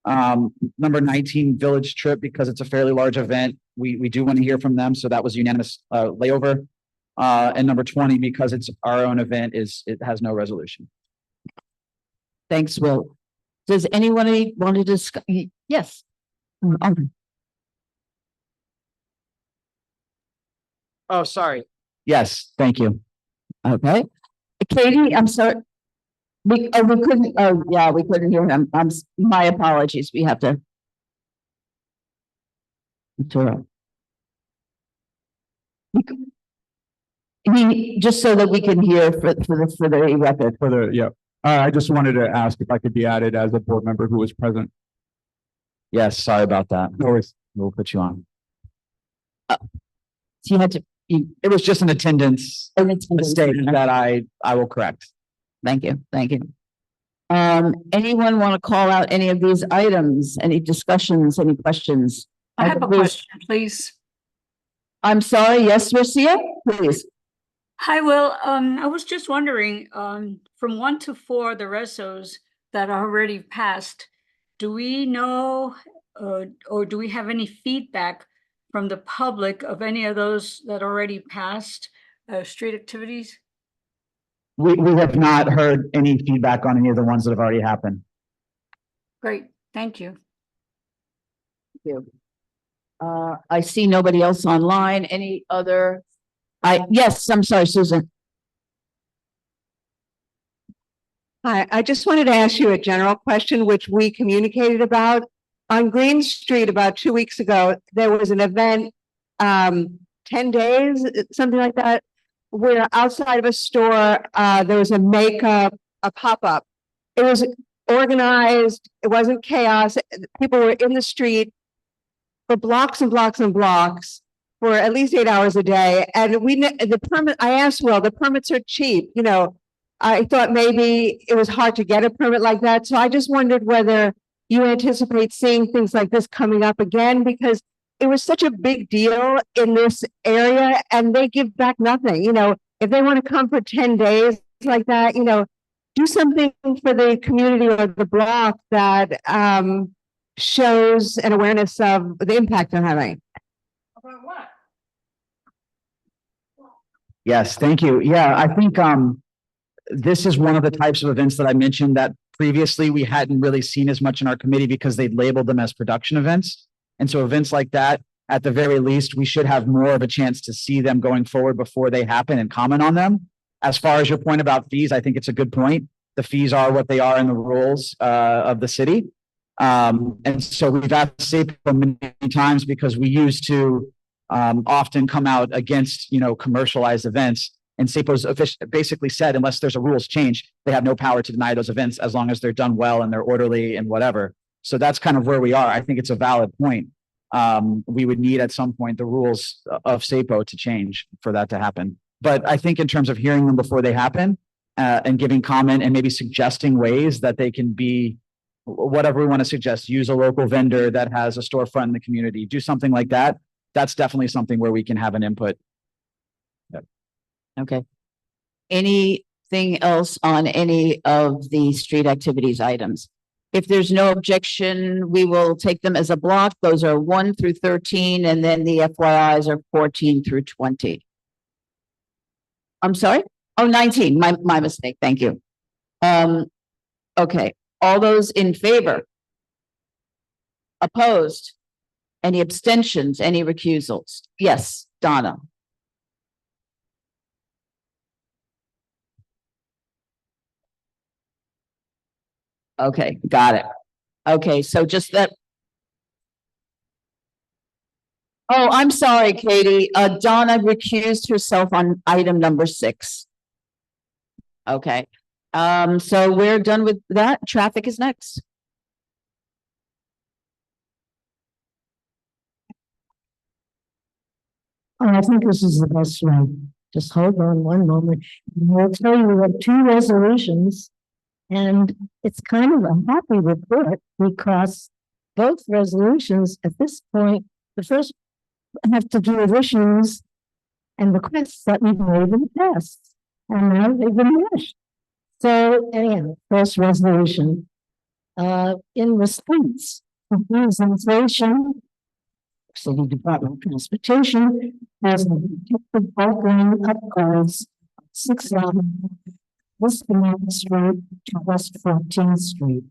Number 19 village trip, because it's a fairly large event. We do want to hear from them. So that was unanimous layover. And number 20, because it's our own event, it has no resolution. Thanks, Will. Does anyone want to discuss? Yes. Oh, sorry. Yes, thank you. Okay. Katie, I'm sorry. We couldn't, oh, yeah, we couldn't hear him. My apologies. We have to. He, just so that we can hear for the record. Yeah. I just wanted to ask if I could be added as a board member who was present. Yes, sorry about that. No worries. We'll put you on. He had to, it was just an attendance mistake that I will correct. Thank you. Thank you. Anyone want to call out any of these items? Any discussions, any questions? I have a question, please. I'm sorry. Yes, Marcia, please. Hi, Will. I was just wondering, from 1 to 4, the resos that are already passed, do we know, or do we have any feedback from the public of any of those that already passed street activities? We have not heard any feedback on any of the ones that have already happened. Great, thank you. Thank you. I see nobody else online. Any other? Yes, I'm sorry, Susan. Hi, I just wanted to ask you a general question, which we communicated about. On Green Street about 2 weeks ago, there was an event, 10 days, something like that, where outside of a store, there was a pop-up. It was organized, it wasn't chaos. People were in the street for blocks and blocks and blocks for at least 8 hours a day. And I asked Will, the permits are cheap, you know. I thought maybe it was hard to get a permit like that. So I just wondered whether you anticipate seeing things like this coming up again, because it was such a big deal in this area and they give back nothing. You know, if they want to come for 10 days like that, you know, do something for the community or the block that shows an awareness of the impact they're having. About what? Yes, thank you. Yeah, I think this is one of the types of events that I mentioned that previously we hadn't really seen as much in our committee because they'd labeled them as production events. And so events like that, at the very least, we should have more of a chance to see them going forward before they happen and comment on them. As far as your point about fees, I think it's a good point. The fees are what they are in the rules of the city. And so we've asked SAPO many times because we used to often come out against, you know, commercialized events. And SAPO's basically said, unless there's a rules change, they have no power to deny those events as long as they're done well and they're orderly and whatever. So that's kind of where we are. I think it's a valid point. We would need at some point the rules of SAPO to change for that to happen. But I think in terms of hearing them before they happen and giving comment and maybe suggesting ways that they can be whatever we want to suggest, use a local vendor that has a storefront in the community, do something like that. That's definitely something where we can have an input. Yep. Okay. Anything else on any of the street activities items? If there's no objection, we will take them as a block. Those are 1 through 13, and then the FYIs are 14 through 20. I'm sorry? Oh, 19. My mistake. Thank you. Okay. All those in favor? Opposed? Any abstentions? Any recusals? Yes, Donna. Okay, got it. Okay, so just that. Oh, I'm sorry, Katie. Donna recused herself on item number 6. Okay, so we're done with that. Traffic is next. I think this is the best way. Just hold on one moment. I'll tell you we have 2 resolutions. And it's kind of a happy report because both resolutions at this point, the first have to do with issues and requests that we've made in the past. And now they've been met. So anyhow, first resolution. In response to presentation, City Department of Transportation has detected bike lane upgrades 6 Avenue, West Benton Street to West 14th Street.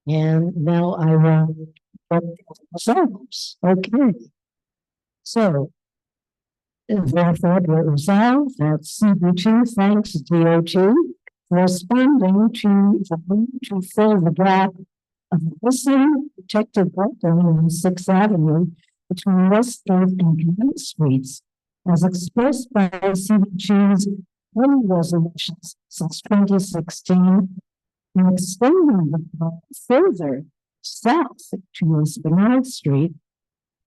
And now I will get results. Okay. So, therefore, be it resolved that CB2 thanks DOT for responding to the need to fill the gap of missing protected bike lane on 6th Avenue between West 8th and Canal Streets, as expressed by CB2's many resolutions since 2016, and extending the path further south towards Bernard Street,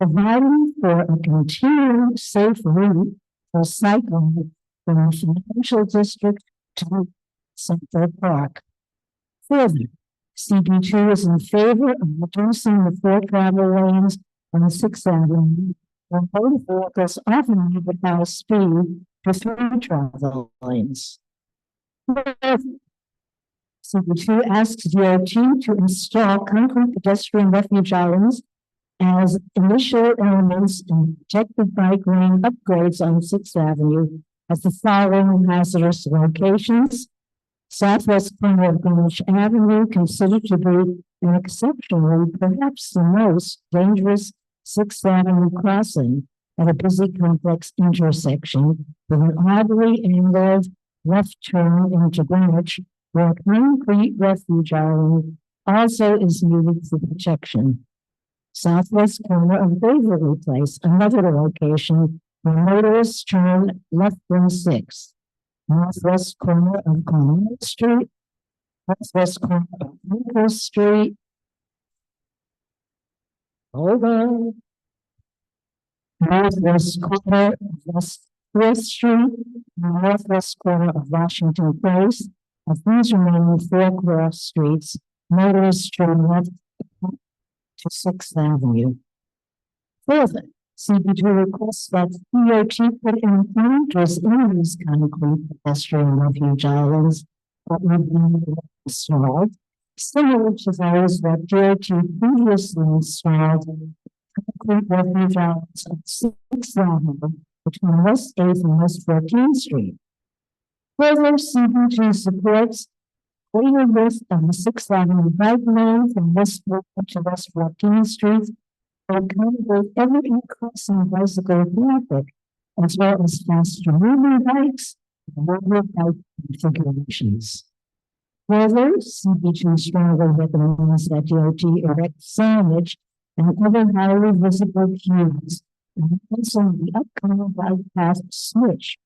providing for a continuing safe route for cycling from the financial district to Central Park. Further, CB2 is in favor of reducing the 4 travel lanes on 6th Avenue, where motor vehicles often need the high speed to 3 travel lanes. CB2 asks DOT to install concrete pedestrian refuge islands as initial elements in protected bike lane upgrades on 6th Avenue at the following hazardous locations: southwest corner of Greenwich Avenue, considered to be an exceptionally, perhaps the most dangerous 6th Avenue crossing at a busy complex intersection with an oddly angled left turn into Greenwich, where a concrete refuge island also is needed for protection. Southwest corner of Waverly Place, another location where motorists turn left from 6th. Northwest corner of Cornwall Street, northwest corner of Lincoln Street. Hold on. Northwest corner of West 4th Street, northwest corner of Washington Place. Of these remaining 4 cross streets, motorists turn left to 6th Avenue. Further, CB2 requests that DOT put in planters in these concrete pedestrian refuge islands that would be installed, similar to those that DOT previously installed concrete refuge islands at 6th Avenue between West 8th and West 14th Street. Further, CB2 supports greater width of the 6th Avenue bike lane from West 4th to West 14th Street to accommodate ever increasing bicycle traffic, as well as faster moving bikes and longer bike configurations. Further, CB2 strongly recommends that DOT erect signage and other highly visible cues, and also the upcoming bike path switch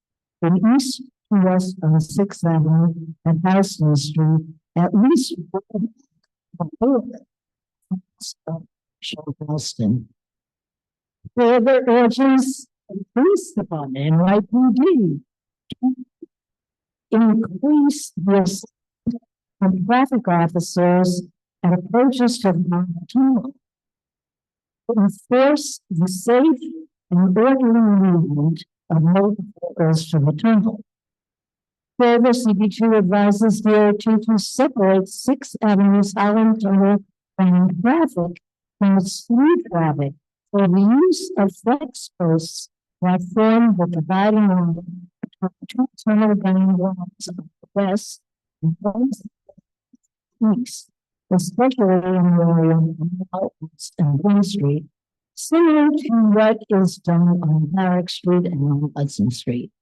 from east to west on 6th Avenue and Houston Street, at least before Boston. Further urges the police department and NYPD to increase this from traffic officers at approaches to the tunnel to enforce the safe and orderly movement of motor vehicles to the tunnel. Further, CB2 advises DOT to separate 6th Avenue's Island Tunnel from traffic from its through traffic for the use of flex posts that form the dividing line between 2 tunnel boundaries of the west and east, especially in the area of Outlets and Green Street, similar to what is done on Barrack Street and on Hudson Street.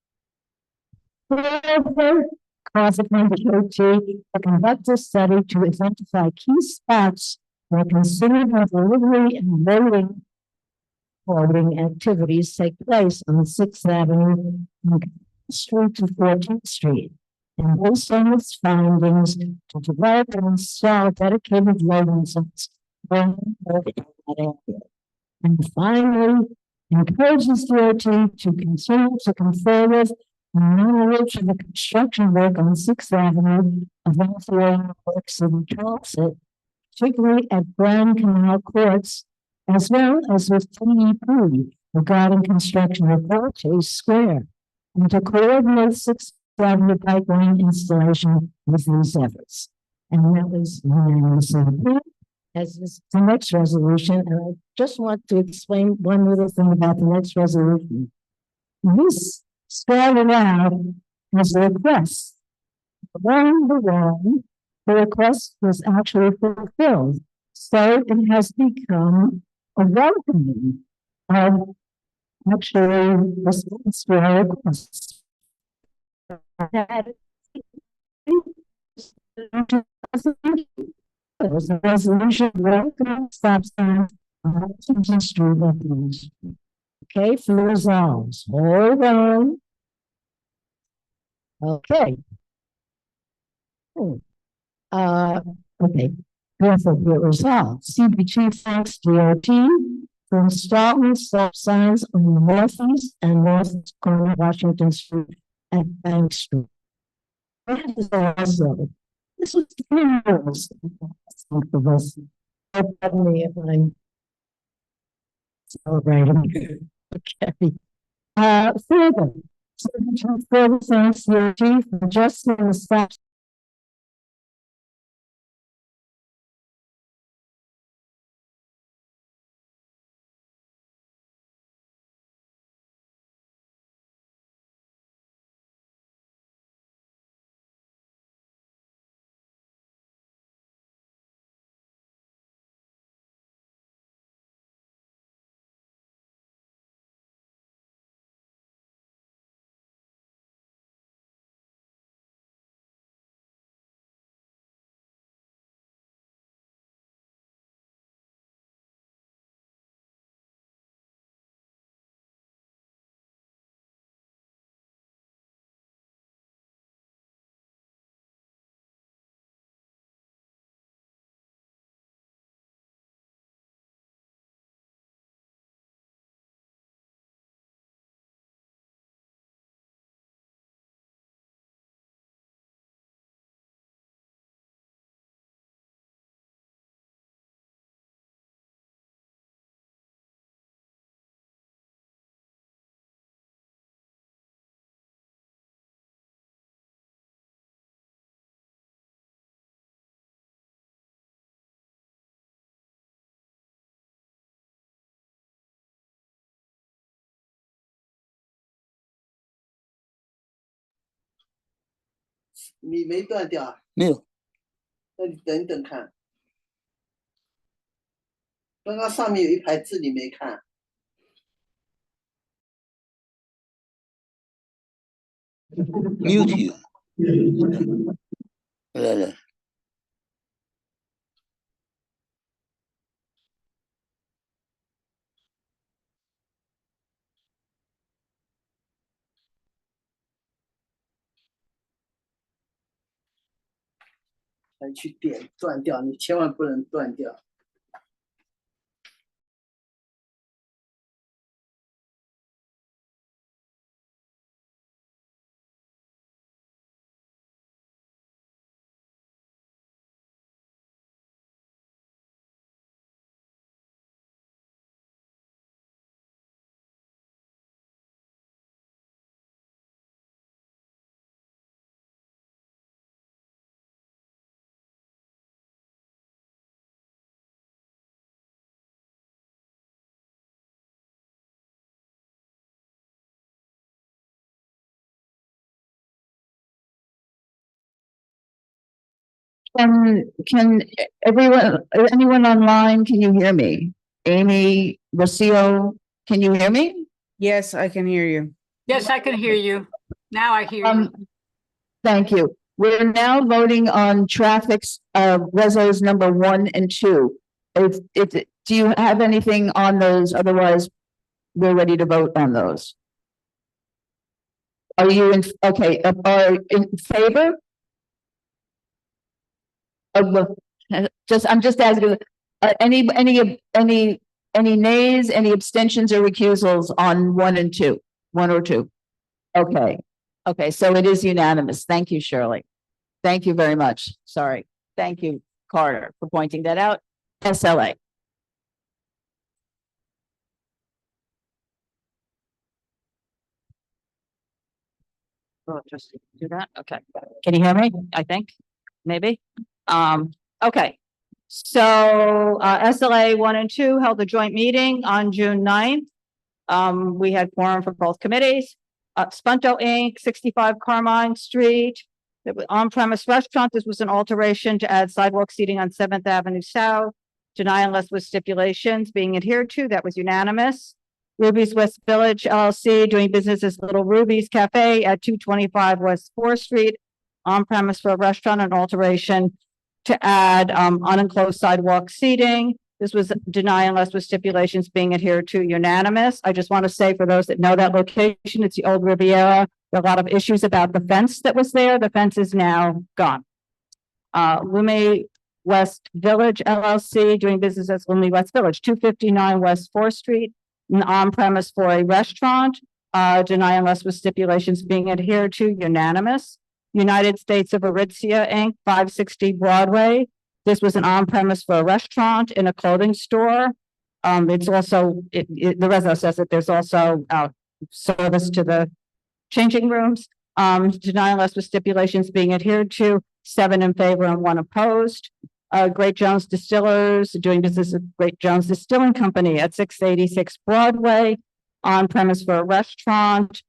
Further, consequently, DOT to conduct a study to identify key spots where considerable delivery and loading forwarding activities take place on 6th Avenue from Street to 14th Street, and based on its findings, to develop and install dedicated loading zones in that area. And finally, encourages DOT to continue to conform with knowledge of the construction work on 6th Avenue of North York City Transit, particularly at Grand Canal Courts, as well as with DEP, regarding construction of Chase Square and to coordinate Sixth Avenue pipeline installation with these efforts. And that was unanimously approved. As is the next resolution, and I just want to explain one little thing about the next resolution. This started out as a request. Along the line, the request was actually fulfilled. So it has become a welcoming of actually response to our requests. There was a resolution welcoming stop signs on Washington Street. Okay, for resolves. Hold on. Okay. Okay. Therefore, be it resolved. CB2 thanks DOT for installing stop signs on the northeast and northeast corner of Washington Street and Bank Street. Also, this was the rules. Pardon me if I'm celebrating. Okay. Further, further thanks DOT for adjusting the stop你没断掉啊？没有。那你等等看，刚刚上面有一排字你没看。mute 来，才去点断掉，你千万不能断掉。Can anyone online, can you hear me? Amy, Rocio, can you hear me? Yes, I can hear you. Yes, I can hear you. Now I hear you. Thank you. We're now voting on traffic's, resos number 1 and 2. Do you have anything on those? Otherwise, we're ready to vote on those. Are you in, okay, are in favor? I'm just asking, any nays, any abstentions or recusals on 1 and 2, 1 or 2? Okay, so it is unanimous. Thank you, Shirley. Thank you very much. Sorry. Thank you, Carter, for pointing that out. SLA. Oh, just do that, okay. Can you hear me? I think, maybe. Okay. So, SLA 1 and 2 held a joint meeting on June 9th. We had quorum for both committees. Spunto Inc., 65 Carmine Street. It was on-premise restaurant. This was an alteration to add sidewalk seating on 7th Avenue South. Deny unless with stipulations being adhered to. That was unanimous. Ruby's West Village LLC doing business as Little Ruby's Cafe at 225 West 4th Street. On-premise for a restaurant and alteration to add unenclosed sidewalk seating. This was deny unless with stipulations being adhered to, unanimous. I just want to say for those that know that location, it's the old Riviera. There are a lot of issues about the fence that was there. The fence is now gone. Lume West Village LLC doing business as Lume West Village, 259 West 4th Street, on premise for a restaurant. Deny unless with stipulations being adhered to, unanimous. United States of Aritzia Inc., 560 Broadway. This was an on-premise for a restaurant in a clothing store. It's also, the reso says that there's also service to the changing rooms. Deny unless with stipulations being adhered to, 7 in favor and 1 opposed. Great Jones Distillers doing business with Great Jones Distilling Company at 686 Broadway, on premise for a restaurant.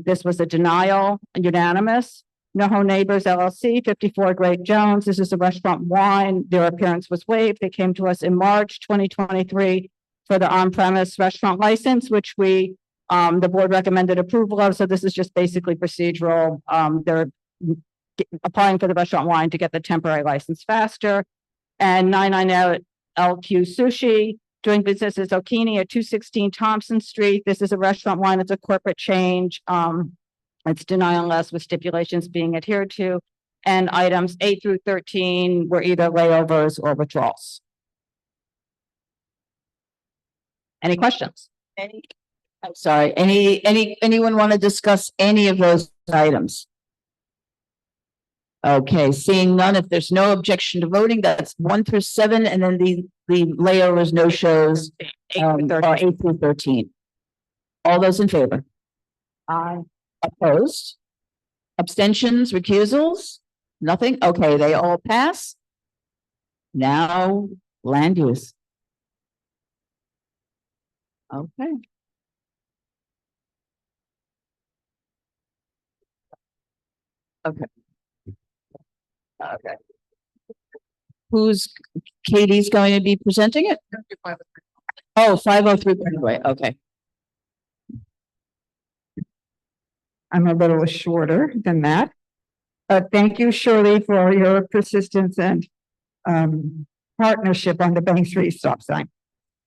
This was a denial, unanimous. NoHo Neighbors LLC, 54 Great Jones. This is a restaurant wine. Their appearance was waived. They came to us in March 2023 for the on-premise restaurant license, which we, the board recommended approval of. So this is just basically procedural. They're applying for the restaurant wine to get the temporary license faster. And 99 LQ Sushi, doing business as Okini at 216 Thompson Street. This is a restaurant wine. It's a corporate change. It's deny unless with stipulations being adhered to. And items 8 through 13 were either layovers or withdrawals. Any questions? I'm sorry, anyone want to discuss any of those items? Okay, seeing none, if there's no objection to voting, that's 1 through 7, and then the layovers, no shows, are 8 through 13. All those in favor? Aye. Opposed? Abstentions, recusals? Nothing? Okay, they all pass. Now, land use. Okay. Okay. Okay. Who's, Katie's going to be presenting it? Oh, 503 Broadway, okay. I'm a little shorter than that. Thank you, Shirley, for your persistence and partnership on the Bank Street stop sign.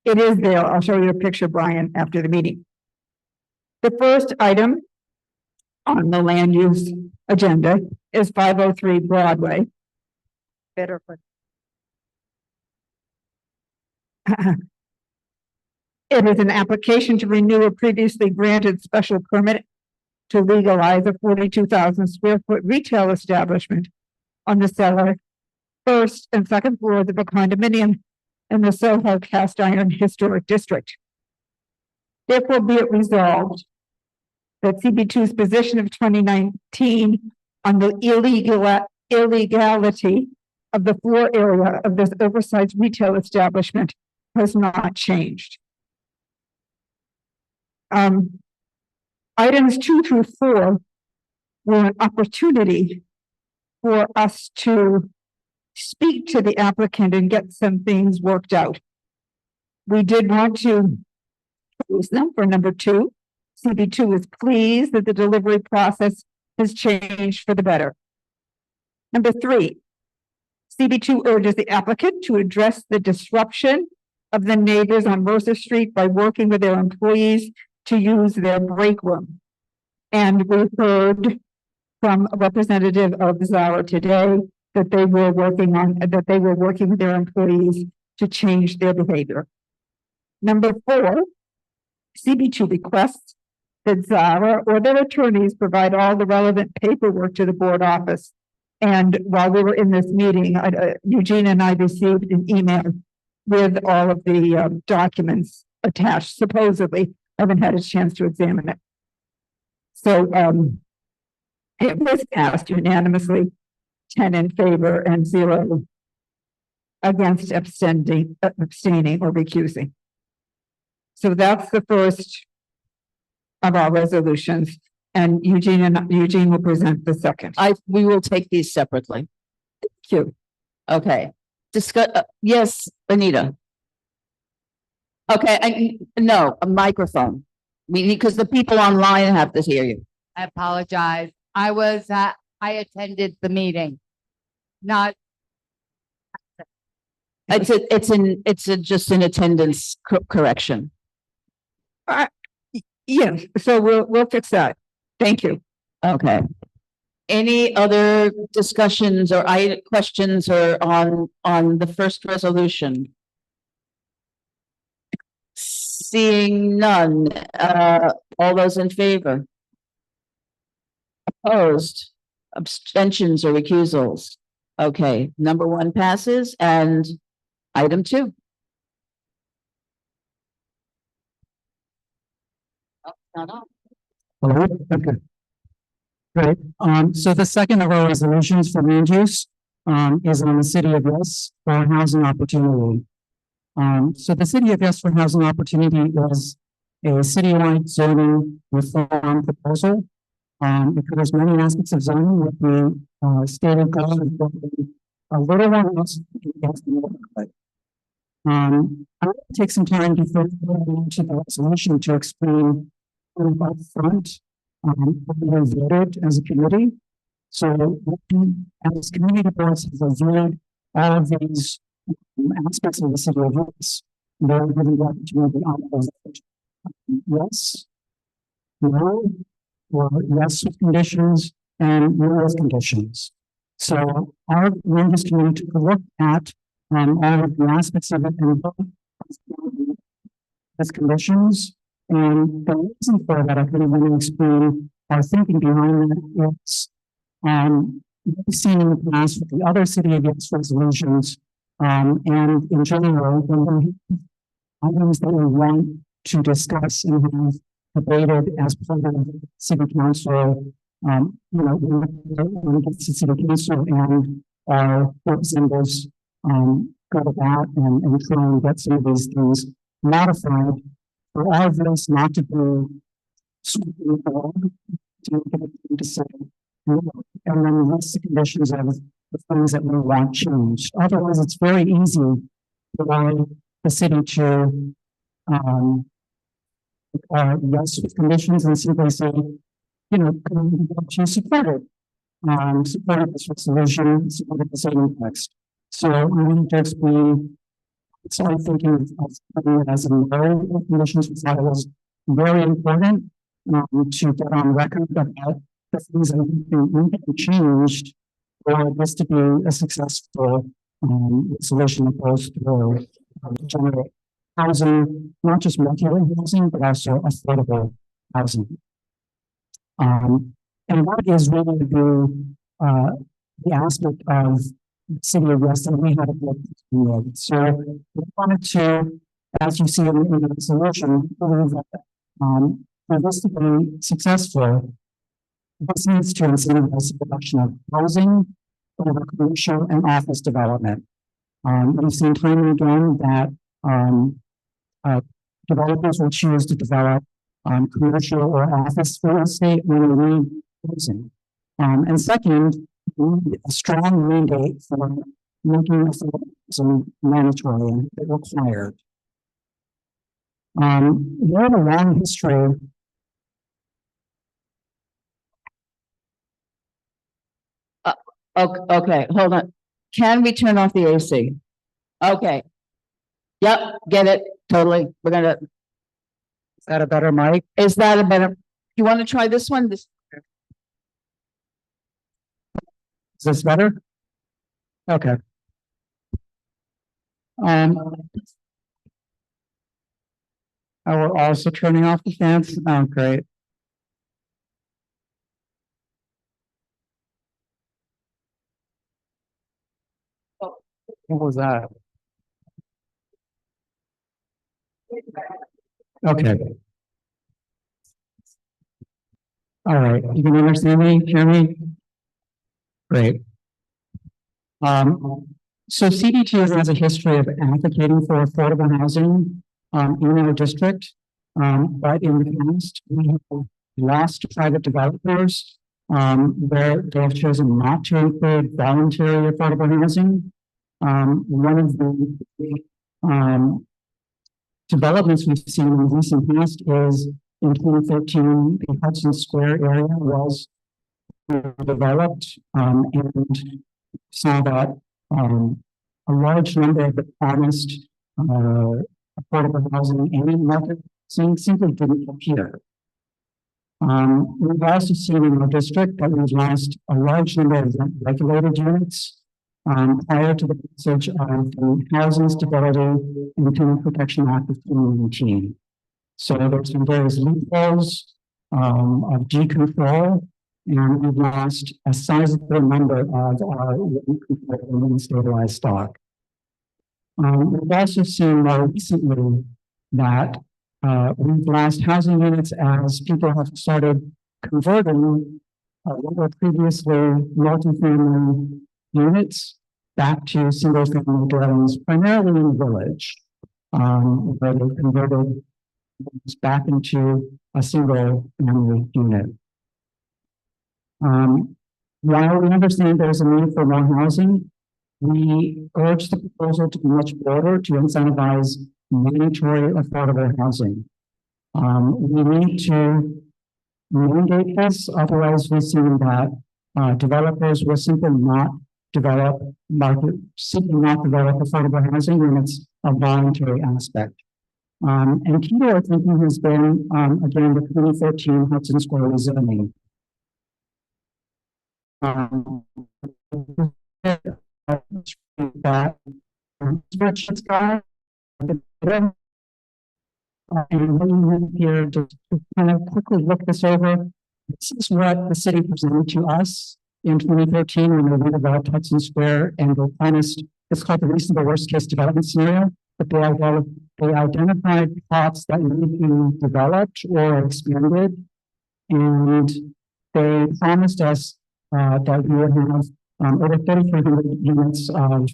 It is there. I'll show you a picture, Brian, after the meeting. The first item on the land use agenda is 503 Broadway. Better put. It is an application to renew a previously granted special permit to legalize a 42,000 square foot retail establishment on the cellar, first and second floors of a condominium in the Soho Cast Iron Historic District. Therefore, be it resolved that CB2's position of 2019 on the illegality of the floor area of this oversized retail establishment has not changed. Items 2 through 4 were an opportunity for us to speak to the applicant and get some things worked out. We did want to use them for number 2. CB2 is pleased that the delivery process has changed for the better. Number 3, CB2 urges the applicant to address the disruption of the neighbors on Mercer Street by working with their employees to use their break room. And we heard from a representative of Zara today that they were working with their employees to change their behavior. Number 4, CB2 requests that Zara or their attorneys provide all the relevant paperwork to the board office. And while we were in this meeting, Eugene and I received an email with all of the documents attached, supposedly. I haven't had a chance to examine it. So It was passed unanimously, 10 in favor and 0 against abstaining or recusing. So that's the first of our resolutions, and Eugene will present the second. We will take these separately. Thank you. Okay. Yes, Anita. Okay, no, a microphone. Because the people online have to hear you. I apologize. I attended the meeting. Not, It's just an attendance correction. Yes, so we'll fix that. Thank you. Okay. Any other discussions or questions or on the first resolution? Seeing none, all those in favor? Opposed, abstentions or recusals? Okay, number 1 passes and item 2. Hello? Okay. Great. So the second of our resolutions for land use, is on the city of Yes for housing opportunity. So the city of Yes for housing opportunity is a citywide zoning reform proposal. It covers many aspects of zoning with the stated goal of a little one else. I will take some time before going into the resolution to explain up front what we have voted as a committee. So we, as community boards, have reviewed all of these aspects of the city of Yes. They're given the opportunity on those. Yes, no, or yes with conditions and no with conditions. So our land use committee took a look at all of the aspects of it and as conditions. And the reason for that, I really want to explain our thinking behind that is, we've seen in the past with the other city of Yes resolutions, and in general, when we items that we want to discuss and have debated as part of city council, when it gets to city council and our representatives, go to that and try and get some of these things modified for all of this not to be to say, and then list the conditions of the things that we want changed. Otherwise, it's very easy for the city to yes with conditions and simply say, to support it, support this resolution, support the zoning text. So I need to explain. So I'm thinking of putting it as a no conditions, which I was very important to get on record about the things that need to be changed for this to be a successful solution that goes through generate housing, not just multi-unit housing, but also affordable housing. And that is really the aspect of city of Yes that we had a good. So we wanted to, as you see in the resolution, prove that for this to be successful, this needs to incentivize the production of housing over commercial and office development. We've seen time and again that developers will choose to develop commercial or office real estate when they need housing. And second, a strong mandate for making affordable mandatory and required. We have a long history. Okay, hold on. Can we turn off the AC? Okay. Yep, get it, totally. We're gonna. Is that a better mic? Is that a better? You want to try this one? Is this better? Okay. We're also turning off the fans. Oh, great. What was that? Okay. All right, you can understand me, hear me? Great. So CB2 has a history of advocating for affordable housing, in our district. But in the past, we have lost private developers, where they have chosen not to include voluntary affordable housing. One of the, developments we've seen in the recent past is in 2013, the Hudson Square area was developed, and saw that, a large number of the promised, affordable housing and market simply didn't appear. We've also seen in our district that we've lost a large number of regulated units, prior to the passage of the Housing Stability and Tenant Protection Act of 2019. So there's been various loopholes, of decontrol, and we've lost a sizable number of our stabilized stock. We've also seen more recently that we've lost housing units as people have started converting what were previously multifamily units back to single-family dwellings, primarily in the village, where they converted back into a single-family unit. While we understand there's a need for more housing, we urge the proposal to be much broader to incentivize mandatory affordable housing. We need to mandate this, otherwise we've seen that developers will simply not develop affordable housing when it's a voluntary aspect. And key to our thinking has been, again, the 2013 Hudson Square rezoning. That spreadsheets guy, and we here to kind of quickly look this over. This is what the city presented to us in 2013 when we redeveloped Hudson Square, and they promised, it's called the reasonable worst case development scenario, but they identified plots that need to be developed or expanded, and they promised us that we would have over 3,300 units of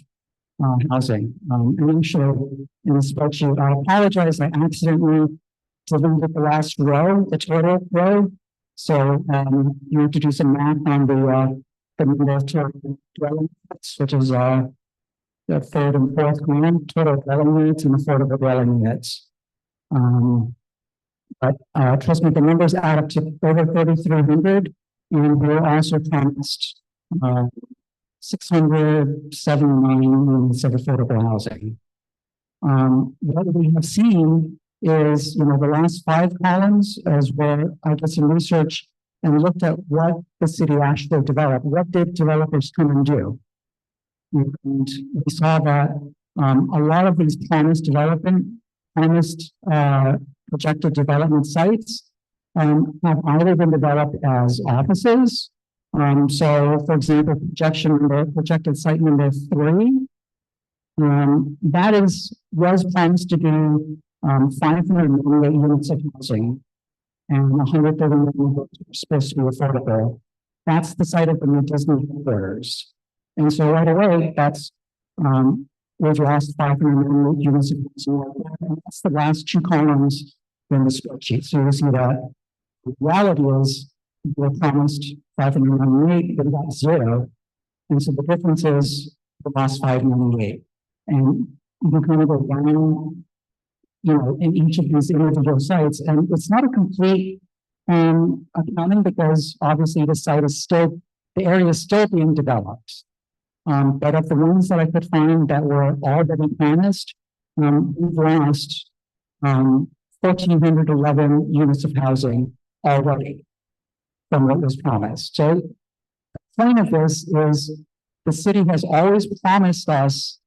housing. And actually, in the spreadsheet, I apologize, I accidentally deleted the last row, the total row. So you have to do some math on the number of total dwelling units, which is the third and fourth column, total dwelling units and affordable dwelling units. But trust me, the numbers add up to over 3,300, and we're also promised 679 units of affordable housing. What we have seen is, the last 5 columns is where I did some research and looked at what the city actually developed. What did developers come and do? And we saw that a lot of these promised projected development sites have either been developed as offices. So, for example, projected site number 3, that was promised to be 598 units of housing, and 130 were supposed to be affordable. That's the site of the new Disney headquarters. And so right away, we've lost 598 units of housing. And that's the last 2 columns in the spreadsheet. So you see that the reality is we're promised 598, but we got 0. And so the difference is the last 598. And you can kind of go down, in each of these individual sites. And it's not a complete accounting because obviously the area is still being developed. But of the ones that I could find that were already promised, we've lost 1,411 units of housing already from what was promised. So the point of this is the city has always promised us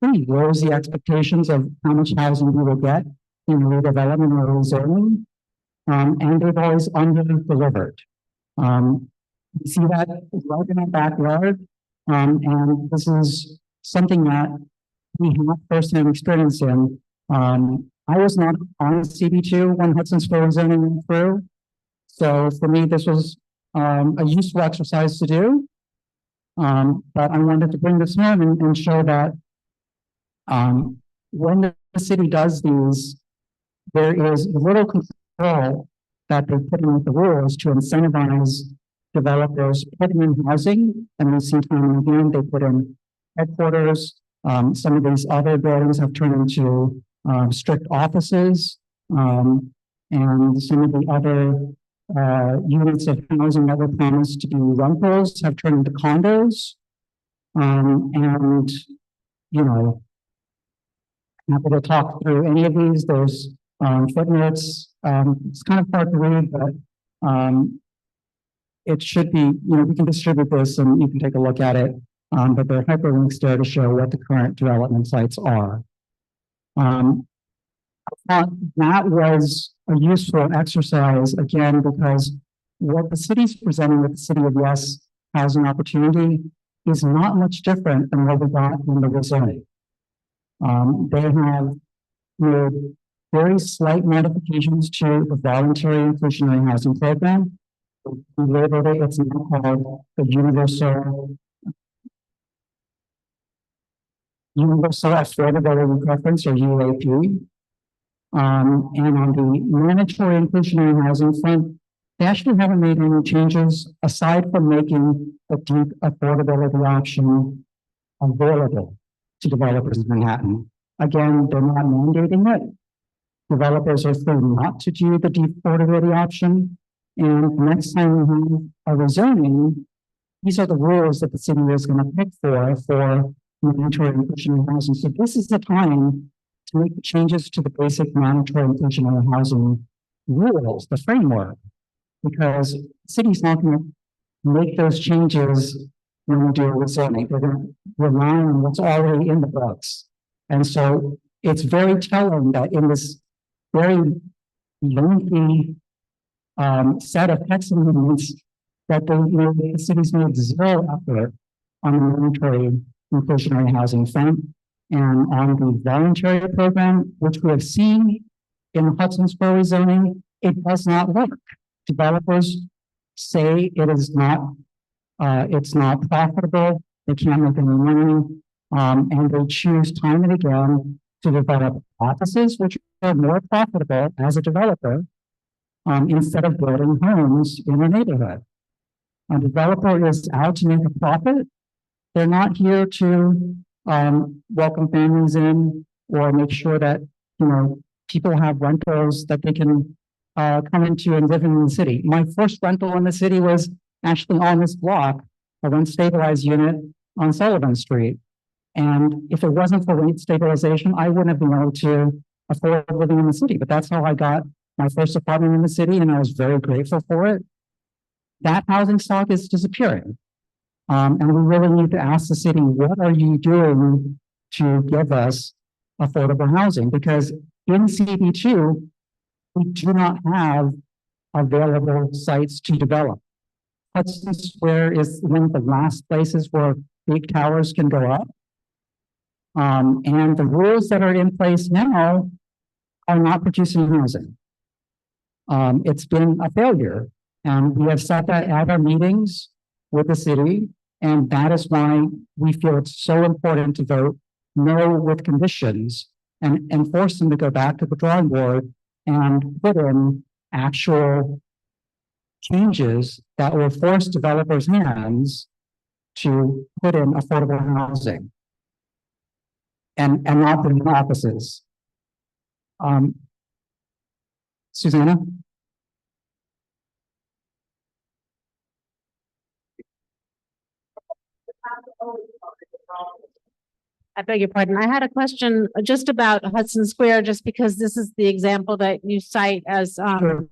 pretty rosy expectations of how much housing we will get in redevelopment or rezoning, and they've always under-delivered. We see that right in our backyard, and this is something that we have first-hand experience in. I was not on CB2 when Hudson Square zoning went through, So for me, this was a useful exercise to do. But I wanted to bring this in and show that when the city does these, there is little control that they put in with the rules to incentivize developers putting in housing. And we've seen time and again, they put in headquarters. Some of these other buildings have turned into strict offices. And some of the other units of housing that were promised to be rentals have turned into condos. And, you know, happy to talk through any of these. There's footnotes. It's kind of hard to read, but it should be, you know, we can distribute this and you can take a look at it. But there are hyperlinks there to show what the current development sites are. I thought that was a useful exercise, again, because what the city's presenting with the City of Yes housing opportunity is not much different than what we got in the rezoning. They have made very slight modifications to the voluntary inclusionary housing program. We labeled it, it's now called the Universal Affordability Preference, or UAP. And on the mandatory inclusionary housing front, they actually haven't made any changes aside from making the deep affordability option available to developers in Manhattan. Again, they're not mandating it. Developers are free not to do the deep affordability option. And next time we have a rezoning, these are the rules that the city is going to pick for mandatory inclusionary housing. So this is the time to make the changes to the basic mandatory inclusionary housing rules, the framework, because the city's not going to make those changes when we do a rezoning. They're going to rely on what's already in the books. And so it's very telling that in this very lengthy set of text amendments that the city's made zero effort on the mandatory inclusionary housing front. And on the voluntary program, which we have seen in the Hudson Square rezoning, it does not work. Developers say it is not, it's not profitable. They can't make any money, and they choose time and again to develop offices, which are more profitable as a developer, instead of building homes in a neighborhood. A developer is out to make a profit. They're not here to welcome families in or make sure that, you know, people have rentals that they can come into and live in the city. My first rental in the city was actually on this block, a rent stabilized unit on Sullivan Street. And if it wasn't for rent stabilization, I wouldn't have been able to afford living in the city. But that's how I got my first apartment in the city, and I was very grateful for it. That housing stock is disappearing. And we really need to ask the city, what are you doing to give us affordable housing? Because in CB2, we do not have available sites to develop. Hudson Square is one of the last places where big towers can go up. And the rules that are in place now are not producing housing. It's been a failure. And we have said that at our meetings with the city, and that is why we feel it's so important to vote no with conditions and force them to go back to the drawing board and put in actual changes that will force developers' hands to put in affordable housing and not the offices. Susanna? I beg your pardon. I had a question just about Hudson Square, just because this is the example that you cite as the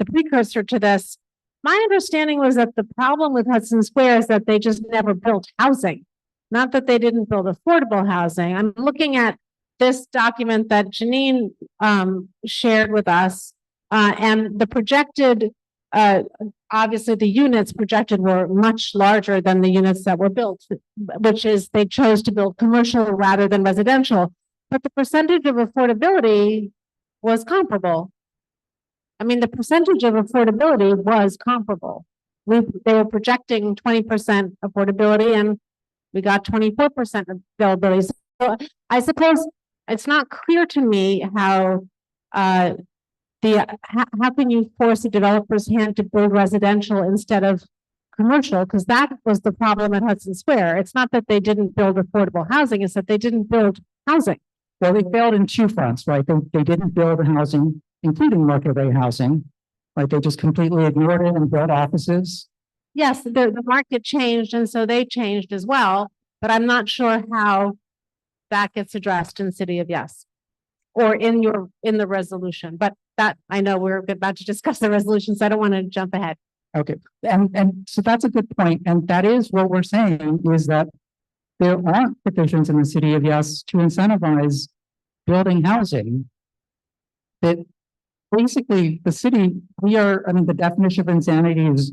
precursor to this. My understanding was that the problem with Hudson Square is that they just never built housing, not that they didn't build affordable housing. I'm looking at this document that Janine shared with us, and the projected, obviously the units projected were much larger than the units that were built, which is they chose to build commercial rather than residential, but the percentage of affordability was comparable. I mean, the percentage of affordability was comparable. They were projecting 20% affordability and we got 24% availability. So I suppose it's not clear to me how, how can you force a developer's hand to build residential instead of commercial? Because that was the problem at Hudson Square. It's not that they didn't build affordable housing, it's that they didn't build housing. Well, they failed in two fronts, right? They didn't build housing, including market rate housing, right? They just completely ignored it and built offices. Yes, the market changed and so they changed as well, but I'm not sure how that gets addressed in City of Yes. Or in the resolution, but that, I know we're about to discuss the resolution, so I don't want to jump ahead. Okay, and so that's a good point, and that is what we're saying is that there aren't provisions in the City of Yes to incentivize building housing. That basically the city, I mean, the definition of insanity is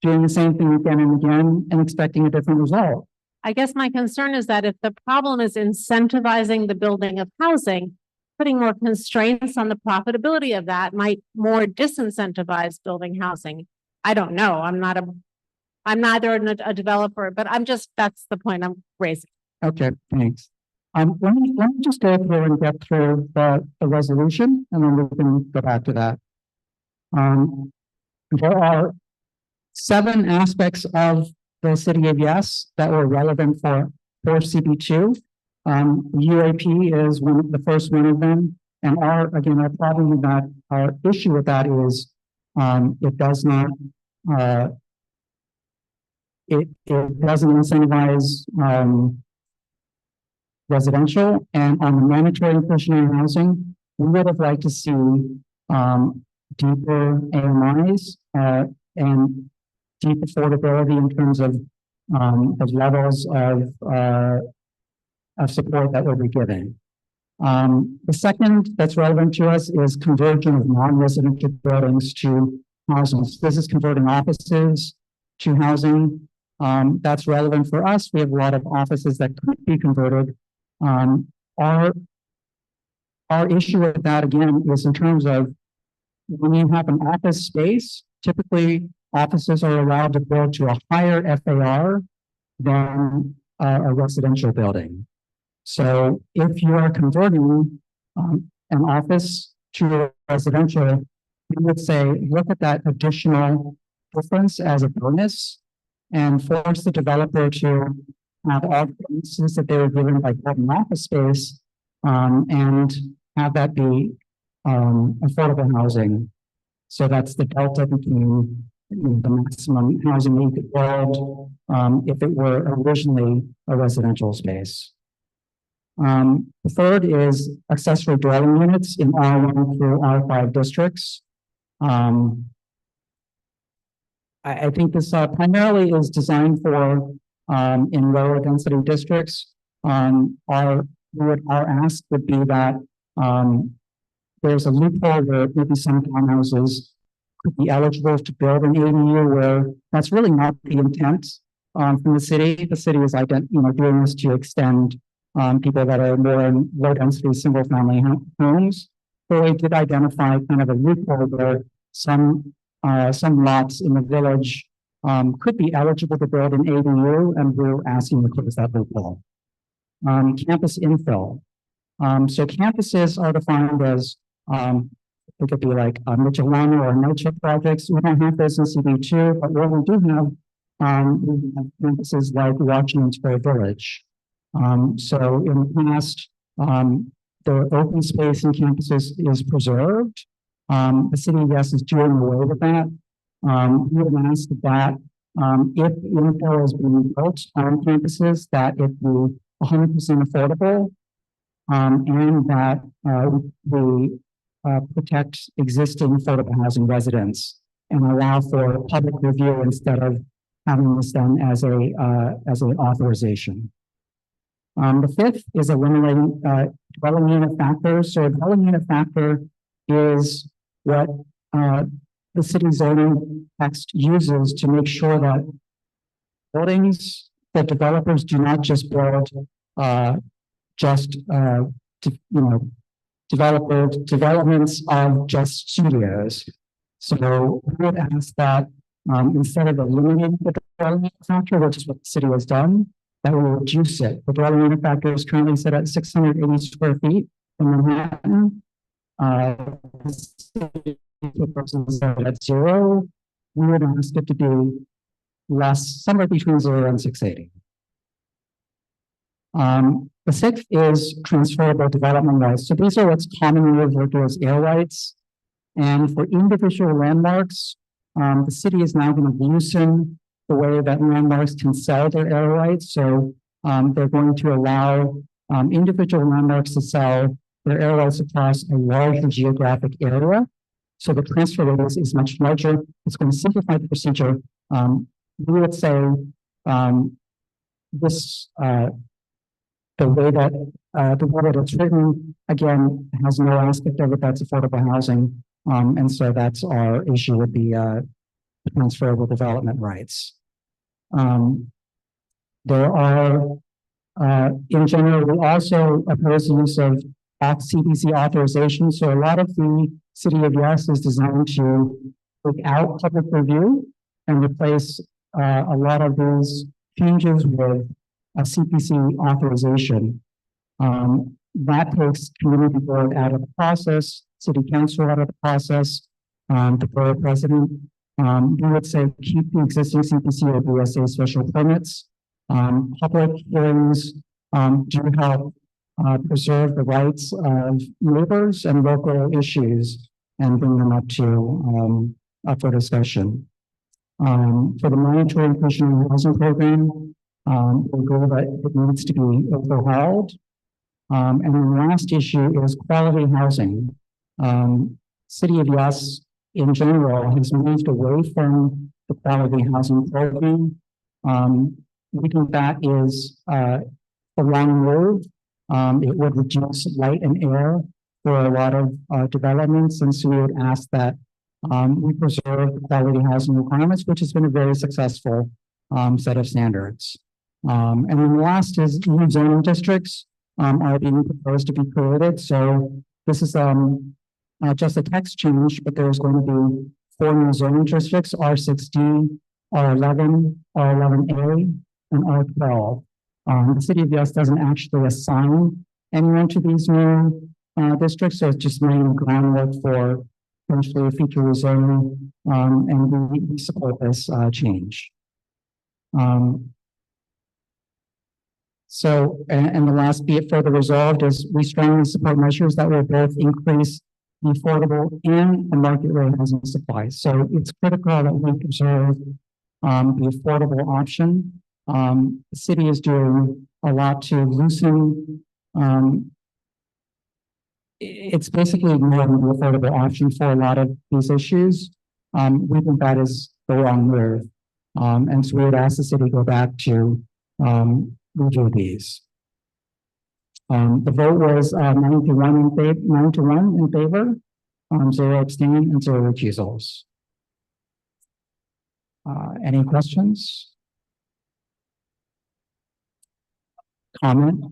doing the same thing again and again and expecting a different result. I guess my concern is that if the problem is incentivizing the building of housing, putting more constraints on the profitability of that might more disincentivize building housing. I don't know. I'm neither a developer, but that's the point I'm raising. Okay, thanks. Let me just go through and get through the resolution and then we can go back to that. There are 7 aspects of the City of Yes that were relevant for CB2. UAP is the first one of them. And our problem with that, our issue with that is, it does not, it doesn't incentivize, residential, and on the mandatory inclusionary housing, we would have liked to see, deeper AMIs, and deep affordability in terms of, the levels of support that we'll be giving. The second that's relevant to us is conversion of non-residential buildings to housing. This is converting offices to housing. That's relevant for us. We have a lot of offices that could be converted. Our issue with that again is in terms of when you have an office space, typically offices are allowed to build to a higher FAR than a residential building. So if you are converting an office to a residential, we would say, look at that additional difference as a bonus and force the developer to have all the bonuses that they were given by building office space, and have that be affordable housing. So that's the delta between the maximum housing you could build if it were originally a residential space. The third is accessory dwelling units in R1 through R5 districts. I think this primarily is designed for in lower density districts. Our ask would be that there's a loophole where maybe some townhouses could be eligible to build an ADU where that's really not the intent from the city. The city is doing this to extend people that are more in low density single family homes. So we did identify kind of a loophole where some lots in the village could be eligible to build an ADU, and we're asking to close that loophole. Campus infill. So campuses are defined as it could be like a Michelana or no-chip projects. We don't have those in CB2, but what we do have, we have campuses like Washington Square Village. So in the past, the open space in campuses is preserved. The City of Yes is doing away with that. We would ask that if infill is being built on campuses, that it be 100% affordable, and that we protect existing affordable housing residents and allow for public review instead of having this done as an authorization. The fifth is eliminating dwelling unit factors. So a dwelling unit factor is what the city zoning text uses to make sure that buildings, that developers do not just build developments of just studios, So we would ask that, instead of eliminating the dwelling unit factor, which is what the city has done, that we reduce it. The dwelling unit factor is currently set at 680 square feet in Manhattan. The city proposes that at 0. We would ask it to be less, somewhere between 0 and 680. The sixth is transferable development rights. So these are what's commonly referred to as air rights. And for individual landmarks, the city is now going to loosen the way that landmarks can sell their air rights. So they're going to allow individual landmarks to sell their air rights across a larger geographic area. So the transfer rate is much larger. It's going to simplify the procedure. We would say this the way that it's written, again, has no aspect of it that's affordable housing. And so that's our issue with the transferable development rights. There are, in general, we also oppose the use of CBC authorization. So a lot of the City of Yes is designed to take out public review and replace a lot of these changes with a CPC authorization. That takes community board out of the process, city council out of the process, the borough president. We would say keep the existing CPC or BSA special permits. Public hearings do help preserve the rights of neighbors and local issues and bring them up for discussion. For the mandatory inclusionary housing program, we agree that it needs to be overhauled. And then the last issue is quality housing. City of Yes in general has moved away from the quality housing program. We think that is the wrong move. It would reduce light and air for a lot of developments, and so we would ask that we preserve the quality housing requirements, which has been a very successful set of standards. And then the last is new zoning districts are being proposed to be created. So this is just a text change, but there's going to be 4 new zoning districts: R6D, R11, R11A, and R12. The City of Yes doesn't actually assign anyone to these new districts, so it's just laying groundwork for potentially future rezoning, and we support this change. And the last be it further resolved is we strongly support measures that will both increase the affordable and the market rate housing supply. So it's critical that we preserve the affordable option. The city is doing a lot to loosen. It's basically ignoring the affordable option for a lot of these issues. We think that is the wrong move. And so we would ask the city to go back to review these. The vote was 9-1 in favor, 0 abstain, and 0 recusals. Any questions? Comment?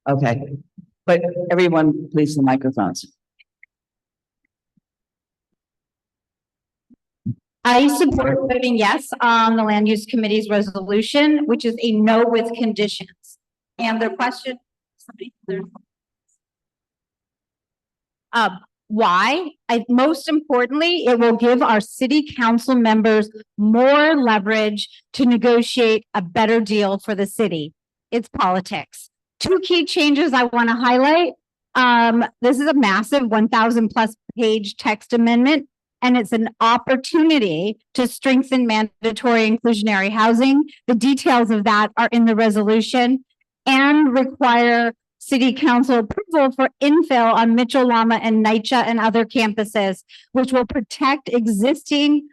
Okay, but everyone, please, the microphones. I support voting yes on the Land Use Committee's resolution, which is a no with conditions. And the question, why? Most importantly, it will give our city council members more leverage to negotiate a better deal for the city. It's politics. 2 key changes I want to highlight. This is a massive 1,000 plus page text amendment, and it's an opportunity to strengthen mandatory inclusionary housing. The details of that are in the resolution, and require city council approval for infill on Mitchell, Lama, and NYCHA and other campuses, which will protect existing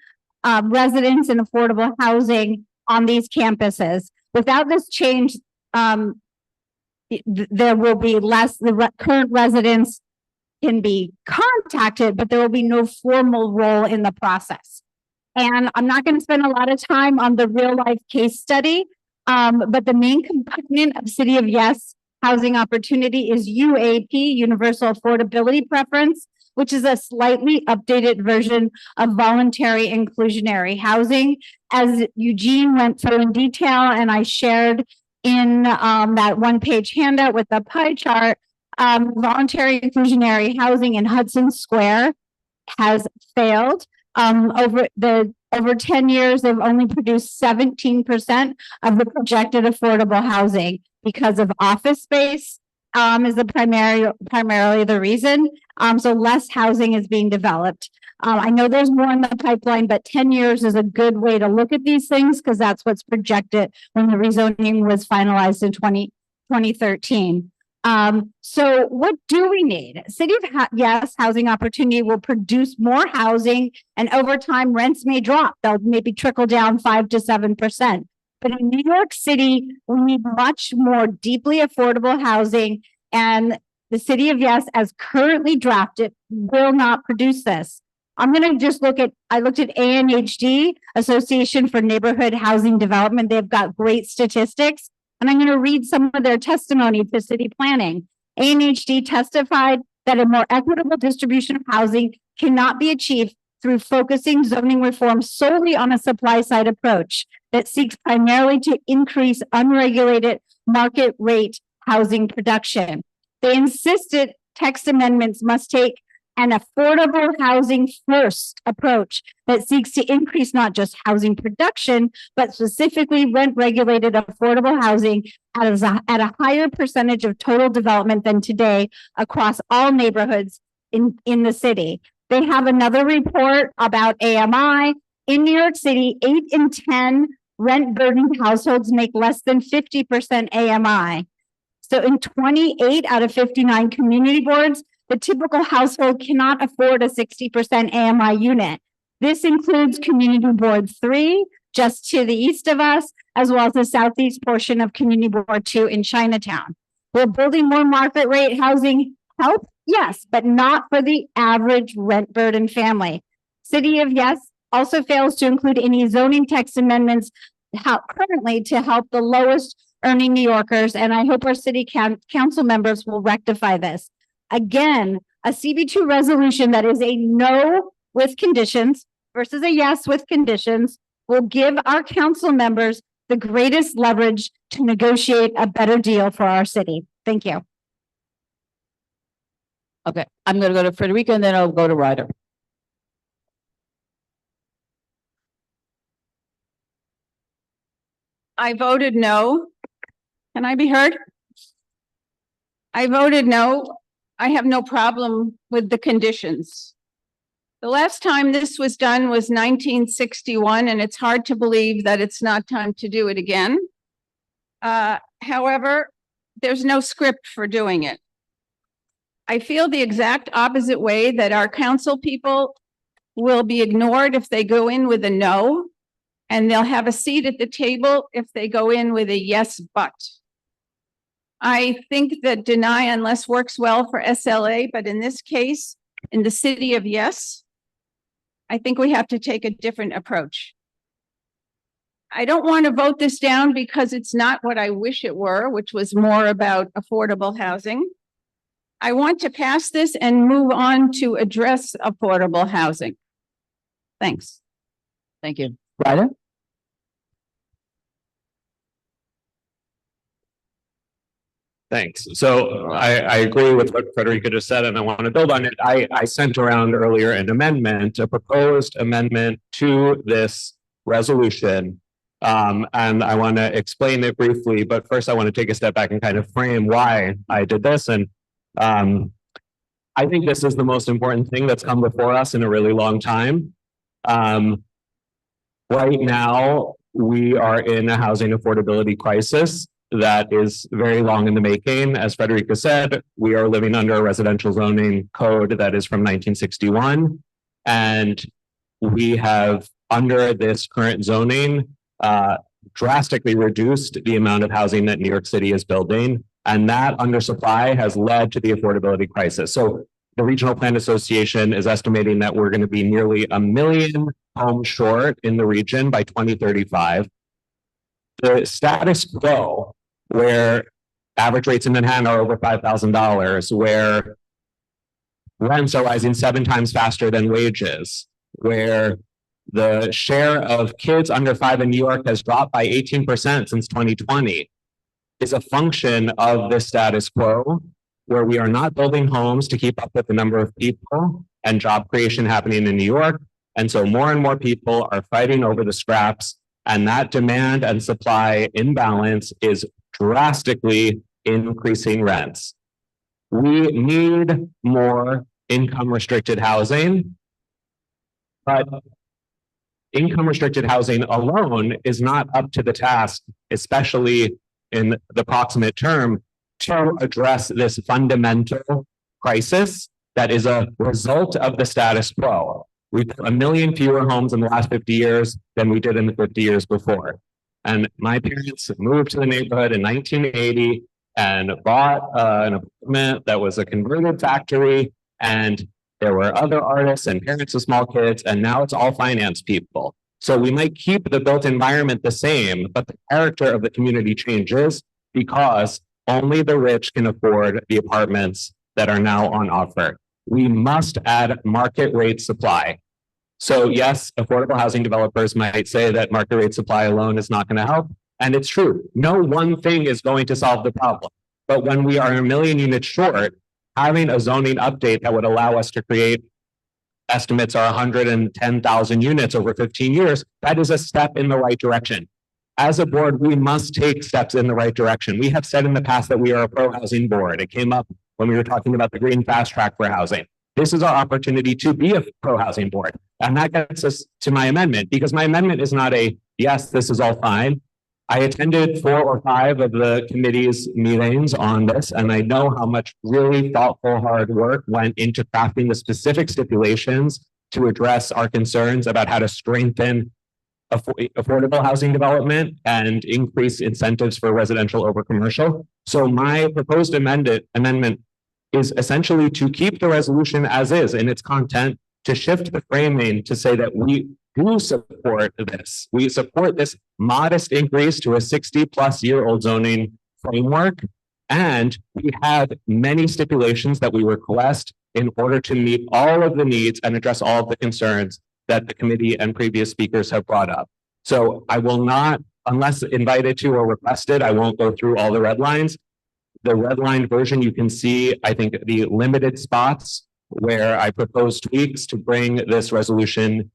residents and affordable housing on these campuses. Without this change, there will be less, the current residents can be contacted, but there will be no formal role in the process. And I'm not going to spend a lot of time on the real life case study, but the main component of City of Yes housing opportunity is UAP, Universal Affordability Preference, which is a slightly updated version of voluntary inclusionary housing. As Eugene went through in detail and I shared in that one-page handout with the pie chart, voluntary inclusionary housing in Hudson Square has failed. Over 10 years, they've only produced 17% of the projected affordable housing because of office space is the primarily the reason. So less housing is being developed. I know there's more in the pipeline, but 10 years is a good way to look at these things because that's what's projected when the rezoning was finalized in 2013. So what do we need? City of Yes housing opportunity will produce more housing, and over time rents may drop. They'll maybe trickle down 5 to 7%. But in New York City, we need much more deeply affordable housing, and the City of Yes, as currently drafted, will not produce this. I'm going to just I looked at ANHD, Association for Neighborhood Housing Development. They've got great statistics. And I'm going to read some of their testimony to city planning. ANHD testified that a more equitable distribution of housing cannot be achieved through focusing zoning reform solely on a supply side approach that seeks primarily to increase unregulated market rate housing production. They insisted text amendments must take an affordable housing first approach that seeks to increase not just housing production, but specifically rent regulated affordable housing at a higher percentage of total development than today across all neighborhoods in the city. They have another report about AMI. In New York City, 8 in 10 rent burdened households make less than 50% AMI. So in 28 out of 59 community boards, the typical household cannot afford a 60% AMI unit. This includes Community Board 3, just to the east of us, as well as the southeast portion of Community Board 2 in Chinatown. Will building more market rate housing help? Yes, but not for the average rent burden family. City of Yes also fails to include any zoning text amendments currently to help the lowest earning New Yorkers, and I hope our city council members will rectify this. Again, a CB2 resolution that is a no with conditions versus a yes with conditions will give our council members the greatest leverage to negotiate a better deal for our city. Thank you. Okay, I'm going to go to Frederica and then I'll go to Ryder. I voted no. Can I be heard? I voted no. I have no problem with the conditions. The last time this was done was 1961, and it's hard to believe that it's not time to do it again. However, there's no script for doing it. I feel the exact opposite way, that our council people will be ignored if they go in with a no, and they'll have a seat at the table if they go in with a yes, but. I think that deny unless works well for SLA, but in this case, in the City of Yes, I think we have to take a different approach. I don't want to vote this down because it's not what I wish it were, which was more about affordable housing. I want to pass this and move on to address affordable housing. Thanks. Thank you. Ryder? Thanks. So I agree with what Frederica just said, and I want to build on it. I sent around earlier an amendment, a proposed amendment to this resolution. And I want to explain it briefly, but first I want to take a step back and kind of frame why I did this. And I think this is the most important thing that's come before us in a really long time. Right now, we are in a housing affordability crisis that is very long in the making. As Frederica said, we are living under a residential zoning code that is from 1961. And we have, under this current zoning, drastically reduced the amount of housing that New York City is building. And that undersupply has led to the affordability crisis. So the Regional Plan Association is estimating that we're going to be nearly 1 million homes short in the region by 2035. The status quo, where average rates in Manhattan are over $5,000, where rents are rising 7 times faster than wages, where the share of kids under 5 in New York has dropped by 18% since 2020, is a function of this status quo, where we are not building homes to keep up with the number of people and job creation happening in New York. And so more and more people are fighting over the scraps, and that demand and supply imbalance is drastically increasing rents. We need more income restricted housing, but income restricted housing alone is not up to the task, especially in the proximate term, to address this fundamental crisis that is a result of the status quo. We built 1 million fewer homes in the last 50 years than we did in the 50 years before. And my parents moved to the neighborhood in 1980 and bought an apartment that was a converted factory. And there were other artists and parents of small kids, and now it's all finance people. So we might keep the built environment the same, but the character of the community changes because only the rich can afford the apartments that are now on offer. We must add market rate supply. So yes, affordable housing developers might say that market rate supply alone is not going to help. And it's true. No one thing is going to solve the problem. But when we are 1 million units short, having a zoning update that would allow us to create estimates are 110,000 units over 15 years, that is a step in the right direction. As a board, we must take steps in the right direction. We have said in the past that we are a pro-housing board. It came up when we were talking about the green fast track for housing. This is our opportunity to be a pro-housing board. And that gets us to my amendment, because my amendment is not a, yes, this is all fine. I attended 4 or 5 of the committee's meetings on this, and I know how much really thoughtful, hard work went into crafting the specific stipulations to address our concerns about how to strengthen affordable housing development and increase incentives for residential over commercial. So my proposed amendment is essentially to keep the resolution as is in its content, to shift the framing to say that we do support this. We support this modest increase to a 60-plus-year-old zoning framework. And we have many stipulations that we request in order to meet all of the needs and address all of the concerns that the committee and previous speakers have brought up. So I will not, unless invited to or requested, I won't go through all the red lines. The redlined version, you can see, I think, the limited spots where I propose tweaks to bring this resolution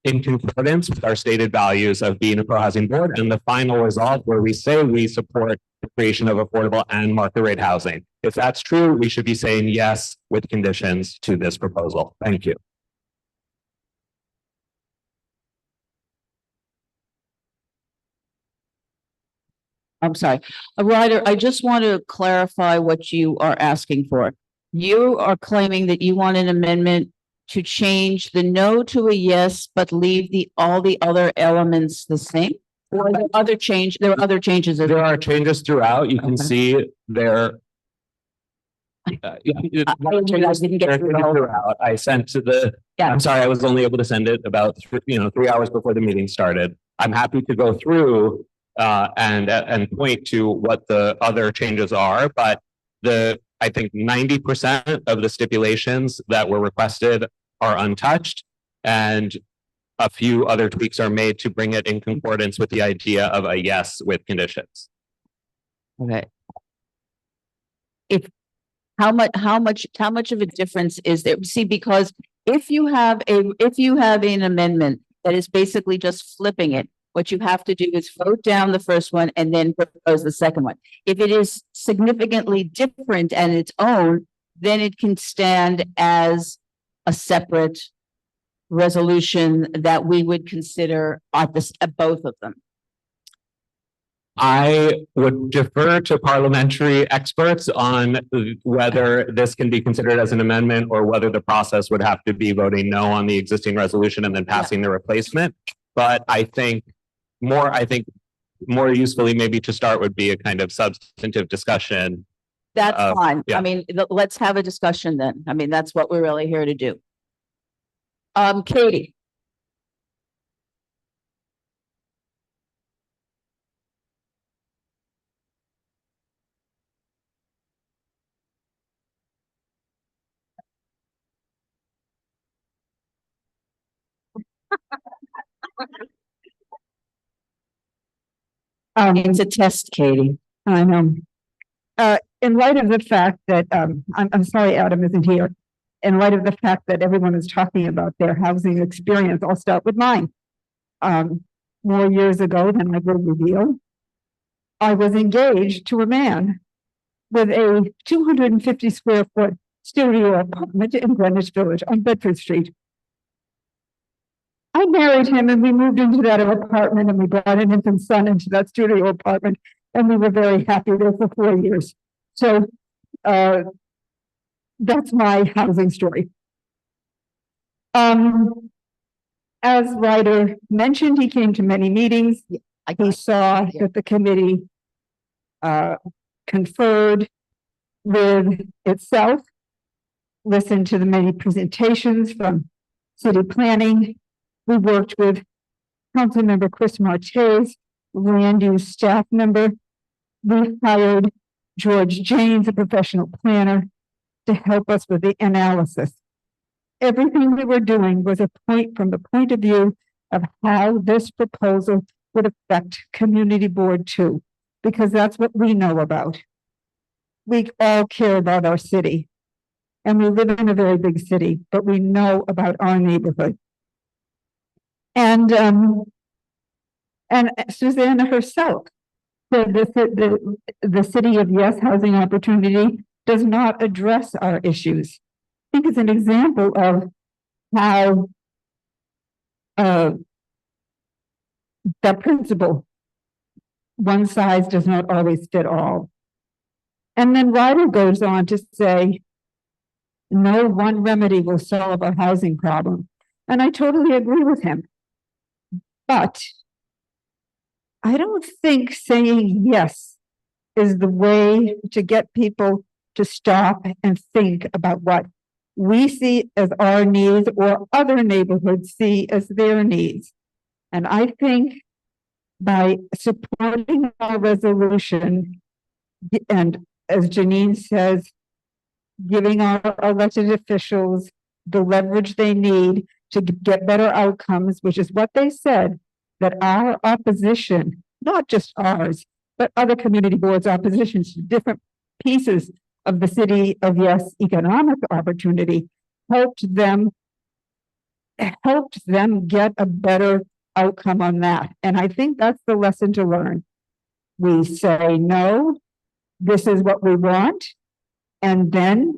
in concordance with our stated values of being a pro-housing board, and the final resolve where we say we support the creation of affordable and market rate housing. If that's true, we should be saying yes with conditions to this proposal. Thank you. I'm sorry, Ryder, I just want to clarify what you are asking for. You are claiming that you want an amendment to change the no to a yes, but leave all the other elements the same? Or there are other changes? There are changes throughout. You can see there. I sent to the. Yeah. I'm sorry, I was only able to send it about 3 hours before the meeting started. I'm happy to go through and point to what the other changes are, but I think 90% of the stipulations that were requested are untouched, and a few other tweaks are made to bring it in concordance with the idea of a yes with conditions. Okay. How much of a difference is there? See, because if you have an amendment that is basically just flipping it, what you have to do is vote down the first one and then propose the second one. If it is significantly different and its own, then it can stand as a separate resolution that we would consider at both of them. I would defer to parliamentary experts on whether this can be considered as an amendment or whether the process would have to be voting no on the existing resolution and then passing the replacement. But I think more usefully maybe to start would be a kind of substantive discussion. That's fine. Yeah. I mean, let's have a discussion then. I mean, that's what we're really here to do. Katie. It's a test, Katie. I know. In light of the fact that, I'm sorry Adam isn't here. In light of the fact that everyone is talking about their housing experience, I'll start with mine. More years ago than I will reveal, I was engaged to a man with a 250 square foot studio apartment in Greenwich Village on Bedford Street. I married him and we moved into that apartment and we brought an infant son into that studio apartment and we were very happy there for 4 years. So that's my housing story. As Ryder mentioned, he came to many meetings. He saw that the committee conferred with itself, listened to the many presentations from city planning. We worked with Councilmember Chris Martez, land use staff member. We hired George James, a professional planner, to help us with the analysis. Everything we were doing was from the point of view of how this proposal would affect Community Board 2, because that's what we know about. We all care about our city, and we live in a very big city, but we know about our neighborhood. And Susanna herself said the City of Yes Housing Opportunity does not address our issues. I think it's an example of how the principle, one size does not always fit all. And then Ryder goes on to say, no one remedy will solve our housing problem. And I totally agree with him. But I don't think saying yes is the way to get people to stop and think about what we see as our needs or other neighborhoods see as their needs. And I think by supporting our resolution, and as Janine says, giving our elected officials the leverage they need to get better outcomes, which is what they said, that our opposition, not just ours, but other community boards' oppositions to different pieces of the City of Yes economic opportunity, helped them get a better outcome on that. And I think that's the lesson to learn. We say, no, this is what we want. And then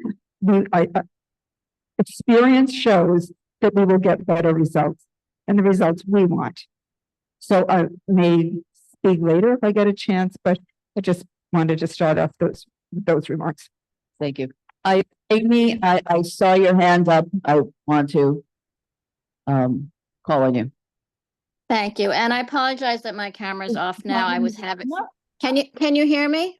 experience shows that we will get better results and the results we want. So I may speak later if I get a chance, but I just wanted to start off those remarks. Thank you. Amy, I saw your hand up. I want to call on you. Thank you. And I apologize that my camera's off now. I was having, can you hear me?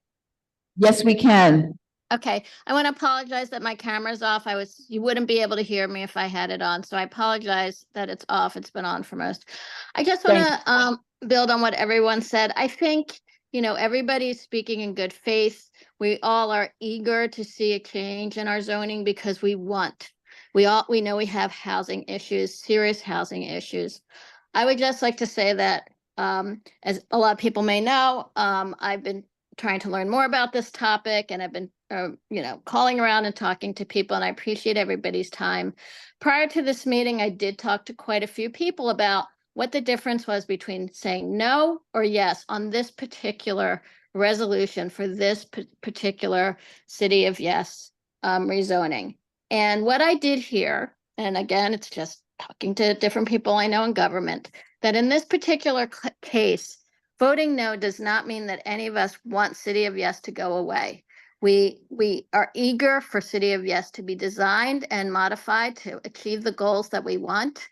Yes, we can. Okay. I want to apologize that my camera's off. You wouldn't be able to hear me if I had it on. So I apologize that it's off. It's been on for most. I just want to build on what everyone said. I think, everybody's speaking in good faith. We all are eager to see a change in our zoning because we know we have housing issues, serious housing issues. I would just like to say that, as a lot of people may know, I've been trying to learn more about this topic, and I've been, calling around and talking to people, and I appreciate everybody's time. Prior to this meeting, I did talk to quite a few people about what the difference was between saying no or yes on this particular resolution for this particular City of Yes rezoning. And what I did hear, and again, it's just talking to different people I know in government, that in this particular case, voting no does not mean that any of us want City of Yes to go away. We are eager for City of Yes to be designed and modified to achieve the goals that we want.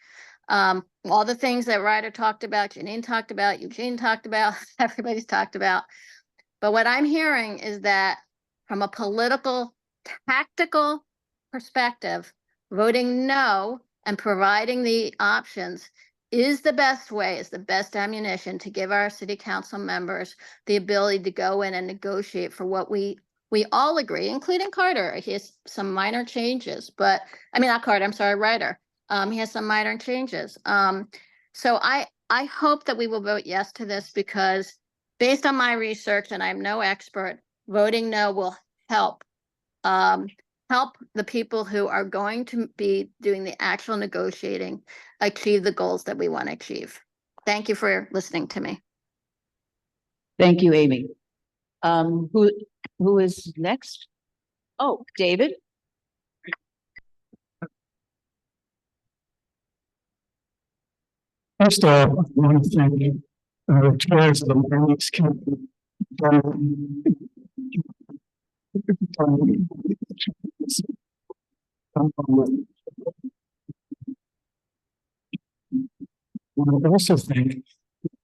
All the things that Ryder talked about, Janine talked about, Eugene talked about, everybody's talked about. But what I'm hearing is that from a political, tactical perspective, voting no and providing the options is the best way, is the best ammunition to give our city council members the ability to go in and negotiate for what we all agree, including Carter. He has some minor changes, but not Carter, I'm sorry, Ryder. He has some minor changes. So I hope that we will vote yes to this because based on my research, and I'm no expert, voting no will help. Help the people who are going to be doing the actual negotiating achieve the goals that we want to achieve. Thank you for listening to me. Thank you, Amy. Who is next? Oh, David? First of all, I want to thank chairs of the Finance Committee. I also thank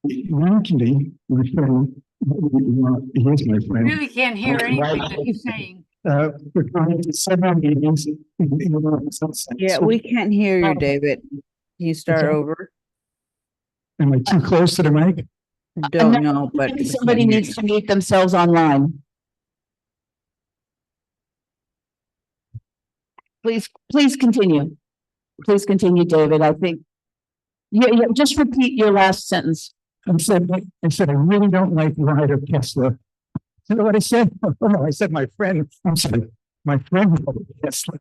Anthony, my friend. He is my friend. Really can't hear anything that you're saying. We're going to several meetings. Yeah, we can't hear you, David. Can you start over? Am I too close to the mic? Don't know, but Somebody needs to mute themselves online. Please continue. Please continue, David. I think. Yeah, just repeat your last sentence. I said, I really don't like Ryder Kessler. Is that what I said? Oh, no, I said my friend. I'm sorry, my friend Kessler.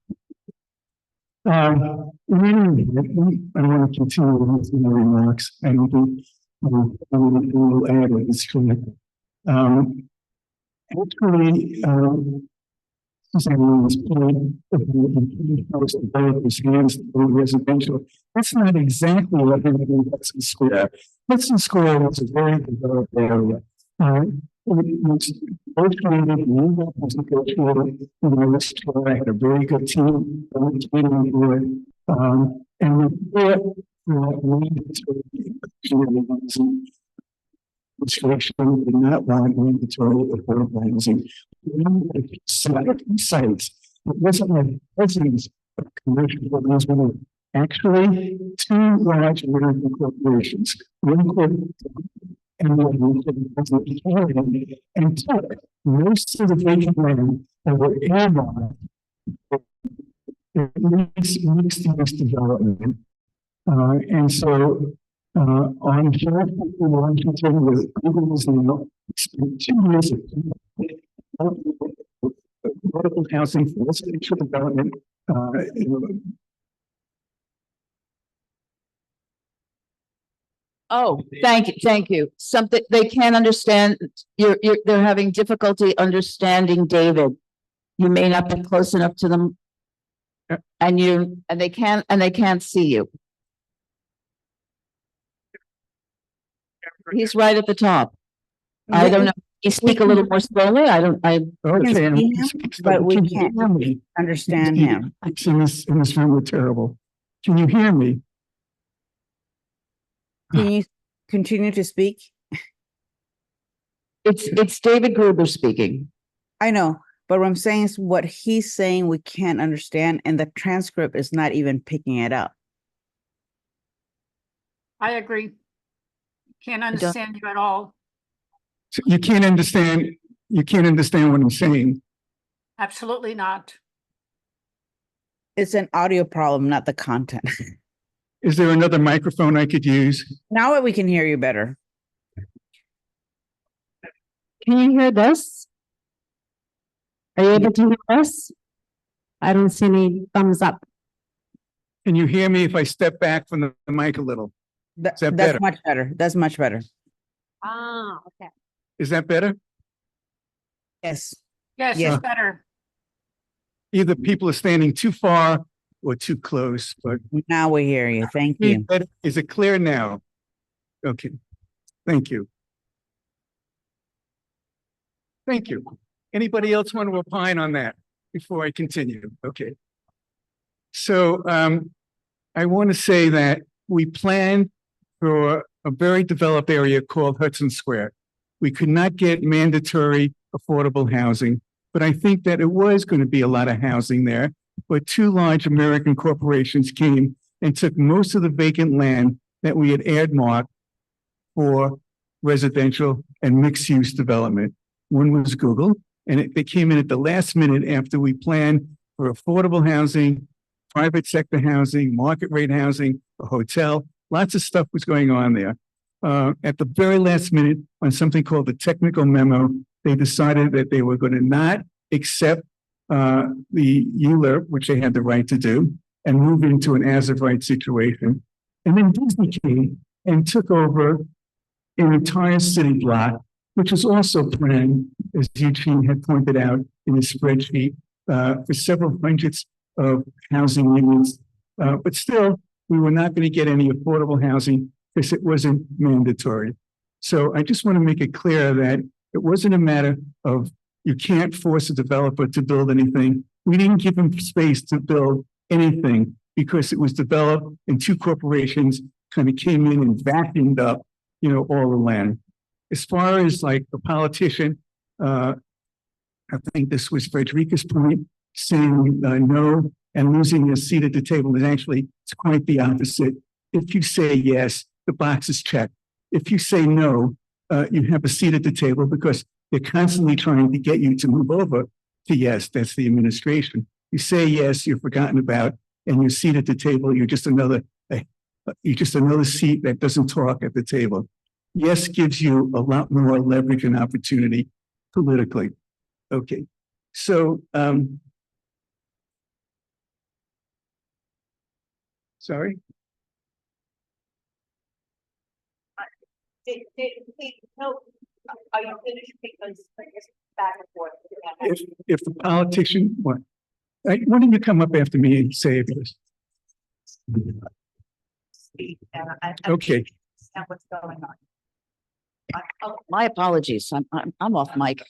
Anyway, I want to continue with my remarks. I don't think I will add it. It's correct. Actually, since everyone's point of developers hands residential, that's not exactly what we're doing in Hudson Square. Hudson Square was a very developed area. It was both created, new was negotiated, and I had a very good team. And construction did not want mandatory affordable housing. Sites. It wasn't like residents of commercial buildings were actually two large American corporations. One corporation and took most of the vacant land that were earmarked for mixed-use development. And so on behalf of Washington, with Google is now spent 2 years of affordable housing for residential development. Oh, thank you. Something they can't understand. They're having difficulty understanding David. You may not be close enough to them, and they can't see you. He's right at the top. I don't know. You speak a little more slowly. But we can't understand him. In this room, we're terrible. Can you hear me? Can you continue to speak? It's David Gruber speaking. I know, but what I'm saying is what he's saying we can't understand, and the transcript is not even picking it up. I agree. Can't understand you at all. So you can't understand what I'm saying. Absolutely not. It's an audio problem, not the content. Is there another microphone I could use? Now we can hear you better. Can you hear this? Are you able to hear us? I don't see any thumbs up. Can you hear me if I step back from the mic a little? That's better? much better. That's much better. Ah, okay. Is that better? Yes. Yes, Yeah. it's better. Either people are standing too far or too close, but now we hear you. Thank you. Is it clear now? Okay. Thank you. Thank you. Anybody else want to opine on that before I continue? Okay. So I want to say that we planned for a very developed area called Hudson Square. We could not get mandatory affordable housing, but I think that it was going to be a lot of housing there. But 2 large American corporations came and took most of the vacant land that we had earmarked for residential and mixed-use development. One was Google, and they came in at the last minute after we planned for affordable housing, private sector housing, market rate housing, a hotel. Lots of stuff was going on there. at the very last minute on something called the technical memo, they decided that they were going to not accept the ULURP, which they had the right to do, and move into an as-of-right situation. And then Disney came and took over an entire city block, which was also planned, as Eugene had pointed out in his spreadsheet, for several hundreds of housing units. But still, we were not going to get any affordable housing because it wasn't mandatory. So I just want to make it clear that it wasn't a matter of you can't force a developer to build anything. We didn't give him space to build anything because it was developed and two corporations kind of came in and vacuumed up, all the land. As far as like a politician, I think this was Frederica's point, saying no and losing a seat at the table is actually, it's quite the opposite. If you say yes, the box is checked. If you say no, you have a seat at the table because they're constantly trying to get you to move over to yes. That's the administration. You say yes, you're forgotten about, and your seat at the table, you're just another seat that doesn't talk at the table. Yes gives you a lot more leverage and opportunity politically. Okay, so sorry. No, are you finished? Because I guess back and forth. If the politician, what? Why don't you come up after me and say this? Okay. What's going on? My apologies. I'm off mic.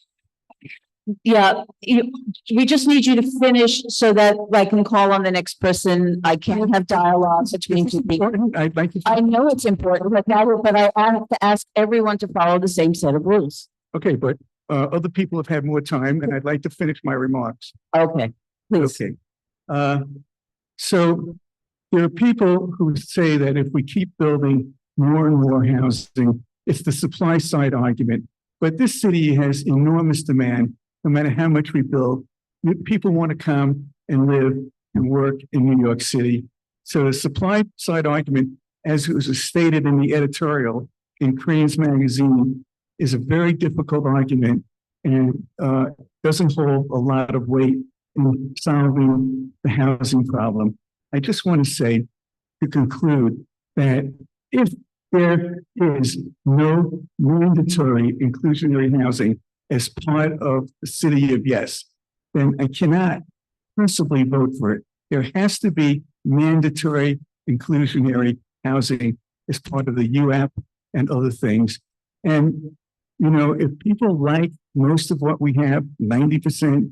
Yeah, we just need you to finish so that I can call on the next person. I can't have dialogue between two people. I know it's important, but I have to ask everyone to follow the same set of rules. Okay, but other people have had more time and I'd like to finish my remarks. Okay, please. Okay. So there are people who say that if we keep building more and more housing, it's the supply side argument. But this city has enormous demand. No matter how much we build, people want to come and live and work in New York City. So the supply side argument, as it was stated in the editorial in Crane's magazine, is a very difficult argument and doesn't hold a lot of weight in solving the housing problem. I just want to say, to conclude, that if there is no mandatory inclusionary housing as part of the city of yes, then I cannot principally vote for it. There has to be mandatory inclusionary housing as part of the UAP and other things. And, if people like most of what we have, 90%,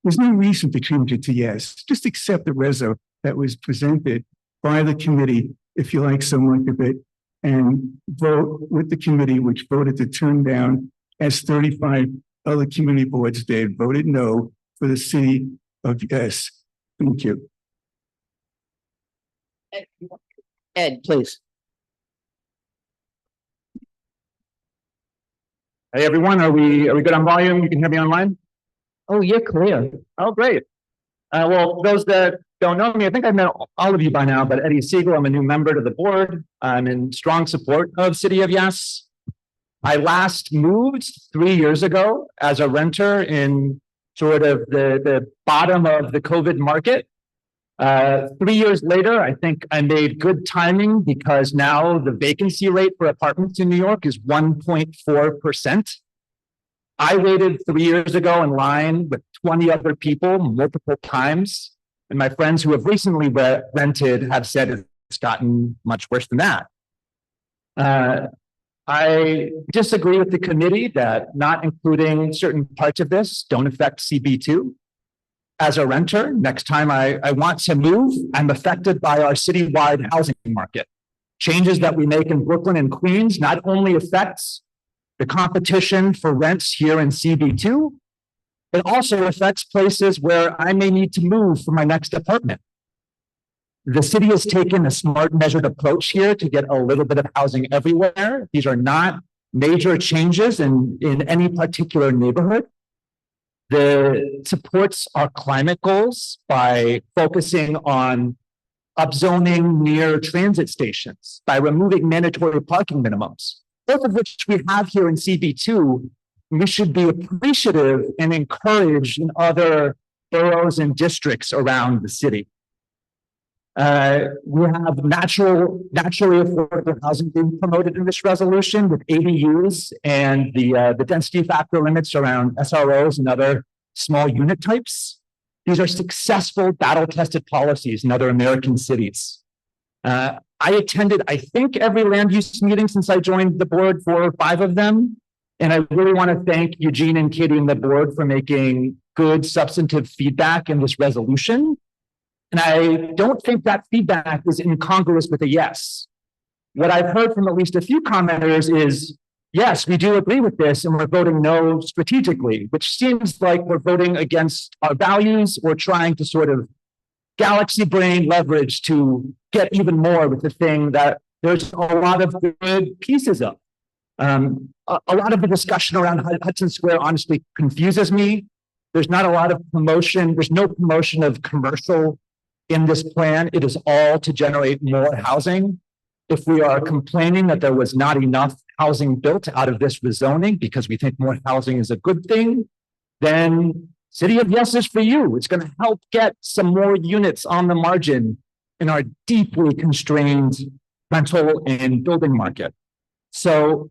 there's no reason to change it to yes. Just accept the reso that was presented by the committee, if you like so much of it, and vote with the committee, which voted to turn down, as 35 other community boards did, voted no for the city of yes. Thank you. Ed, please. Hey, everyone, are we good on volume? You can hear me online? Oh, you're clear. Oh, great. Well, those that don't know me, I think I've met all of you by now, but Eddie Siegel, I'm a new member to the board. I'm in strong support of City of Yes. I last moved 3 years ago as a renter in sort of the bottom of the COVID market. 3 years later, I think I made good timing because now the vacancy rate for apartments in New York is 1.4%. I waited 3 years ago in line with 20 other people multiple times. And my friends who have recently rented have said it's gotten much worse than that. I disagree with the committee that not including certain parts of this don't affect CB2. As a renter, next time I want to move, I'm affected by our citywide housing market. Changes that we make in Brooklyn and Queens not only affects the competition for rents here in CB2, it also affects places where I may need to move for my next apartment. The city has taken a smart, measured approach here to get a little bit of housing everywhere. These are not major changes in any particular neighborhood. The supports our climate goals by focusing on upzoning near transit stations, by removing mandatory parking minimums, both of which we have here in CB2. We should be appreciative and encouraged in other boroughs and districts around the city. We have naturally affordable housing being promoted in this resolution with ADUs and the density factor limits around SROs and other small unit types. These are successful battle-tested policies in other American cities. I attended, I think, every land use meeting since I joined the board, 4 or 5 of them. And I really want to thank Eugene and Katie and the board for making good substantive feedback in this resolution. And I don't think that feedback is incongruous with a yes. What I've heard from at least a few commenters is, yes, we do agree with this and we're voting no strategically, which seems like we're voting against our values or trying to sort of galaxy brain leverage to get even more with the thing that there's a lot of good pieces of. A lot of the discussion around Hudson Square honestly confuses me. There's not a lot of promotion. There's no promotion of commercial in this plan. It is all to generate more housing. If we are complaining that there was not enough housing built out of this rezoning because we think more housing is a good thing, then City of Yes is for you. It's going to help get some more units on the margin in our deeply constrained rental and building market. So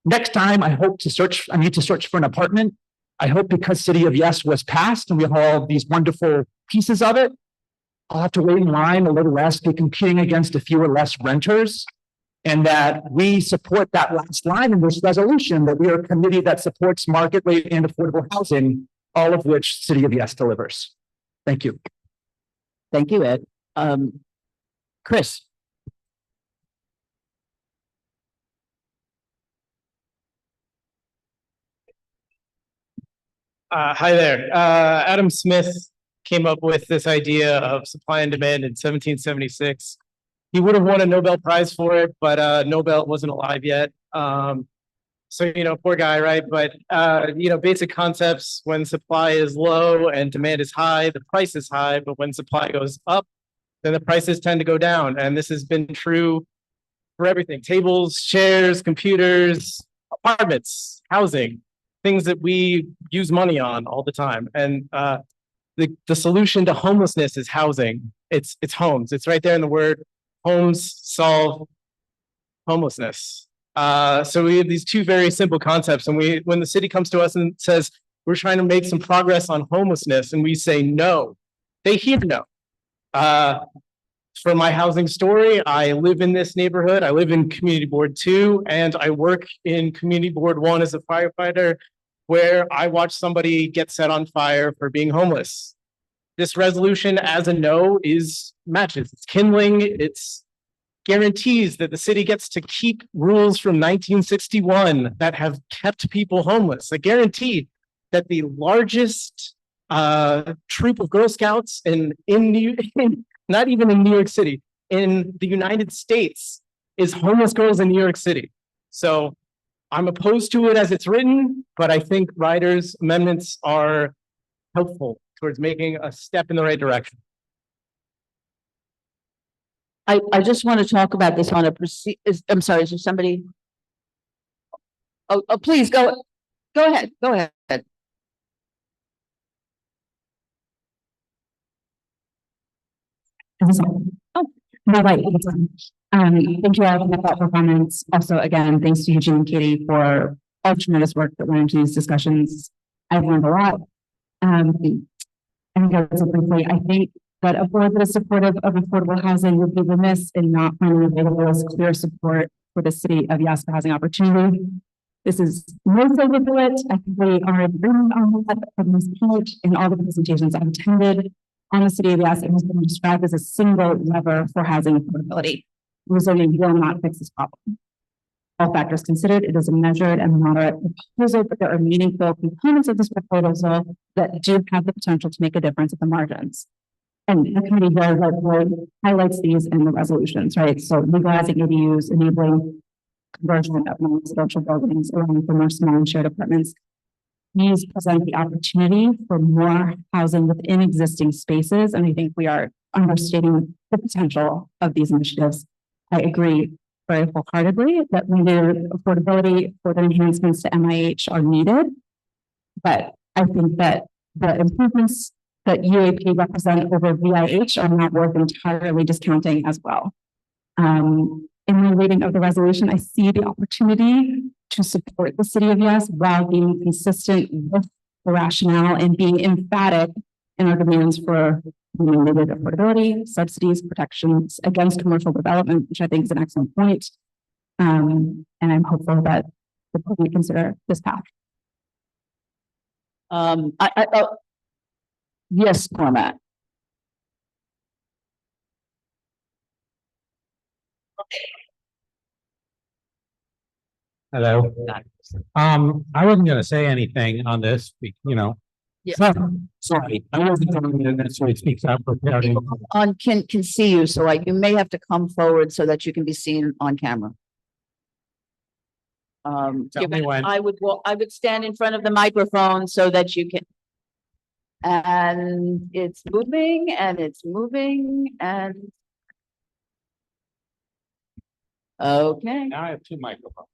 next time I need to search for an apartment. I hope because City of Yes was passed and we have all these wonderful pieces of it, I'll have to wait in line a little less, be competing against a few or less renters, and that we support that last line in this resolution, that we are a committee that supports market rate and affordable housing, all of which City of Yes delivers. Thank you. Thank you, Ed. Chris. Hi there. Adam Smith came up with this idea of supply and demand in 1776. He would have won a Nobel Prize for it, but Nobel wasn't alive yet. So, poor guy, right? But, basic concepts: when supply is low and demand is high, the price is high. But when supply goes up, then the prices tend to go down. And this has been true for everything: tables, chairs, computers, apartments, housing, things that we use money on all the time. And the solution to homelessness is housing. It's homes. It's right there in the word. Homes solve homelessness. So we have these two very simple concepts. And when the city comes to us and says, we're trying to make some progress on homelessness, and we say no, they hear no. For my housing story, I live in this neighborhood. I live in Community Board 2, and I work in Community Board 1 as a firefighter, where I watch somebody get set on fire for being homeless. This resolution as a no is matches. It's kindling. It's guarantees that the city gets to keep rules from 1961 that have kept people homeless. A guarantee that the largest troop of Girl Scouts not even in New York City, in the United States, is homeless girls in New York City. So I'm opposed to it as it's written, but I think Ryder's amendments are helpful towards making a step in the right direction. I just want to talk about this on a I'm sorry, is there somebody? Oh, please go ahead. Go ahead. Oh, no, right. Thank you all for the thoughtful comments. Also, again, thanks to Eugene and Katie for all the tremendous work that went into these discussions. I've learned a lot. I think that a board that is supportive of affordable housing would be remiss in not finding available as clear support for the city of Yes for housing opportunity. This is no silver bullet. I think we are agreeing on that from this point in all the presentations I've attended on the city of Yes. It has been described as a single lever for housing affordability. Rezoning will not fix this problem. All factors considered, it is a measured and moderate proposal, but there are meaningful components of this proposal that do have the potential to make a difference at the margins. And the committee highlights these in the resolutions, right? So legalizing ADUs, enabling conversion of non-residential buildings, allowing for more small and shared apartments. These present the opportunity for more housing within existing spaces, and I think we are understating the potential of these initiatives. I agree very wholeheartedly that limited affordability for the enhancements to MIH are needed. But I think that the improvements that UAP represent over VIH are not worth entirely discounting as well. In my reading of the resolution, I see the opportunity to support the city of Yes while being consistent with the rationale and being emphatic in our demands for limited affordability, subsidies, protections against commercial development, which I think is an excellent point. And I'm hopeful that the board may consider this path. Yes, Cormac. Hello. I wasn't gonna say anything on this, Yeah. Sorry, I wasn't going to necessarily speak out for parity. On can see you, so you may have to come forward so that you can be seen on camera. Tell me when. I would stand in front of the microphone so that you can. And it's moving and it's moving and. Okay, Now I have two microphones.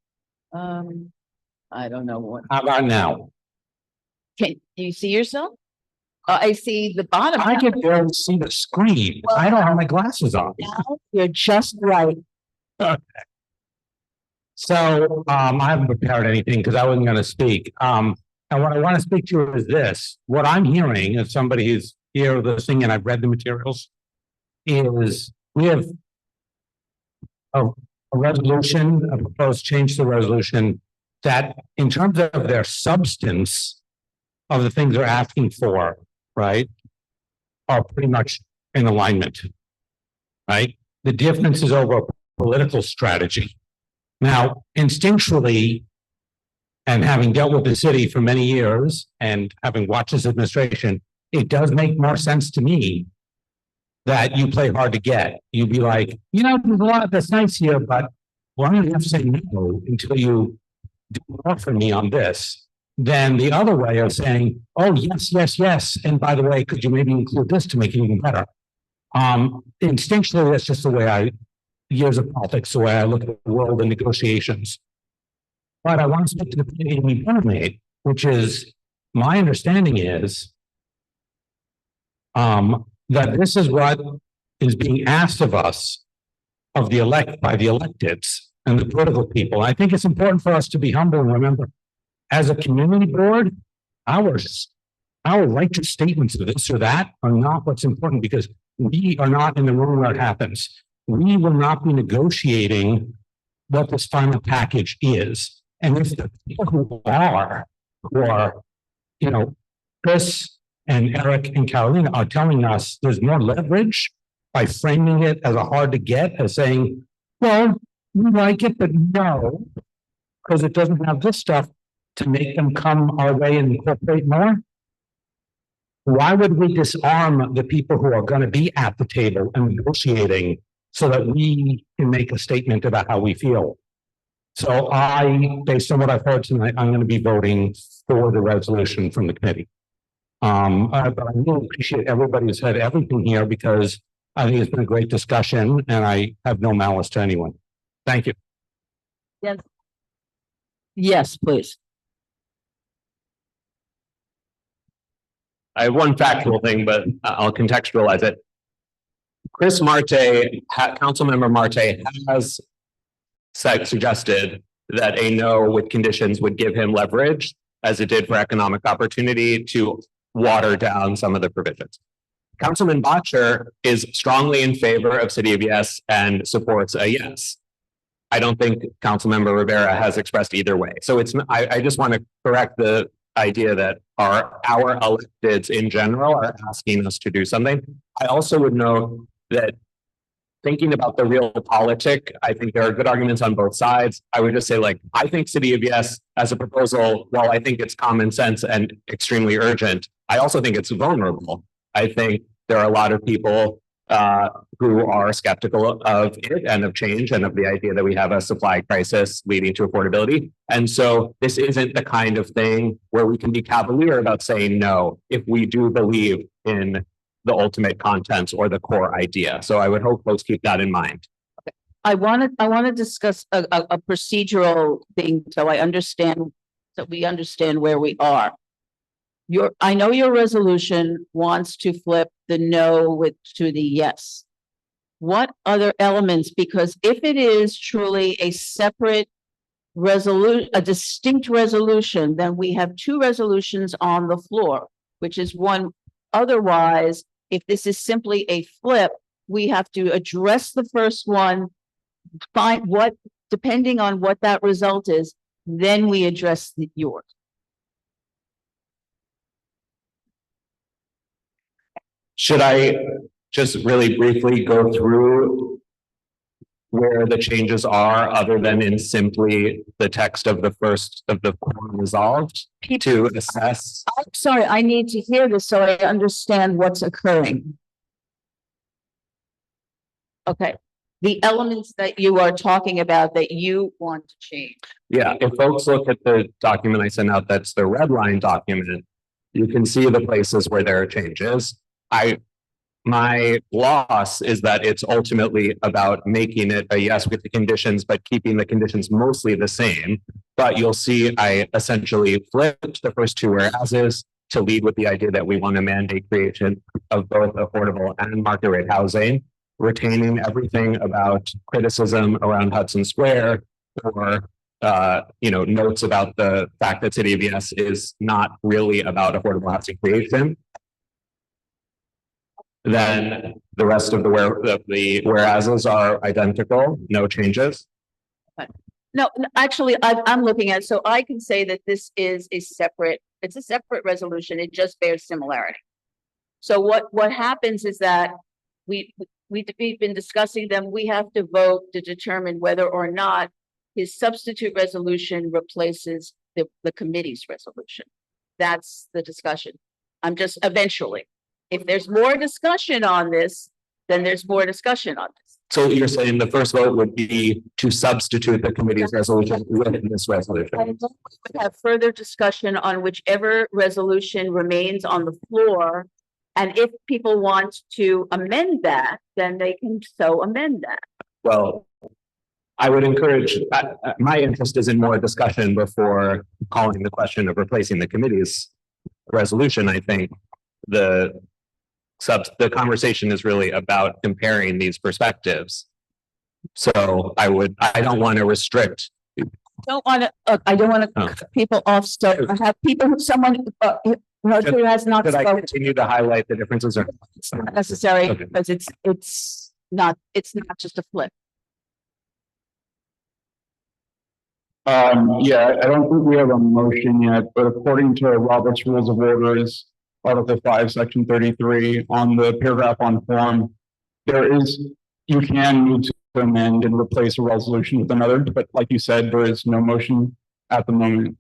I don't know what. How about now? Can you see yourself? I see the bottom. I can barely see the screen. I don't have my glasses on. Now you're just right. Okay. So, I haven't prepared anything because I wasn't gonna speak. And what I want to speak to is this. What I'm hearing as somebody who's here listening and I've read the materials is we have a resolution, a proposed change to the resolution that in terms of their substance of the things they're asking for, right, are pretty much in alignment, right? The difference is over political strategy. Now, instinctually, and having dealt with the city for many years and having watched this administration, it does make more sense to me that you play hard to get. You'd be like, there's a lot that's nice here, but well, I'm gonna have to say no until you do more for me on this. Then the other way of saying, oh, yes, yes, yes. And by the way, could you maybe include this to make it even better? Instinctually, that's just the way years of politics, the way I look at the world and negotiations. But I want to speak to the point Amy Bennett made, which is my understanding is that this is what is being asked of us by the electeds and the political people. I think it's important for us to be humble and remember, as a community board, our righteous statements of this or that are not what's important because we are not in the room where it happens. We will not be negotiating what this final package is. And if the people who are, Chris and Eric and Carolina are telling us there's more leverage by framing it as a hard to get, as saying, well, we like it, but no, because it doesn't have this stuff to make them come our way and incorporate more. Why would we disarm the people who are going to be at the table and negotiating so that we can make a statement about how we feel? So based on what I've heard tonight, I'm going to be voting for the resolution from the committee. But I really appreciate everybody who said everything here because I think it's been a great discussion and I have no malice to anyone. Thank you. Yes. Yes, please. I have one factual thing, but I'll contextualize it. Chris Marte, Councilmember Marte has suggested that a no with conditions would give him leverage, as it did for economic opportunity, to water down some of the provisions. Councilman Botcher is strongly in favor of City of Yes and supports a yes. I don't think Councilmember Rivera has expressed either way. So I just want to correct the idea that our electeds in general are asking us to do something. I also would note that thinking about the real politic, I think there are good arguments on both sides. I would just say, I think City of Yes as a proposal, while I think it's common sense and extremely urgent, I also think it's vulnerable. I think there are a lot of people who are skeptical of it and of change and of the idea that we have a supply crisis leading to affordability. And so this isn't the kind of thing where we can be cavalier about saying no if we do believe in the ultimate contents or the core idea. So I would hope folks keep that in mind. I want to discuss a procedural thing so I understand, so we understand where we are. I know your resolution wants to flip the no to the yes. What other elements, because if it is truly a separate resolution, a distinct resolution, then we have two resolutions on the floor, which is one. Otherwise, if this is simply a flip, we have to address the first one, find what, depending on what that result is, then we address yours. Should I just really briefly go through where the changes are other than in simply the text of the first of the core resolved to assess? I'm sorry, I need to hear this so I understand what's occurring. Okay, the elements that you are talking about that you want to change. Yeah, if folks look at the document I sent out, that's the red line document, you can see the places where there are changes. My loss is that it's ultimately about making it a yes with the conditions, but keeping the conditions mostly the same. But you'll see I essentially flipped the first two whereases to lead with the idea that we want to mandate creation of both affordable and market rate housing, retaining everything about criticism around Hudson Square or notes about the fact that City of Yes is not really about affordable housing creation. Then the rest of the whereases are identical, no changes. No, actually, I'm looking at, so I can say that this is it's a separate resolution. It just bears similarity. So what happens is that we've been discussing them. We have to vote to determine whether or not his substitute resolution replaces the committee's resolution. That's the discussion. I'm just eventually. If there's more discussion on this, then there's more discussion on this. So you're saying the first vote would be to substitute the committee's resolution with this resolution? And we would have further discussion on whichever resolution remains on the floor. And if people want to amend that, then they can so amend that. Well, I would encourage, my interest is in more discussion before calling the question of replacing the committee's resolution. I think the conversation is really about comparing these perspectives. So I don't want to restrict. I don't want to cut people off. So I have people, someone who has not Should I spoken. continue to highlight the differences? Or It's not necessary Okay. because it's not just a flip. Yeah, I don't think we have a motion yet, but according to Robert's Rules of Orders, Article 5, Section 33, on the paragraph on form, you can move to amend and replace a resolution with another, but like you said, there is no motion at the moment.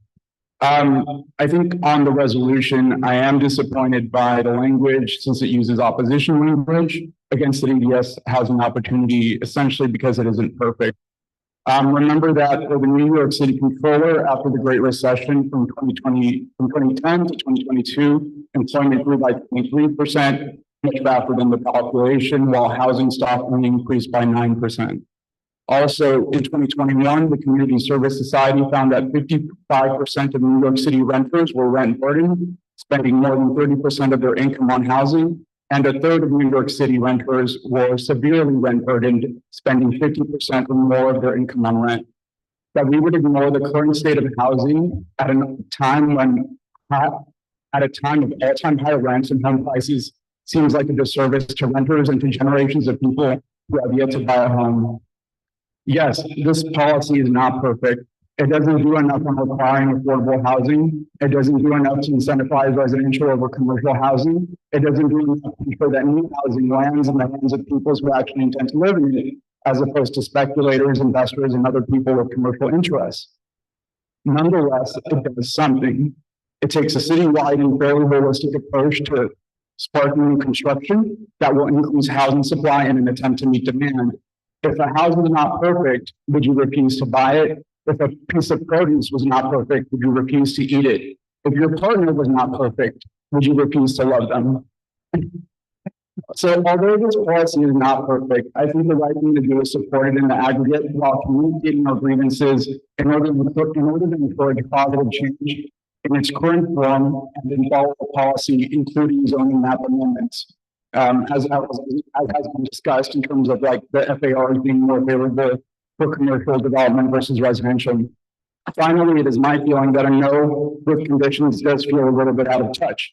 I think on the resolution, I am disappointed by the language since it uses opposition language against the DDS housing opportunity, essentially because it isn't perfect. Remember that for the New York City Controller, after the Great Recession from 2010 to 2022, employment grew by 23%, much faster than the population, while housing stock only increased by 9%. Also, in 2021, the Community Service Society found that 55% of New York City renters were rent burdened, spending more than 30% of their income on housing, and a third of New York City renters were severely rent burdened, spending 50% or more of their income on rent. That we would ignore the current state of housing at a time of all-time high rents and home prices seems like a disservice to renters and to generations of people who have yet to buy a home. Yes, this policy is not perfect. It doesn't do enough on requiring affordable housing. It doesn't do enough to incentivize residential over commercial housing. It doesn't do enough to ensure that new housing lands in the hands of people who actually intend to live in it, as opposed to speculators, investors, and other people with commercial interests. Nonetheless, it does something. It takes a citywide and fairly holistic approach to sparking new construction that will increase housing supply in an attempt to meet demand. If a house is not perfect, would you refuse to buy it? If a piece of produce was not perfect, would you refuse to eat it? If your partner was not perfect, would you refuse to love them? So although this policy is not perfect, I think the right thing to do is support it in the aggregate while communicating our grievances in order to encourage positive change in its current form and then follow the policy, including zoning map amendments. As has been discussed in terms of like the FAR being more favorable for commercial development versus residential. Finally, it is my feeling that a no with conditions does feel a little bit out of touch.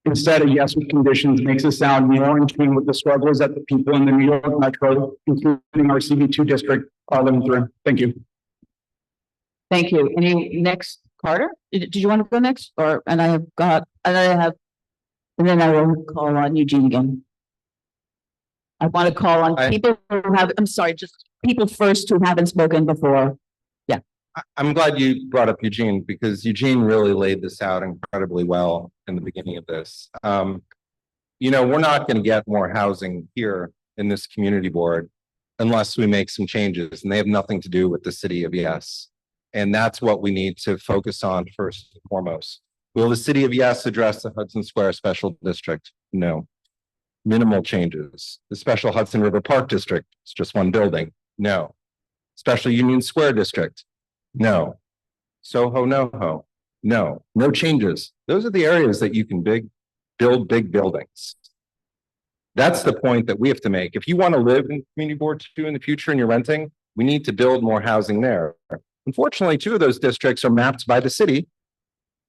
Instead, a yes with conditions makes us sound more in tune with the struggles that the people in the New York Metro, including our CB2 district, are living through. Thank you. Thank you. Any next, Carter? Did you want to go next? And then I will call on Eugene again. I want to call on people who have, I'm sorry, just people first who haven't spoken before. Yeah. I'm glad you brought up Eugene because Eugene really laid this out incredibly well in the beginning of this. You know, we're not going to get more housing here in this community board unless we make some changes, and they have nothing to do with the city of Yes. And that's what we need to focus on first and foremost. Will the city of Yes address the Hudson Square Special District? No. Minimal changes. The Special Hudson River Park District, it's just one building. No. Special Union Square District. No. Soho, NoHo. No. No changes. Those are the areas that you can build big buildings. That's the point that we have to make. If you want to live in Community Board 2 in the future and you're renting, we need to build more housing there. Unfortunately, 2 of those districts are mapped by the city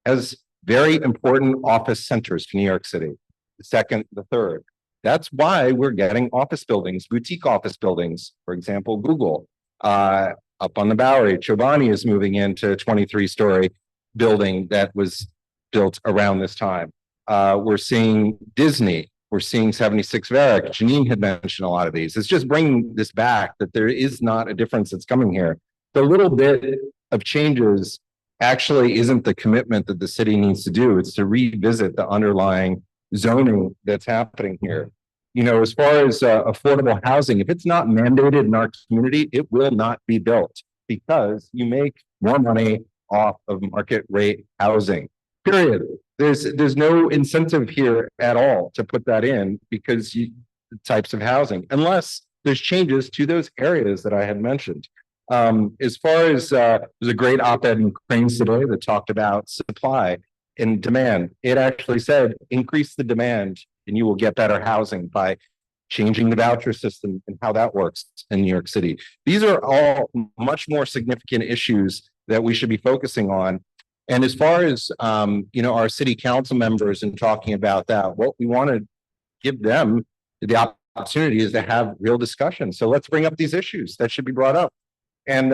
as very important office centers for New York City. The second, the third. That's why we're getting office buildings, boutique office buildings. For example, Google. Up on the Bowery, Chobani is moving into a 23-story building that was built around this time. We're seeing Disney. We're seeing 76 Varick. Janine had mentioned a lot of these. It's just bringing this back that there is not a difference that's coming here. The little bit of changes actually isn't the commitment that the city needs to do. It's to revisit the underlying zoning that's happening here. You know, as far as affordable housing, if it's not mandated in our community, it will not be built because you make more money off of market rate housing, period. There's no incentive here at all to put that in because the types of housing, unless there's changes to those areas that I had mentioned. As far as there's a great op-ed in Cranes today that talked about supply and demand. It actually said increase the demand and you will get better housing by changing the voucher system and how that works in New York City. These are all much more significant issues that we should be focusing on. And as far as you know, our city council members and talking about that, what we want to give them the opportunity is to have real discussion. So let's bring up these issues that should be brought up. And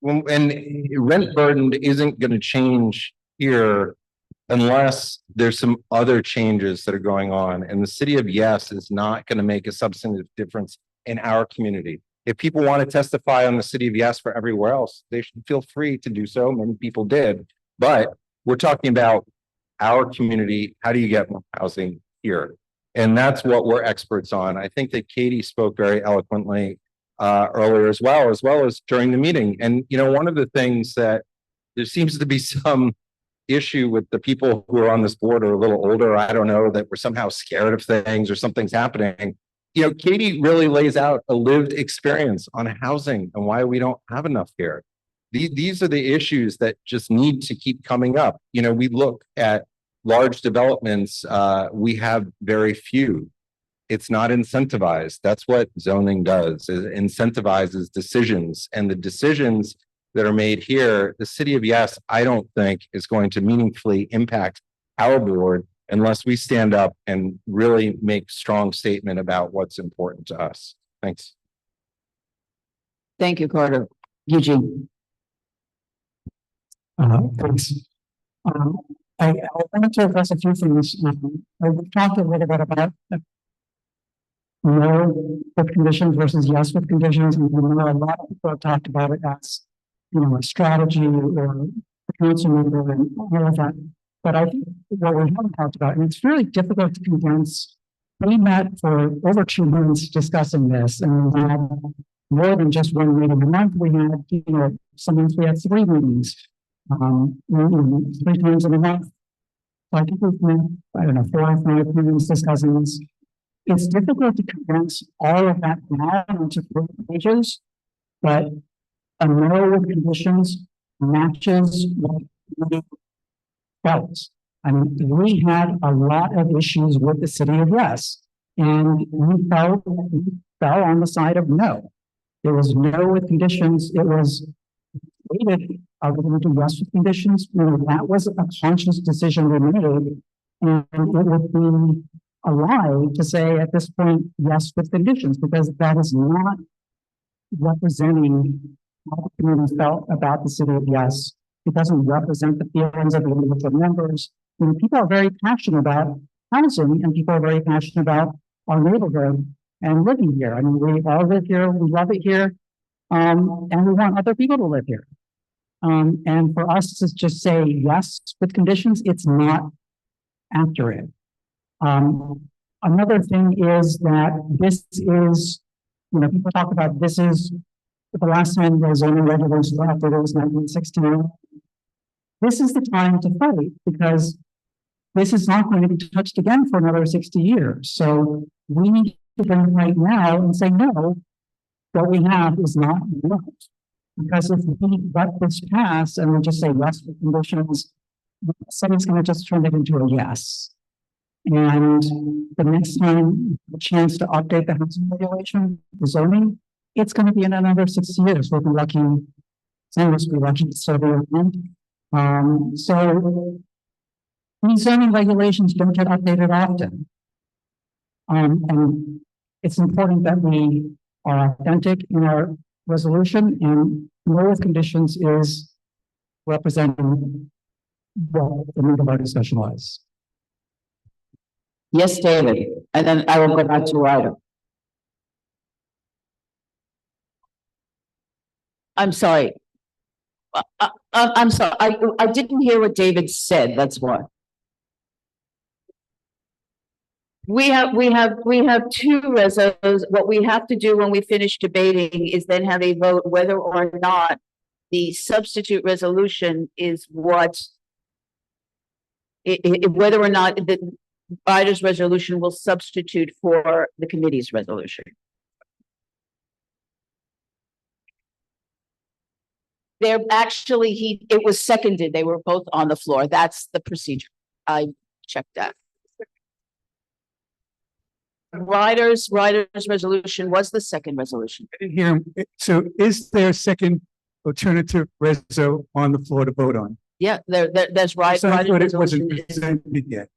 rent burden isn't going to change here unless there's some other changes that are going on. And the city of Yes is not going to make a substantive difference in our community. If people want to testify on the city of Yes for everywhere else, they should feel free to do so. Many people did, but we're talking about our community. How do you get more housing here? And that's what we're experts on. I think that Katie spoke very eloquently earlier as well as during the meeting. And, you know, one of the things that there seems to be some issue with the people who are on this board are a little older. I don't know, that we're somehow scared of things or something's happening. You know, Katie really lays out a lived experience on housing and why we don't have enough here. These are the issues that just need to keep coming up. You know, we look at large developments, we have very few. It's not incentivized. That's what zoning does. It incentivizes decisions, and the decisions that are made here, the city of Yes, I don't think is going to meaningfully impact our board unless we stand up and really make strong statement about what's important to us. Thanks. Thank you, Carter. Eugene. Thanks. I wanted to address a few things. We've talked a little bit about no with conditions versus yes with conditions. And a lot of people have talked about it as, you know, a strategy or a council member and all of that. But I think what we haven't talked about, and it's really difficult to condense. We met for over 2 months discussing this, and we had more than just one meeting a month. We had, you know, some months we had 3 meetings, 3 times in a month. I think we've been, I don't know, 4 or 5 meetings discussing this. It's difficult to condense all of that down into 4 pages, but a no with conditions matches what we felt. I mean, we had a lot of issues with the city of Yes, and we fell on the side of no. There was no with conditions. It was stated, are we going to do yes with conditions? You know, that was a conscious decision we made, and it would be a lie to say at this point yes with conditions, because that is not representing how the community felt about the city of Yes. It doesn't represent the feelings of the individual members. You know, people are very passionate about housing, and people are very passionate about our neighborhood and living here. I mean, we all live here, we love it here, and we want other people to live here. And for us to just say yes with conditions, it's not accurate. Another thing is that this is, you know, people talk about this is the last time the zoning regulations were updated was 1916. This is the time to fight, because this is not going to be touched again for another 60 years. So we need to go right now and say, no, what we have is not enough. Because if we let this pass and we just say yes with conditions, someone's going to just turn it into a yes. And the next time the chance to update the housing regulation, the zoning, it's going to be in another 60 years. We'll be lucky, some of us will be lucky to serve around. So these zoning regulations don't get updated often. And it's important that we are authentic in our resolution, and no with conditions is representing what the meat of our discussion was. Yes, David, and then I will go back to Ryder. I'm sorry. I'm sorry, I didn't hear what David said, that's why. We have 2 resos. What we have to do when we finish debating is then have a vote whether or not the substitute resolution is what whether or not the Ryder's resolution will substitute for the committee's resolution. They're actually, it was seconded. They were both on the floor. That's the procedure. I checked that. Ryder's resolution was the second resolution. I didn't hear him. So is there a second alternative reso on the floor to vote on? Yeah, there's Ryder's I thought it resolution. wasn't presented yet.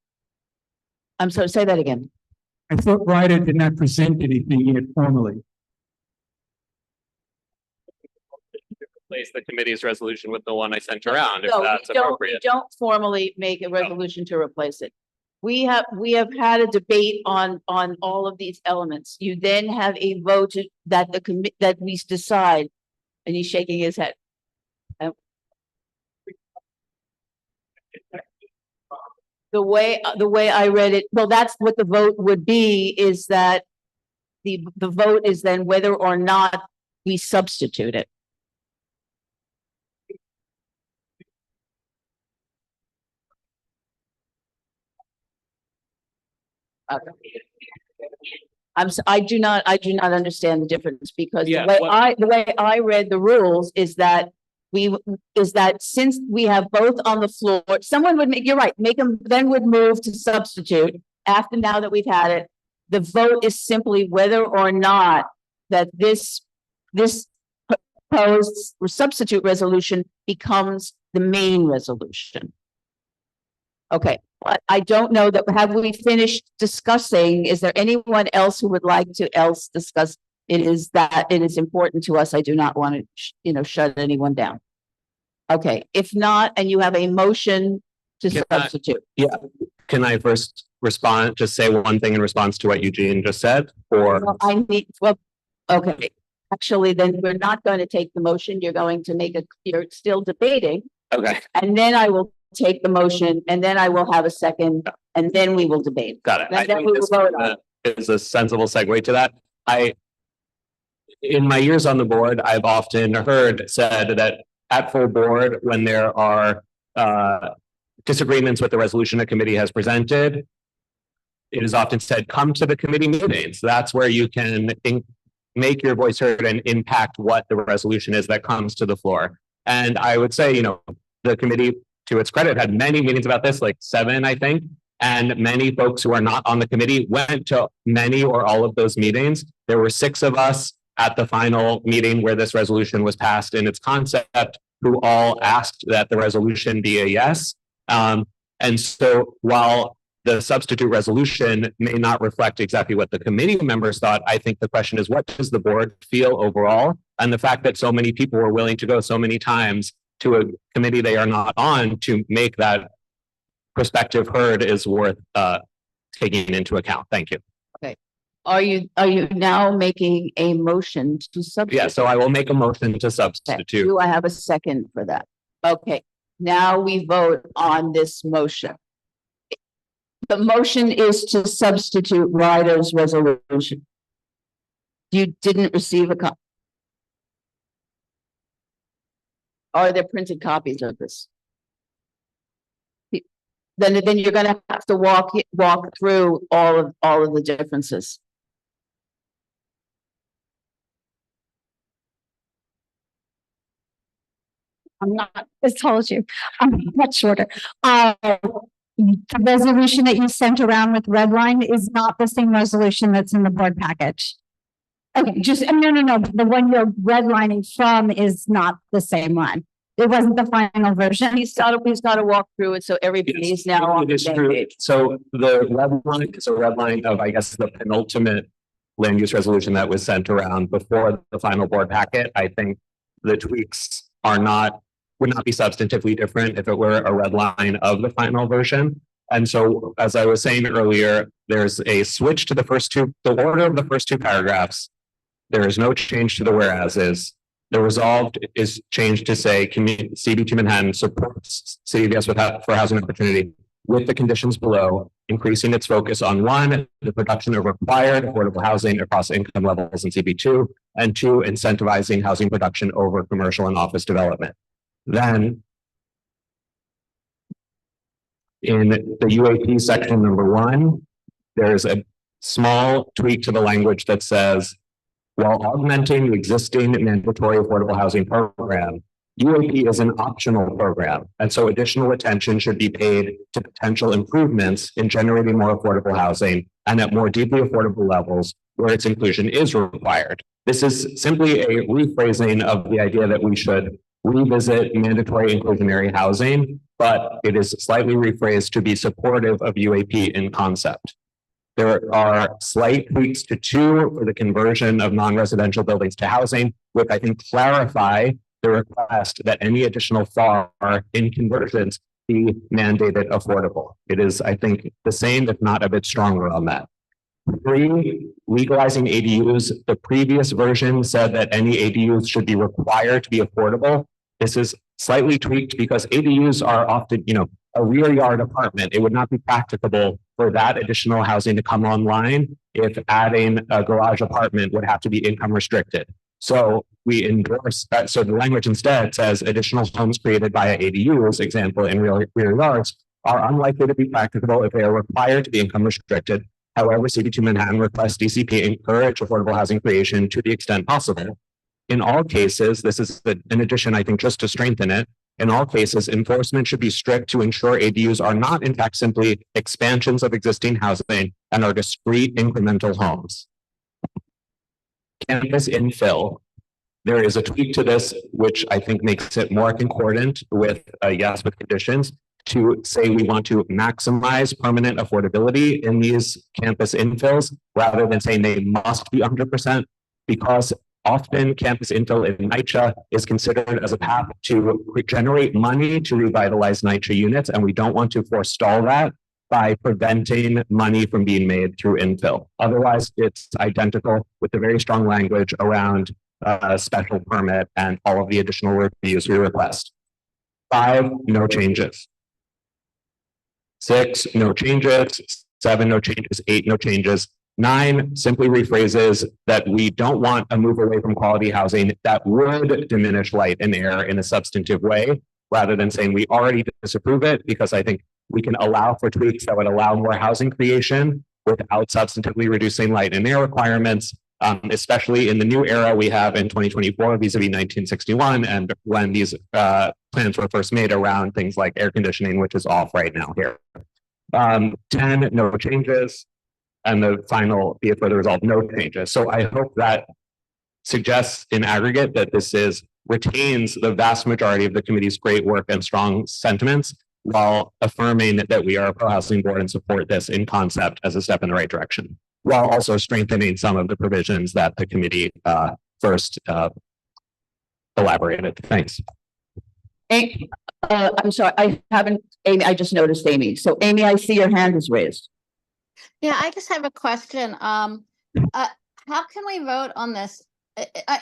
I'm sorry, say that again. I thought Ryder did not present anything yet formally. Replace the committee's resolution with the one I sent around, if No, that's we don't, appropriate. we don't formally make a resolution to replace it. We have had a debate on all of these elements. You then have a vote that that we decide, and he's shaking his head. The way I read it, well, that's what the vote would be, is that the vote is then whether or not we substitute it. I do not understand the difference, because the way I read the rules is that since we have both on the floor, someone would you're right, then would move to substitute after, now that we've had it. The vote is simply whether or not that this proposed substitute resolution becomes the main resolution. Okay, I don't know that, have we finished discussing? Is there anyone else who would like to discuss? It is important to us. I do not want to, shut anyone down. Okay, if not, and you have a motion to substitute. Can I first respond, just say one thing in response to what Eugene just said? Or okay. Actually, then we're not going to take the motion. You're going to you're still debating. Okay. And then I will take the motion, and then I will have a second, and then we will debate. Got it. And I then think we will this vote on it. is a sensible segue to that. In my years on the board, I've often said that at full board, when there are disagreements with the resolution a committee has presented, it is often said, come to the committee meetings. That's where you can make your voice heard and impact what the resolution is that comes to the floor. And I would say, the committee, to its credit, had many meetings about this, like 7, I think. And many folks who are not on the committee went to many or all of those meetings. There were 6 of us at the final meeting where this resolution was passed in its concept, who all asked that the resolution be a yes. And so while the substitute resolution may not reflect exactly what the committee members thought, I think the question is, what does the board feel overall? And the fact that so many people were willing to go so many times to a committee they are not on to make that perspective heard is worth taking into account. Thank you. Okay. Are you now making a motion to substitute? Yeah, so I will make a motion to substitute. Do I have a second for that? Okay, now we vote on this motion. The motion is to substitute Ryder's resolution. You didn't receive a copy. Are there printed copies of this? Then you're going to have to walk through all of the differences. I'm not as tall as you. I'm much shorter. The resolution that you sent around with red line is not the same resolution that's in the board package. Okay, no. The one you're redlining from is not the same one. It wasn't the final version. He's got to walk through it so everybody is now on the same page. So the red line is a red line of, I guess, the penultimate land use resolution that was sent around before the final board packet. I think the tweaks would not be substantively different if it were a red line of the final version. And so, as I was saying earlier, there's a switch to the order of the first 2 paragraphs. There is no change to the whereases. The resolved is changed to say CB2 Manhattan supports City of Yes for housing opportunity with the conditions below, increasing its focus on 1, the production of required affordable housing across income levels in CB2, and 2, incentivizing housing production over commercial and office development. Then in the UAP section number 1, there's a small tweak to the language that says, while augmenting the existing mandatory affordable housing program, UAP is an optional program, and so additional attention should be paid to potential improvements in generating more affordable housing and at more deeply affordable levels where its inclusion is required. This is simply a rephrasing of the idea that we should revisit mandatory inclusionary housing, but it is slightly rephrased to be supportive of UAP in concept. There are slight tweaks to 2 for the conversion of non-residential buildings to housing, which I think clarify the request that any additional FAR in conversions be mandated affordable. It is, I think, the same, if not a bit stronger on that. 3, legalizing ADUs. The previous version said that any ADUs should be required to be affordable. This is slightly tweaked because ADUs are often, a rear yard apartment. It would not be practicable for that additional housing to come online if adding a garage apartment would have to be income restricted. So we endorse that. So the language instead says additional homes created via ADUs, example, in rear yards, are unlikely to be practicable if they are required to be income restricted. However, CB2 Manhattan requests DCP encourage affordable housing creation to the extent possible. In all cases, this is an addition, I think, just to strengthen it. In all cases, enforcement should be strict to ensure ADUs are not, in fact, simply expansions of existing housing and are discrete incremental homes. Campus infill. There is a tweak to this, which I think makes it more concordant with a yes with conditions to say we want to maximize permanent affordability in these campus infills rather than saying they must be 100%, because often campus infill in NYCHA is considered as a path to generate money to revitalize NYCHA units, and we don't want to forestall that by preventing money from being made through infill. Otherwise, it's identical with the very strong language around special permit and all of the additional reviews we request. 5, no changes. 6, no changes. 7, no changes. 8, no changes. 9 simply rephrases that we don't want a move away from quality housing that would diminish light and air in a substantive way. rather than saying we already disapprove it, because I think we can allow for tweaks that would allow more housing creation without substantively reducing light and air requirements, especially in the new era we have in 2024 vis-a-vis 1961, and when these plans were first made around things like air conditioning, which is off right now here. 10, no changes, and the final, be it further resolved, no changes. So I hope that suggests in aggregate that this retains the vast majority of the committee's great work and strong sentiments, while affirming that we are a pro-housing board and support this in concept as a step in the right direction, while also strengthening some of the provisions that the committee first elaborated. Thanks. I'm sorry, I haven't, Amy, I just noticed Amy. So Amy, I see your hand is raised. Yeah, I just have a question. How can we vote on this?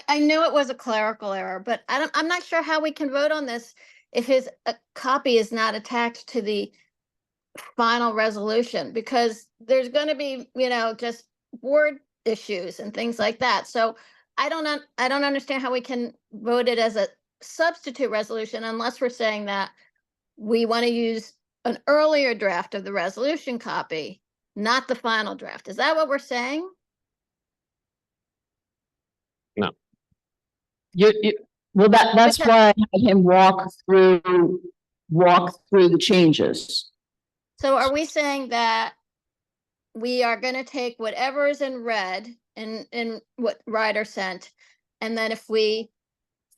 I know it was a clerical error, but I'm not sure how we can vote on this if his copy is not attached to the final resolution, because there's going to be, just word issues and things like that. So I don't understand how we can vote it as a substitute resolution unless we're saying that we want to use an earlier draft of the resolution copy, not the final draft. Is that what we're saying? No. Well, that's why I had him walk through the changes. So are we saying that we are going to take whatever is in red in what Ryder sent, and then if we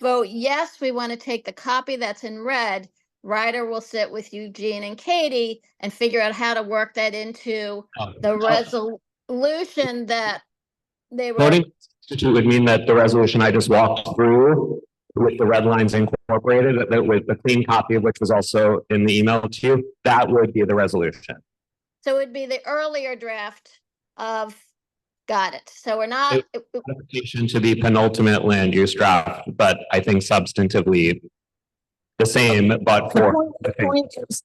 vote yes, we want to take the copy that's in red, Ryder will sit with Eugene and Katie and figure out how to work that into the resolution that they were. Voting substitute would mean that the resolution I just walked through with the red lines incorporated, with the clean copy of which was also in the email to you, that would be the resolution. So it would be the earlier draft of, got it. So we're not. Application to the penultimate land use draft, but I think substantively the same, but for. The point is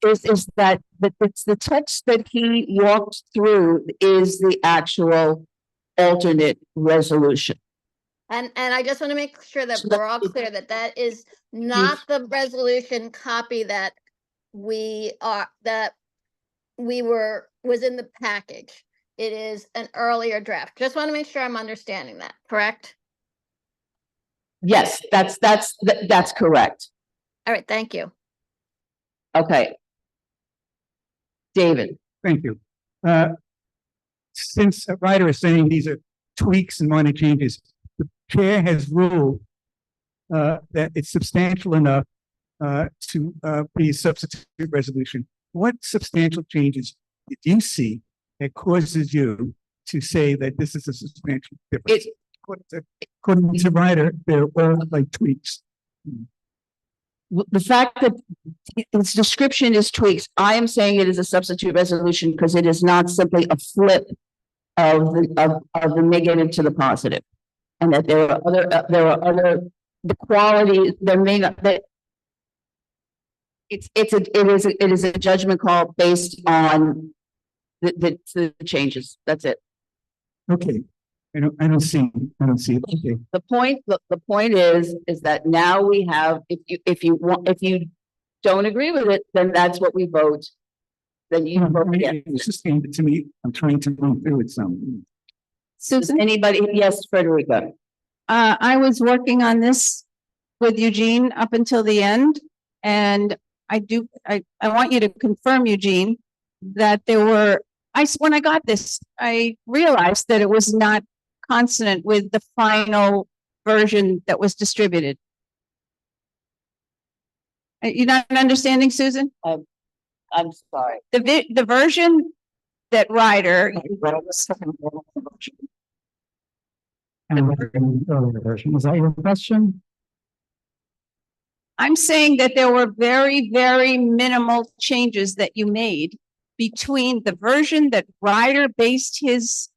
that it's the text that he walked through is the actual alternate resolution. And I just want to make sure that we're all clear that that is not the resolution copy that was in the package. It is an earlier draft. Just want to make sure I'm understanding that, correct? Yes, that's correct. All right, thank you. Okay. David. Thank you. Since Ryder is saying these are tweaks and minor changes, the chair has ruled that it's substantial enough to be a substitute resolution. What substantial changes did you see that causes you to say that this is a substantial difference? According to Ryder, they're all like tweaks. The fact that its description is tweaks, I am saying it is a substitute resolution because it is not simply a flip of the negative to the positive, and that there are other the quality there may not that it is a judgment call based on the changes. That's it. Okay. I don't see it. Okay. The point is that now we have, if you don't agree with it, then that's what we vote. Then you vote again. It's just came to me. I'm trying to run through it some. Susan, anybody? Yes, Frederica. I was working on this with Eugene up until the end, and I want you to confirm, Eugene, that there were, when I got this, I realized that it was not consonant with the final version that was distributed. You're not understanding, Susan? I'm sorry. The version that Ryder. Was that your question? I'm saying that there were very, very minimal changes that you made between the version that Ryder based his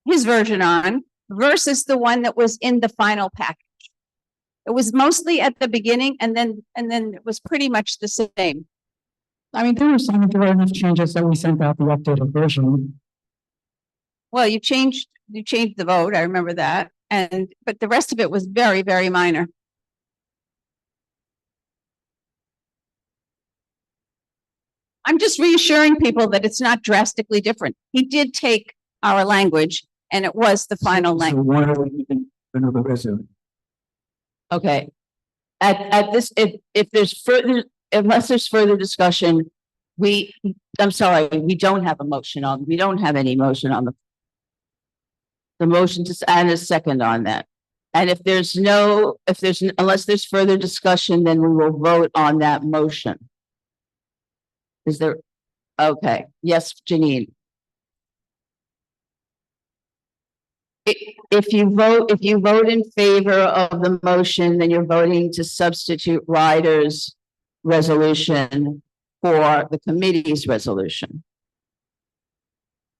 version on versus the one that was in the final package. It was mostly at the beginning, and then it was pretty much the same. I mean, there were enough changes that we sent out the updated version. Well, you changed the vote. I remember that, but the rest of it was very, very minor. I'm just reassuring people that it's not drastically different. He did take our language and it was the final language. why are we using another resume? Okay. At this, if there's further, unless there's further discussion, I'm sorry, we don't have a motion on, we don't have any motion on the motion to add a second on that. And unless there's further discussion, then we will vote on that motion. Is there, okay, yes, Janine. If you vote in favor of the motion, then you're voting to substitute Ryder's resolution for the committee's resolution.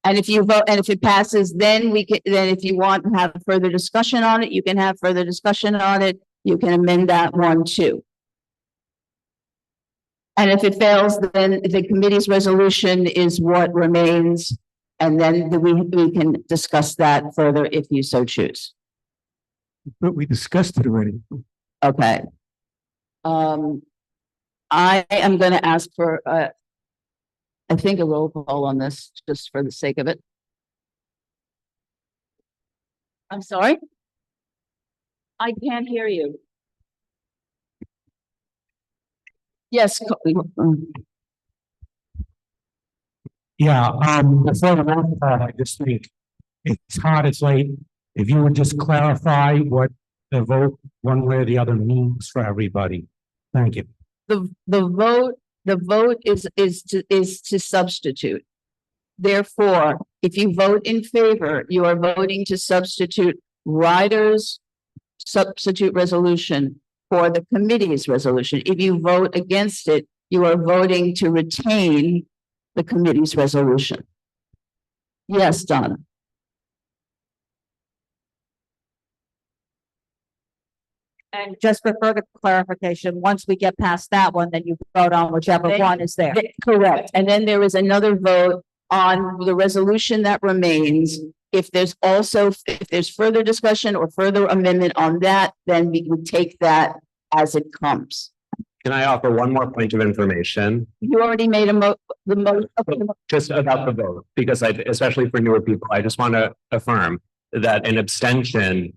And if you vote, and if it passes, then if you want to have further discussion on it, you can have further discussion on it. You can amend that one too. And if it fails, then the committee's resolution is what remains. And then we can discuss that further if you so choose. But we discussed it already. Okay. I am going to ask for, I think, a roll call on this, just for the sake of it. I'm sorry? I can't hear you. Yes. Yeah, before the roll call, I just think it's hard, it's late. If you would just clarify what the vote, one way or the other, means for everybody. Thank you. The vote is to substitute. Therefore, if you vote in favor, you are voting to substitute Ryder's substitute resolution for the committee's resolution. If you vote against it, you are voting to retain the committee's resolution. Yes, Donna. And just for further clarification, once we get past that one, then you vote on whichever one is there. Correct. And then there is another vote on the resolution that remains. If there's further discussion or further amendment on that, then we would take that as it comes. Can I offer one more point of information? You already made Just about the vote, because especially for newer people, I just want to affirm that an abstention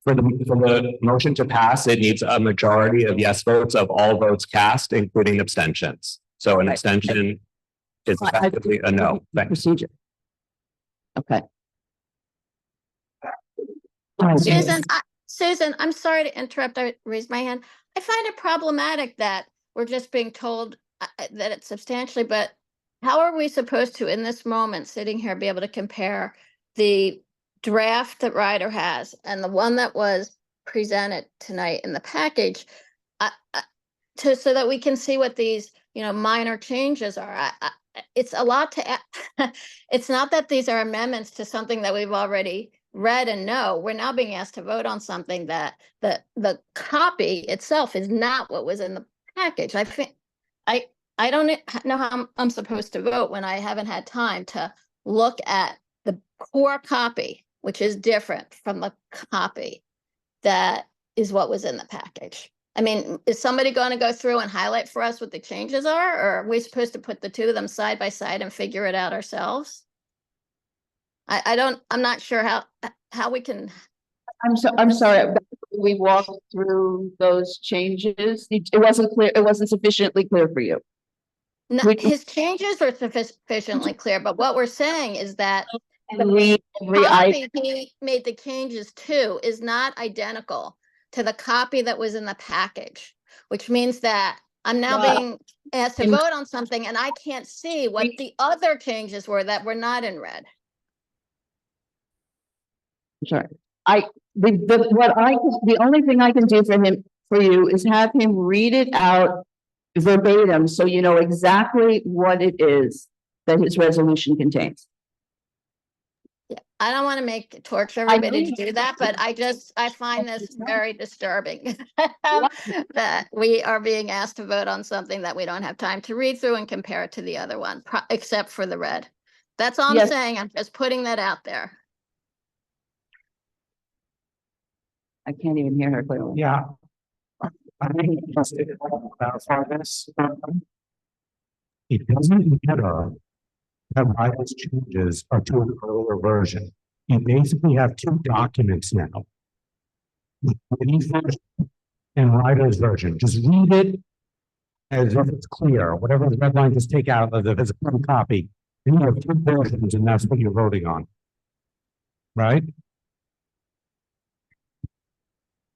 for the motion to pass, it needs a majority of yes votes of all votes cast, including abstentions. So an abstention is effectively a no. Procedure. Okay. Susan, I'm sorry to interrupt. I raised my hand. I find it problematic that we're just being told that it's substantially, but how are we supposed to, in this moment, sitting here, be able to compare the draft that Ryder has and the one that was presented tonight in the package so that we can see what these, minor changes are? It's a lot to it's not that these are amendments to something that we've already read and know. We're now being asked to vote on something that the copy itself is not what was in the package. I think I don't know how I'm supposed to vote when I haven't had time to look at the core copy, which is different from the copy that is what was in the package. I mean, is somebody going to go through and highlight for us what the changes are, or are we supposed to put the two of them side by side and figure it out ourselves? I'm not sure how we can. I'm sorry. We walked through those changes. It wasn't clear. It wasn't sufficiently clear for you. No, his changes are sufficiently clear, but what we're saying is that the copy he made the changes to is not identical to the copy that was in the package, which means that I'm now being asked to vote on something and I can't see what the other changes were that were not in red. Sorry. The only thing I can do for you is have him read it out verbatim so you know exactly what it is that his resolution contains. Yeah, I don't want to torture everybody to do that, but I find this very disturbing that we are being asked to vote on something that we don't have time to read through and compare it to the other one, except for the red. That's all I'm saying. I'm just putting that out there. I can't even hear her clearly. Yeah. I think just to clarify this, It doesn't matter that Ryder's changes are to an earlier version. You basically have two documents now. The committee's version and Ryder's version. Just read it as if it's clear. Whatever the red line, just take out as if it's a full copy. And you have two versions, and that's what you're voting on. Right?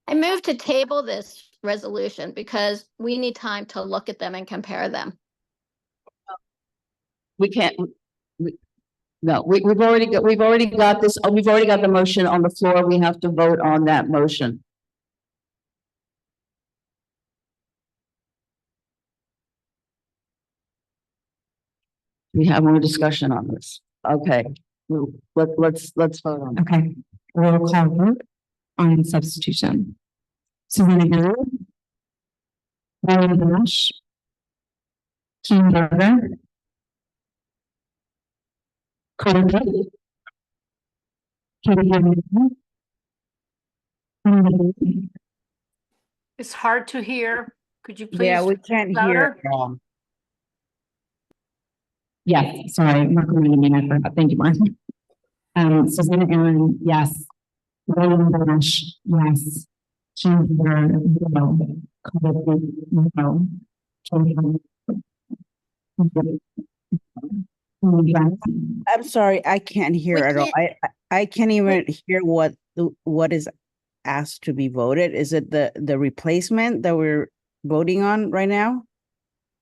I move to table this resolution because we need time to look at them and compare them. We can't, no, we've already got this, we've already got the motion on the floor. We have to vote on that motion. We have more discussion on this. Okay, let's vote on it. Okay, roll call vote on substitution. Susanna Gary. Ryan Bush. Kim Berger. Carter Pitt. Katie Hamilton. It's hard to hear. Could you please? Yeah, we can't hear louder? at all. Yes, sorry, Mark reminded me, I forgot. Thank you, Mark. Susanna Aaron, yes. William Bush, yes. Kim Berger, no. Carter Pitt, no. I'm sorry, I can't hear We at all. can't- I can't even hear what is asked to be voted. Is it the replacement that we're voting on right now?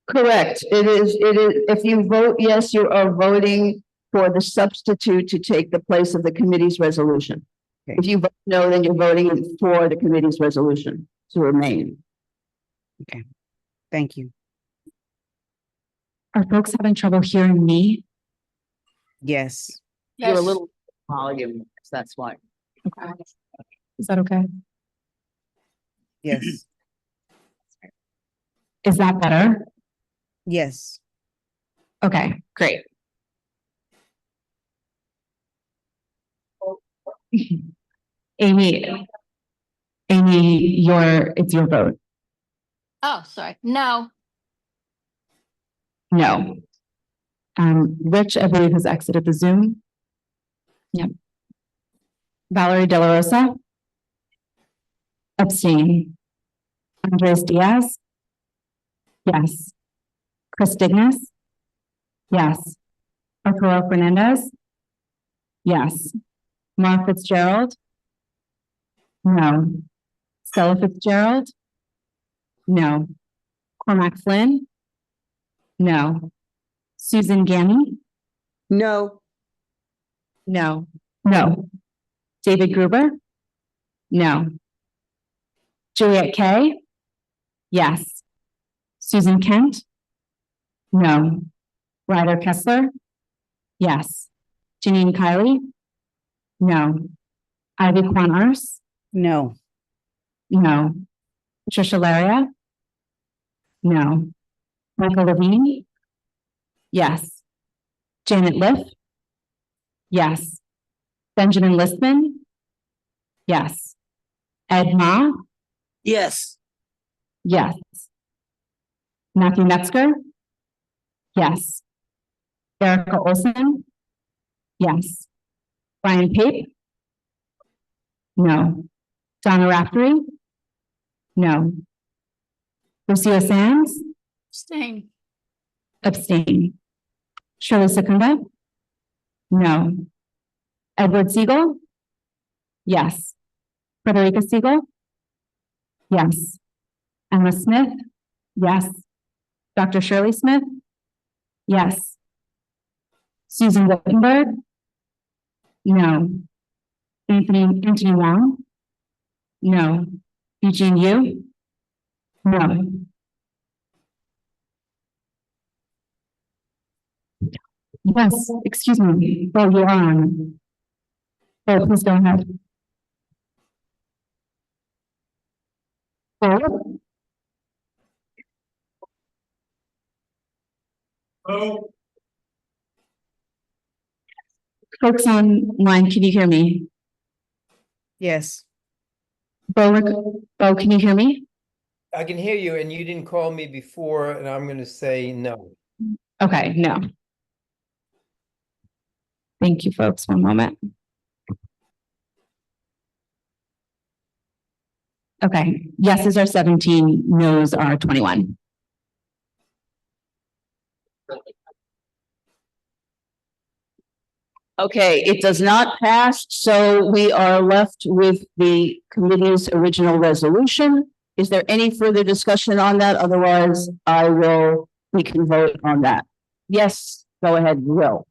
Correct. It is, if you vote yes, you are voting for the substitute to take the place of the committee's resolution. Okay. If you vote no, then you're voting for the committee's resolution to remain. Okay, thank you. Are folks having trouble hearing me? Yes. You're a Yes. little volume, that's why. Okay. Is that okay? Yes. Is that better? Yes. Okay, great. Amy, it's your vote. Oh, sorry. No. No. Rich, I believe, has exited the Zoom. Yep. Valerie De La Rosa. Abstain. Andres Diaz. Yes. Chris Dignas. Yes. Arturo Fernandez. Yes. Mark Fitzgerald. No. Stella Fitzgerald. No. Cormac Flynn. No. Susan Gammy. No. No. No. David Gruber. No. Juliet Kay. Yes. Susan Kent. No. Ryder Kessler. Yes. Janine Kiley. No. Ivy Kwan Ars. No. No. Patricia Laria. No. Michael Levine. Yes. Janet Liff. Yes. Benjamin Listman. Yes. Ed Ma. Yes. Yes. Matthew Metzger. Yes. Erica Olson. Yes. Brian Pape. No. Donna Raftery. No. Lucia Sands. Staying. Abstain. Shirley Secunda. No. Edward Siegel. Yes. Frederica Siegel. Yes. Emma Smith. Yes. Dr. Shirley Smith. Yes. Susan Wittenberg. No. Anthony Wong. No. Eugene Yu. No. Yes, excuse me. Oh, you're on. Oh, please go ahead. Oh. Folks online, can you hear me? Yes. Bo, can you hear me? I can hear you, and you didn't call me before, and I'm going to say no. Okay, no. Thank you, folks. One moment. Okay, yeses are 17, nos are 21. Okay, it does not pass, so we are left with the committee's original resolution. Is there any further discussion on that? Otherwise, we can vote on that. Yes, go ahead, Will.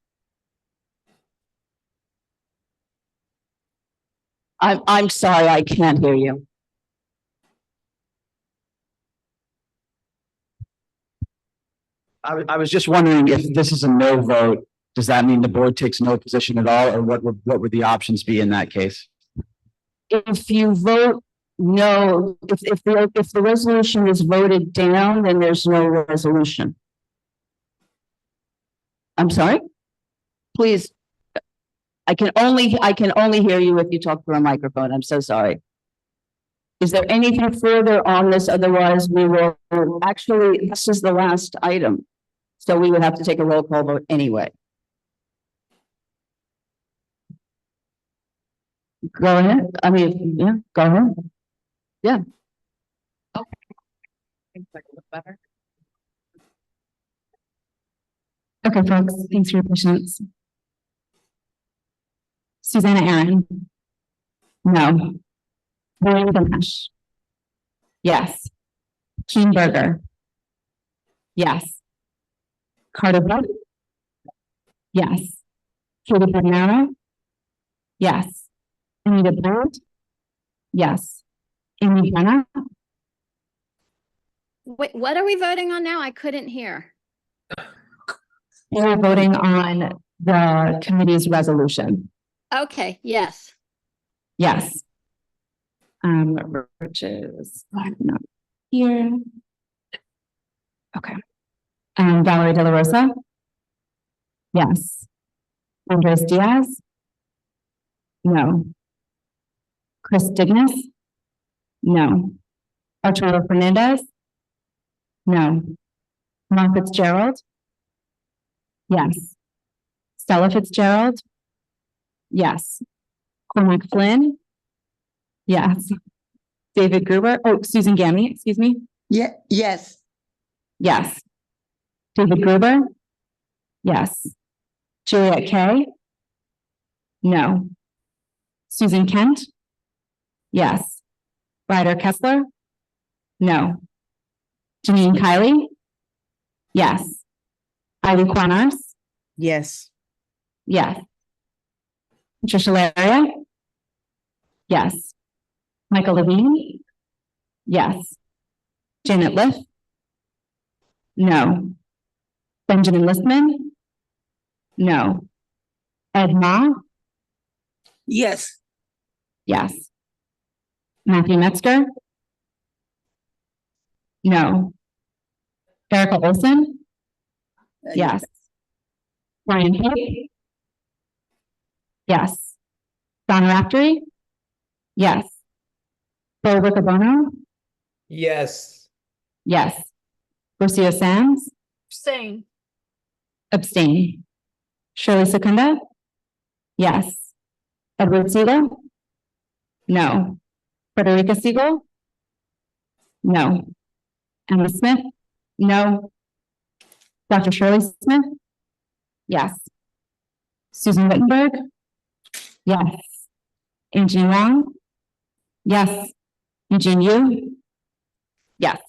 I'm sorry, I can't hear you. I was just wondering if this is a no vote, does that mean the board takes no position at all, or what would the options be in that case? If you vote no, if the resolution is voted down, then there's no resolution. I'm sorry? Please. I can only hear you if you talk through a microphone. I'm so sorry. Is there anything further on this? Otherwise, we will, actually, this is the last item. So we would have to take a roll call vote anyway. Go ahead. I mean, yeah, go ahead. Yeah. Okay, folks, thanks for your patience. Susanna Aaron. No. William Ganesh. Yes. Keen Berger. Yes. Carter Wood. Yes. Katie Bernaro. Yes. Anita Blunt. Yes. Amy Brenna. Wait, what are we voting on now? I couldn't hear. We're voting on the committee's resolution. Okay, yes. Yes. Which is not here. Okay. Valerie De La Rosa. Yes. Andres Diaz. No. Chris Dignas. No. Arturo Fernandez. No. Mark Fitzgerald. Yes. Stella Fitzgerald. Yes. Cormac Flynn. Yes. David Gruber. Oh, Susan Gammy, excuse me. Yeah, yes. Yes. David Gruber. Yes. Juliet Kay. No. Susan Kent. Yes. Ryder Kessler. No. Janine Kiley. Yes. Ivy Quanars. Yes. Yes. Patricia Laria. Yes. Michael Levine. Yes. Janet Liff. No. Benjamin Listman. No. Ed Ma. Yes. Yes. Matthew Metzger. No. Erica Olson. Yes. Ryan Hay. Yes. Donna Raftery. Yes. Bill Riccobono. Yes. Yes. Rocio Sands. Abstain. Abstain. Shirley Secunda. Yes. Edward Siegel. No. Frederica Siegel. No. Emma Smith. No. Dr. Shirley Smith. Yes. Susan Wittenberg. Yes. Angie Wong. Yes. Eugene Yu. Yes.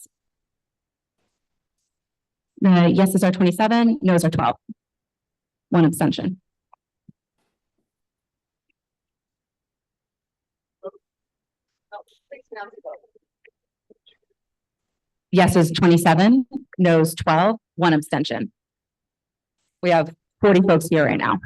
The yeses are 27, nos are 12. One abstention. Yeses 27, nos 12, one abstention. We have 40 folks here right now.